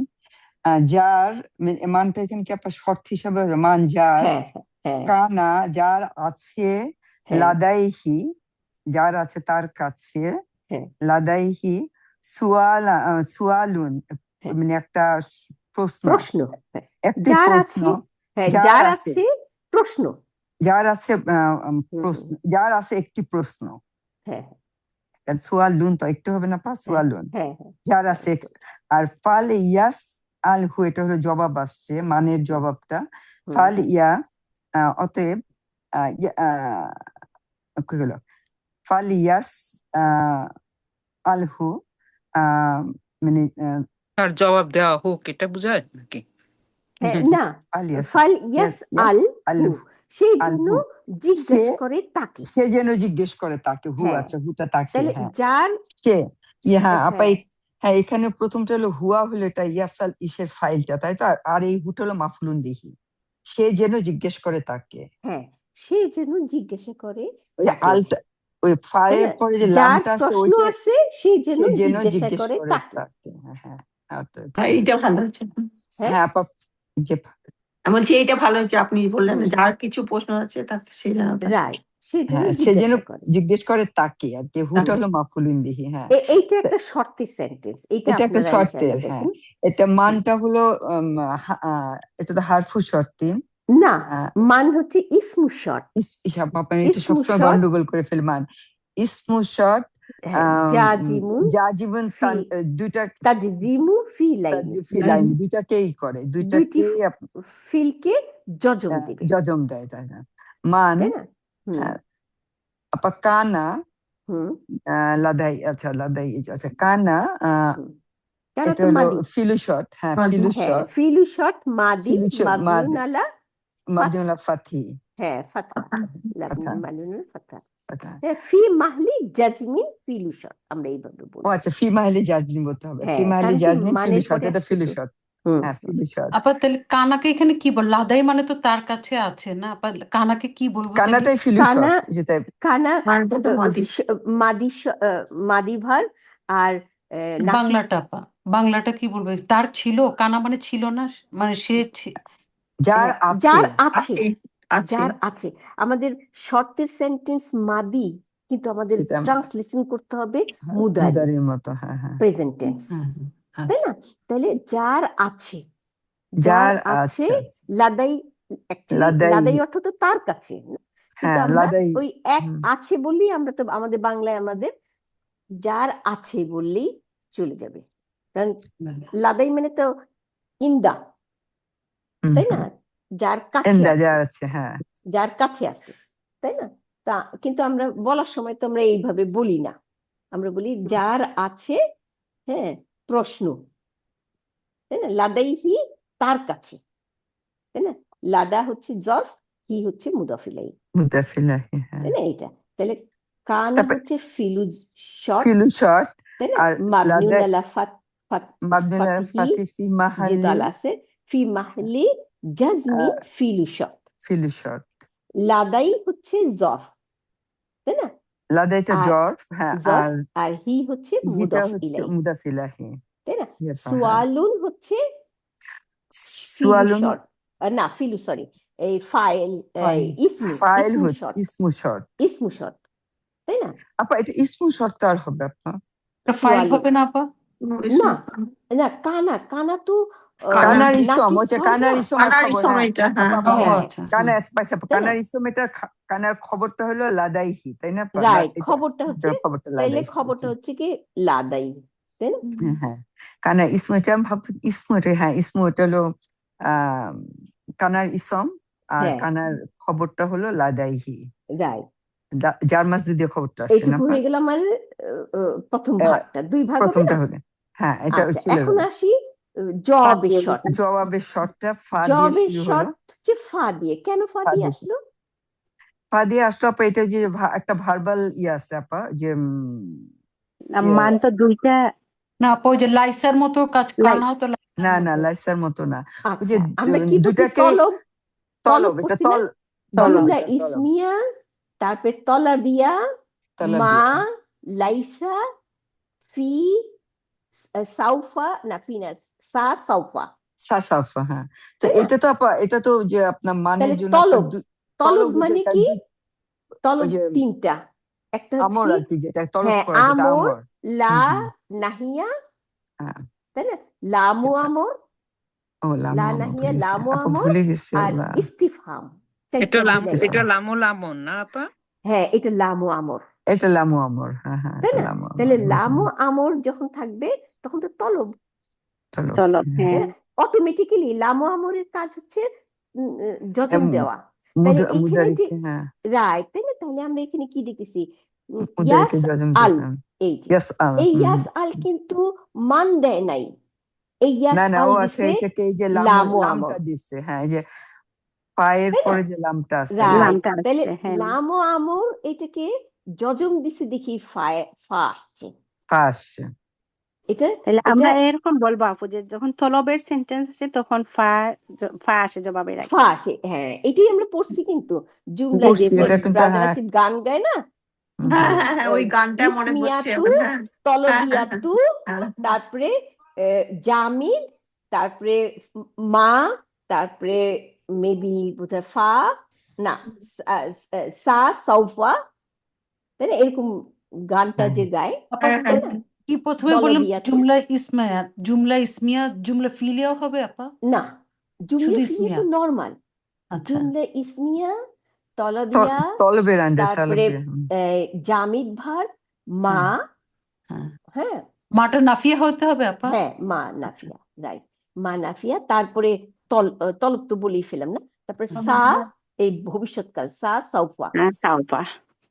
S3: যার মানটা এখানে কি আপা শর্ত হিসাবে হবে? মান যার
S1: হ্যাঁ হ্যাঁ
S3: কানা, যার আছে,
S1: হ্যাঁ
S3: লাদাইহি, যার আছে তার কাছে,
S1: হ্যাঁ
S3: লাদাইহি সুয়ালুন,
S1: হ্যাঁ
S3: মানে একটা প্রশ্ন,
S1: প্রশ্ন। হ্যাঁ
S3: একটি
S1: যার
S3: প্রশ্ন,
S1: আছে, হ্যাঁ
S3: যার
S1: যার
S3: আছে,
S1: আছে প্রশ্ন।
S3: যার আছে
S1: হুম,
S3: প্রশ্ন, যার আছে একটি প্রশ্ন।
S1: হ্যাঁ
S3: সুয়ালুন তো একটু হবে না পা,
S1: হ্যাঁ
S3: সুয়ালুন,
S1: হ্যাঁ হ্যাঁ
S3: যার আছে আর ফাল ইয়াস আলহু, এটা হলো জবাব আসছে, মানের জবাবটা।
S1: হুম,
S3: ফাল ইয়া অতএব কি হলো? ফাল ইয়াস আলহু, মানে
S8: তার জবাব দেওয়া হোক, এটা বোঝায় নাকি?
S1: হ্যাঁ না
S3: ফাল ইয়াস
S1: ফাল ইয়াস আল হু,
S3: আলহু,
S1: সেই জন্য
S3: আলহু,
S1: জিজ্ঞেস
S3: সে
S1: করে তাকে।
S3: সে যেন জিজ্ঞেস করে তাকে, হু
S1: হ্যাঁ
S3: আছে, হুটা তাকে,
S1: তাহলে
S3: হ্যাঁ,
S1: যার
S3: সে, হ্যাঁ আপা,
S1: হ্যাঁ
S3: হ্যাঁ এখানে প্রথমটা হলো হুয়া, হলো এটা ইয়াসাল ইসের ফাইলটা, তাই তো? আর এই হুট হলো মাফলুন বিহি, সে যেন জিজ্ঞেস করে তাকে।
S1: হ্যাঁ সে যেন জিজ্ঞাসা করে
S3: ওই
S1: তাকে,
S3: আলটা, ওই
S1: তাই
S3: ফায়ের
S1: না?
S3: পরে যে
S1: যার
S3: লামটা আছে
S1: প্রশ্ন
S3: ওইটা,
S1: আছে সে যেন
S3: সে যেন
S1: জিজ্ঞাসা
S3: জিজ্ঞেস
S1: করে
S3: করে
S1: তাকে।
S3: তাকে। হ্যাঁ হ্যাঁ অতএব,
S2: এইটা ভালো হচ্ছে।
S1: হ্যাঁ
S3: হ্যাঁ আপা, যে
S2: আমি বলছি এইটা ভালো হচ্ছে, আপনি বললেন
S1: হুম,
S2: যার কিছু প্রশ্ন আছে তাকে সে যেন তাকে।
S1: রাইট, সে যেন
S3: হ্যাঁ সে যেন
S1: জিজ্ঞাসা করে।
S3: জিজ্ঞেস করে তাকে, আর কি হুটা
S2: তাকে।
S3: হলো মাফুলিন বিহি। হ্যাঁ,
S1: এইটা একটা শর্তের সেন্টেন্স, এইটা
S3: এটা একটা
S1: আপনারা
S3: শর্তের,
S1: ইনশাআল্লাহ
S3: হ্যাঁ,
S1: দেখেন।
S3: এটা মানটা হলো এটা তো হারফু শর্তিন।
S1: না, মান হচ্ছে ইসমু শর্ত।
S3: আপনি এটা
S1: ইসমু
S3: সবসময়
S1: শর্ত,
S3: গন্ডগোল করে ফেলমান। ইসমু শর্ট,
S1: হ্যাঁ জাজিমুন
S3: জাজিবন,
S1: ফি
S3: দুইটা
S1: তাজজিমু ফি লাইনি,
S3: লাইন, দুইটাকেই করে,
S1: দুইটি
S3: দুইটাকেই
S1: ফিলকে জজম দিবে,
S3: জজম দেয়, তাই না? মান
S1: তাই না? হুম
S3: আপা কানা
S1: হুম
S3: লাদাই, আচ্ছা লাদাই, আচ্ছা কানা,
S1: হুম। কেন
S3: এটা
S1: তো
S3: হলো
S1: মাদি,
S3: ফিলু শর্ট, হ্যাঁ
S2: মাদি।
S3: ফিলু
S1: হ্যাঁ
S3: শর্ট,
S1: ফিলু শর্ট মাদি
S3: ফিলু শর্ট
S1: মাবনিউন আলা ফাত,
S3: মাদিউল্লাহ ফাথি,
S1: হ্যাঁ ফাতহা,
S3: আচ্ছা
S1: মাবনিউন ফাতহা।
S3: আচ্ছা।
S1: হ্যাঁ ফি মাহলি জাজমিন ফিলু শর্ট, আমরা এইভাবে
S3: ও
S1: বলি।
S3: আচ্ছা, ফি মাহলি জাজমিন বলতে হবে, ফি
S1: হ্যাঁ
S3: মাহলি
S1: কারণ কি
S3: জাজমিন ফিলু
S1: মানের
S3: শর্ট,
S1: পরে
S3: এটা
S1: আসছে
S3: ফিলু
S1: তো।
S3: শর্ট,
S1: হুম
S3: হ্যাঁ ফিলু শর্ট।
S4: আপা তাহলে কানাকে এখানে কি বল? লাদাই মানে তো তার কাছে আছে না আপা, কানাকে কি বলবো তাহলে?
S3: কানাটাই ফিলু
S1: কানা,
S3: শর্ট, যেটা
S1: কানা
S2: মানটা তো মাদি।
S1: মাদি মাদি ভার, আর নাকিস।
S4: বাংলাটা আপা, বাংলাটা কি বলবো? তার ছিল, কানা মানে ছিল না, মানে সে
S3: যার
S1: হ্যাঁ,
S3: আছে,
S1: যার আছে,
S2: আছে আছে
S1: যার আছে। আমাদের শর্তের সেন্টেন্স মাদি, কিন্তু আমাদের
S3: সেটা
S1: ট্রান্সলেশন করতে হবে মুদারি,
S3: মুদারির মতো, হ্যাঁ হ্যাঁ,
S1: প্রেজেন্ট টেন্স, তাই
S4: আচ্ছা
S1: না? তাহলে যার আছে,
S3: যার
S1: যার আছে,
S3: আছে,
S1: লাদাই, অ্যাকচুয়ালি
S3: লাদাই,
S1: লাদাই অর্থ তো তার কাছে, কিন্তু
S3: হ্যাঁ
S1: আমরা
S3: লাদাই,
S1: ওই এক
S3: হুম,
S1: আছে বললেই আমরা তো আমাদের বাংলায় আমাদের যার আছে বললেই চলে যাবে, কারণ লাদাই মানে তো ইন্দা,
S3: হুম,
S1: তাই না? যার কাছে
S3: এন্দা
S1: আছে,
S3: যার আছে, হ্যাঁ
S1: যার কাছে আছে, তাই না? তা কিন্তু আমরা বলার সময় তো আমরা এইভাবে বলি না, আমরা বলি যার আছে, হ্যাঁ প্রশ্ন, তাই না? লাদাইহি তার কাছে, তাই না? লাদা হচ্ছে জরফ, হি হচ্ছে মুদাফিলাই,
S3: মুদাফিলাহি, হ্যাঁ।
S1: তাই না? এইটা তাহলে কানা
S3: তারপর
S1: হচ্ছে ফিলু শর্ট,
S3: ফিলু শর্ট,
S1: তাই না?
S3: আর
S1: মাবনিউন
S3: লাদাই
S1: আলা
S3: মাবনুল
S1: ফাতহি,
S3: ফাতি ফি
S1: যে
S3: মাহালি
S1: দাল আছে, ফি মাহলি জাজমি ফিলু শর্ট।
S3: ফিলু শর্ট,
S1: লাদাই হচ্ছে জরফ, তাই না?
S3: লাদাইটা
S1: আর
S3: জর্ফ, হ্যাঁ,
S1: জরফ,
S3: আর
S1: আর হি হচ্ছে
S3: হিটা
S1: মুদাফ
S3: হচ্ছে
S1: ইলাই,
S3: মুদাফিলাহি,
S1: তাই না?
S3: হ্যাঁ।
S1: সুয়ালুন হচ্ছে ফিলু
S3: সুয়ালুন
S1: শর্ট, না ফিলু সরি, এই ফাইল, ইসমু,
S3: ফাইল
S1: ইসমু
S3: হচ্ছে
S1: শর্ট,
S3: ইসমু শর্ট।
S1: ইসমু শর্ট, তাই না?
S3: আপা এটা ইসমু শর্ট কার হবে আপা?
S4: ফাইল
S1: সুয়ালুন
S4: হবে না আপা?
S1: না, না কানা, কানা তো
S3: কানার ইসম,
S1: নাকিস
S3: হচ্ছে
S1: ভার
S3: কানার
S1: না?
S3: ইসমের
S2: কানার
S3: খবর,
S2: সময়
S3: হ্যাঁ
S2: এটা, হ্যাঁ
S3: আপা,
S4: ও
S1: হ্যাঁ
S4: আচ্ছা
S3: কানা স্পাইস,
S1: তাই না?
S3: কানার ইসম, এটা কানার খবরটা হলো লাদাইহি, তাই না আপা?
S1: রাইট,
S3: এটা
S1: খবরটা হচ্ছে,
S3: খবরটা
S1: তাইলে
S3: লাদাইহি,
S1: খবরটা হচ্ছে কি লাদাই, তাই না?
S3: হ্যাঁ কানার ইসমু, এটা আমি ভাবছি ইসমু, এটা হ্যাঁ ইসমু, এটা হলো আহ কানার ইসম, আর
S1: হ্যাঁ
S3: কানার খবরটা হলো লাদাইহি,
S1: রাইট,
S3: যার মাসজিদে খবরটা আসছে না
S1: এইটুকু
S3: আপা?
S1: হয়ে গেল আমার প্রথম
S3: আহ,
S1: ভাগটা, দুই ভাগ হবে
S3: প্রথমটা
S1: না?
S3: হলো, হ্যাঁ এটা
S1: আচ্ছা
S3: চলে
S1: এখন
S3: গেল।
S1: আসি জবাবের শর্ত।
S3: জবাবের শর্টটা ফা দিয়ে
S1: জবাবের
S3: শুরু হলো,
S1: শর্ত হচ্ছে ফা দিয়ে, কেন ফা
S3: ফা
S1: দিয়ে
S3: দিয়ে
S1: আসলো?
S3: পা দিয়ে আসলো আপা, এটা যে একটা ভার্বাল ইয়ে আছে আপা, যে
S5: মান তো দুইটা,
S4: না আপা ওই যে লাইসার মতো কাজ কানাও
S5: লাইস
S4: তো লাইসার
S3: না না
S4: মতো
S3: লাইসার মতো না ওই যে
S1: আচ্ছা আমরা কি বলছি
S3: দুটাকে
S1: তলব
S3: তলব
S1: তলব
S3: এটা
S1: পড়ছি না
S3: তলব
S1: জুমলা
S3: এটা তলব
S1: ইসমিয়া তারপরে তলাবিয়া মা
S3: তলাবিয়া
S1: লাইসা ফি সাউফা না ফিনাস সা সাউফা
S3: সাসাফা হ্যাঁ তো
S1: তাই না
S3: এটা তো এটা তো যে আপনার মানের
S1: তাহলে
S3: জন্য আপনার
S1: তলব
S3: তলব
S1: তলব
S3: হচ্ছে
S1: মানে
S3: তার
S1: কি
S3: ওই
S1: তলব
S3: যে
S1: তিনটা একটা হচ্ছে
S3: আমর
S1: কি
S3: আর কি যেটা তলব
S1: হ্যাঁ
S3: করা যেটা
S1: আমর
S3: আমর
S1: লা
S3: হুম
S1: নাহিয়া
S3: হ্যাঁ
S1: তাই না লামু
S3: এটা
S1: আমর
S3: ও লামো
S1: লা
S3: আমর
S1: নাহিয়া
S3: ভুলে গেছি
S1: লামু
S3: আপা
S1: আমর
S3: ভুলে গেছি
S1: আর
S3: আল্লাহ
S1: ইস্তিফহাম
S8: এটা
S1: চারটা বোঝাই
S3: ইস্তিফা
S8: এটা লামো লামন না আপা?
S1: হ্যাঁ এটা লামু আমর
S3: এটা লামো আমর হ্যাঁ হ্যাঁ
S1: তাই
S3: এটা
S1: না
S3: লামো আমর
S1: তাহলে লামু আমর যখন থাকবে তখন তো তলব
S3: তলব
S5: তলব
S3: হ্যাঁ
S5: হ্যাঁ
S1: অটোমেটিক্যালি লামু আমরের কাজ হচ্ছে যতন দেওয়া তাহলে এখানে যে
S3: মুদারিকে হ্যাঁ
S1: রাইট তাই না তাহলে আমরা এখানে কি দেখতেছি ইয়াস
S3: মুদারিকে জজম
S1: আল
S3: দিয়েছেন
S1: এই যে
S3: ইয়াস আল
S1: এই ইয়াস আল কিন্তু মান দেয় নাই এই ইয়াস
S3: না না
S1: আল
S3: ও আছে
S1: দিছে
S3: এটাকে এই যে
S1: লামু আমর
S3: লামটা দিচ্ছে হ্যাঁ এই যে পায়ের
S1: তাই না
S3: পরে যে লামটা আছে
S1: রাইট
S5: নামটা
S1: তাহলে
S5: আসছে হ্যাঁ
S1: লামু আমর এটাকে যজম দিছে দেখি ফা আসছে
S3: পাশ
S1: এটা
S5: তাহলে
S1: এটা
S5: আমরা এরকম বলবো আপু যে যখন তলবের সেন্টেন্স আছে তখন ফা আসে জবাবের আগে
S1: ফা আসে হ্যাঁ এটাই আমরা পড়ছি কিন্তু জুমলা
S5: জি
S3: পড়ছি
S5: জি
S3: এটা কিন্তু
S1: ব্রাদার
S3: হ্যাঁ
S1: আসিফ গান গায় না
S2: হ্যাঁ হ্যাঁ হ্যাঁ ওই গানটা মনে পড়ছে
S1: ইসমিয়াতু
S2: আমার হ্যাঁ
S1: তলবিয়াতু তারপরে জামিদ তারপরে মা তারপরে মেবি বোধহয় ফা না সা সৌফা তাই না এরকম গানটা যে গায়
S4: আপা
S2: হ্যাঁ
S1: তাই
S2: হ্যাঁ
S1: না
S4: কি প্রথমে বললাম
S1: তলবিয়াতু
S4: জুমলা ইসমিয়া জুমলা ফিলিয়াও হবে আপা
S1: না জুমলা
S4: শুধু
S1: ফিলিয়া
S4: ইসমিয়া
S1: তো নরমাল
S4: আচ্ছা
S1: জুমলা ইসমিয়া তলবিয়া
S3: তলবের আন্ডার
S1: তারপরে
S3: তলবে
S1: জামিদ ভার মা
S4: হ্যাঁ
S1: হ্যাঁ
S4: মাটা নাফিয়া হতে হবে আপা
S1: হ্যাঁ মা নাফিয়া রাইট মা নাফিয়া তারপরে তলব তো বলেই ফেলাম না তারপরে সা এই ভবিষ্যৎকাল সা সৌফা
S5: সাউফা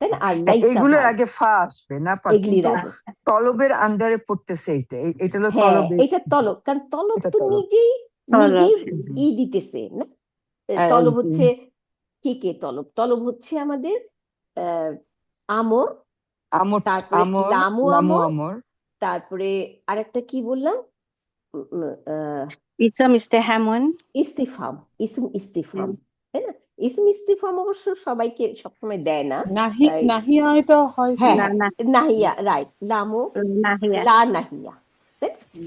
S1: তাই না আর লাইসা
S3: এগুলোর
S1: ভার
S3: আগে ফা আসবে না পা
S1: এগুলির
S3: কিন্তু
S1: আগে
S3: তলবের আন্ডারে পড়তেছে এটা হলো
S1: হ্যাঁ
S3: তলবের
S1: এটা তলব কারণ তলব
S3: এটা
S1: তো
S3: তলব
S1: নিজেই
S5: তলব
S1: ই দিতেছে না
S3: হ্যাঁ,
S1: তলব
S3: এই
S1: হচ্ছে কে তলব তলব হচ্ছে আমাদের আহ আমর
S3: আমর
S1: তারপরে
S3: আমর
S1: লামু
S3: লামু
S1: আমর
S3: আমর
S1: তারপরে আরেকটা কি বললাম
S5: ইসম ইস্তেহামুন
S1: ইস্তিফাম ইস্তিফাম তাই না ইস্তিফাম অবশ্য সবাইকে সবসময় দেয় না
S6: নাহিয়া এটা হয়
S1: হ্যাঁ
S5: না না
S1: নাহিয়া রাইট লামু
S5: নাহিয়া
S1: লা নাহিয়া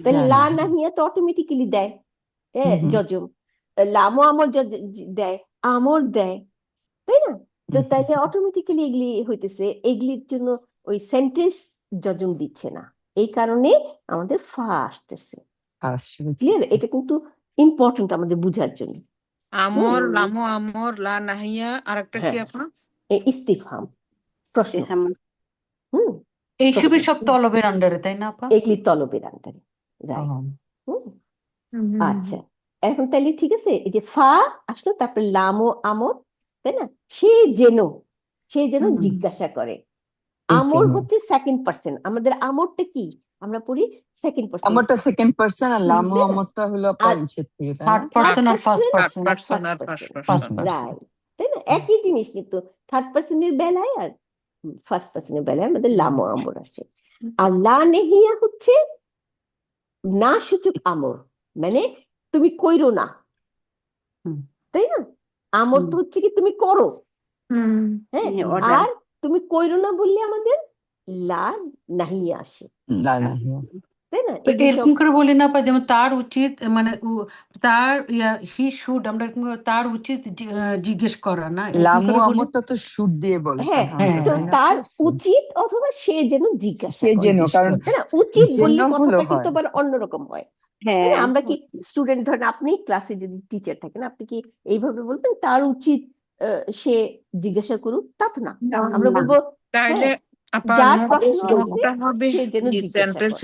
S1: তাহলে লা নাহিয়া তো অটোমেটিক্যালি দেয় যজম লামু আমর দেয় আমর দেয় তাই না তো তাইলে অটোমেটিক্যালি এগুলি হইতেছে এগুলির জন্য ওই সেন্টেন্স যজম দিচ্ছে না এই কারণে আমাদের ফা আসতেছে
S3: আসবে
S1: ক্লিয়ার এটা কিন্তু ইম্পর্টেন্ট আমাদের বুঝার জন্য
S8: আমর লামো আমর লা নাহিয়া আর একটা কি
S1: হ্যাঁ
S8: আপা?
S1: ইস্তিফহাম প্রশ্ন
S5: ইস্তেহামুন
S1: হুম
S4: এইসবই সব তলবের আন্ডারে তাই না আপা
S1: এগুলি তলবের আন্ডারে রাইট আচ্ছা এখন তাহলে ঠিক আছে এই যে ফা আসলো তারপর লামো আমর তাই না সে যেন জিজ্ঞাসা করে আমর হচ্ছে সেকেন্ড পার্সন আমাদের আমরটা কি আমরা পড়ি সেকেন্ড পার্সন
S3: আমরটা সেকেন্ড পার্সন আর লামু
S1: তাই না?
S3: আমরটা হলো আপনার
S1: আর
S3: ইসের থেকে তাই
S4: থার্ড
S3: না
S4: পার্সন আর ফার্স্ট
S1: Third
S4: পার্সন
S8: পার্সন আর first
S4: first
S8: person
S4: person
S1: right তাই না একই জিনিস কিন্তু থার্ড পার্সনের বেলায় আর ফার্স্ট পার্সনের বেলায় আমাদের লামো আমর আসে আর লা নেহিয়া হচ্ছে না সূচক আমর মানে তুমি কইরো না
S4: হুম।
S1: তাই না আমর তো হচ্ছে কি তুমি করো হ্যাঁ
S5: order.
S1: আর তুমি কইরো না বললে আমাদের লা নাহিয়া আসে
S3: না না
S1: তাই না
S4: তো
S1: এগুলি
S4: এরকম
S1: সব
S4: করে বলি না আপা যেমন তার উচিত মানে তার হি শুড আমরা এরকম করে তার উচিত জিজ্ঞেস করা না এরকম
S3: লামু
S4: করে বলি
S3: আমরটা তো সুর দিয়ে বলে
S1: হ্যাঁ
S3: সাধারণত
S1: তো
S3: তাই না
S1: তার উচিত অথবা সে যেন জিজ্ঞাসা
S3: সে
S1: করে
S3: যেন
S4: জিজ্ঞেস
S3: কারণ
S4: করে।
S1: তাই না উচিত
S3: যেন
S1: বললে
S3: হলো
S1: কথাটা
S3: হয়।
S1: কিন্তু আবার অন্যরকম হয় তাই
S5: হ্যাঁ
S1: না আমরা কি স্টুডেন্ট ধরেন আপনি ক্লাসে যদি টিচার থাকেন আপনি কি এইভাবে বলবেন তার উচিত সে জিজ্ঞাসা করুক তা তো না আমরা
S5: না।
S1: বলবো
S8: তাইলে আপা
S1: যার
S8: নোট
S1: প্রশ্ন আছে
S8: নোটটা হবে
S1: সে যেন
S8: কি
S1: জিজ্ঞাসা করে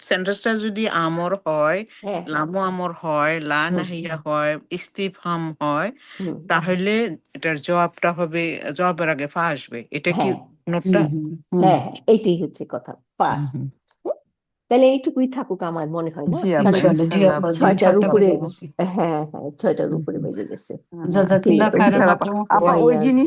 S8: সেন্টেন্সটা যদি আমর হয়
S1: হ্যাঁ
S8: লামু আমর হয় লা
S1: হুম,
S8: নাহিয়া হয় ইস্তিফহাম হয়
S1: হুম,
S8: তাহলে এটার জবাবটা হবে জবাবের আগে ফা আসবে এটা কি
S1: হ্যাঁ
S8: নোটটা?
S1: হ্যাঁ হ্যাঁ এইটাই হচ্ছে কথা পাস
S3: হুম,
S1: তাহলে এইটুকুই থাকুক আমার মনে হয় না
S3: জি
S1: কারণ
S3: আপা
S4: ইনশাআল্লাহ জি
S3: ইনশাআল্লাহ
S4: আপা জি
S1: ছয়টার
S4: ছয়টা
S1: উপরে
S4: বেজে গেছে
S1: হ্যাঁ 6টার উপরে বেজে গেছে
S4: জাজাকাল্লাহ
S1: ঠিক আছে
S4: খাইরান
S3: আপা
S4: আপু
S3: আপা ওই
S1: ওয়াইয়াকুম।
S3: জিনিস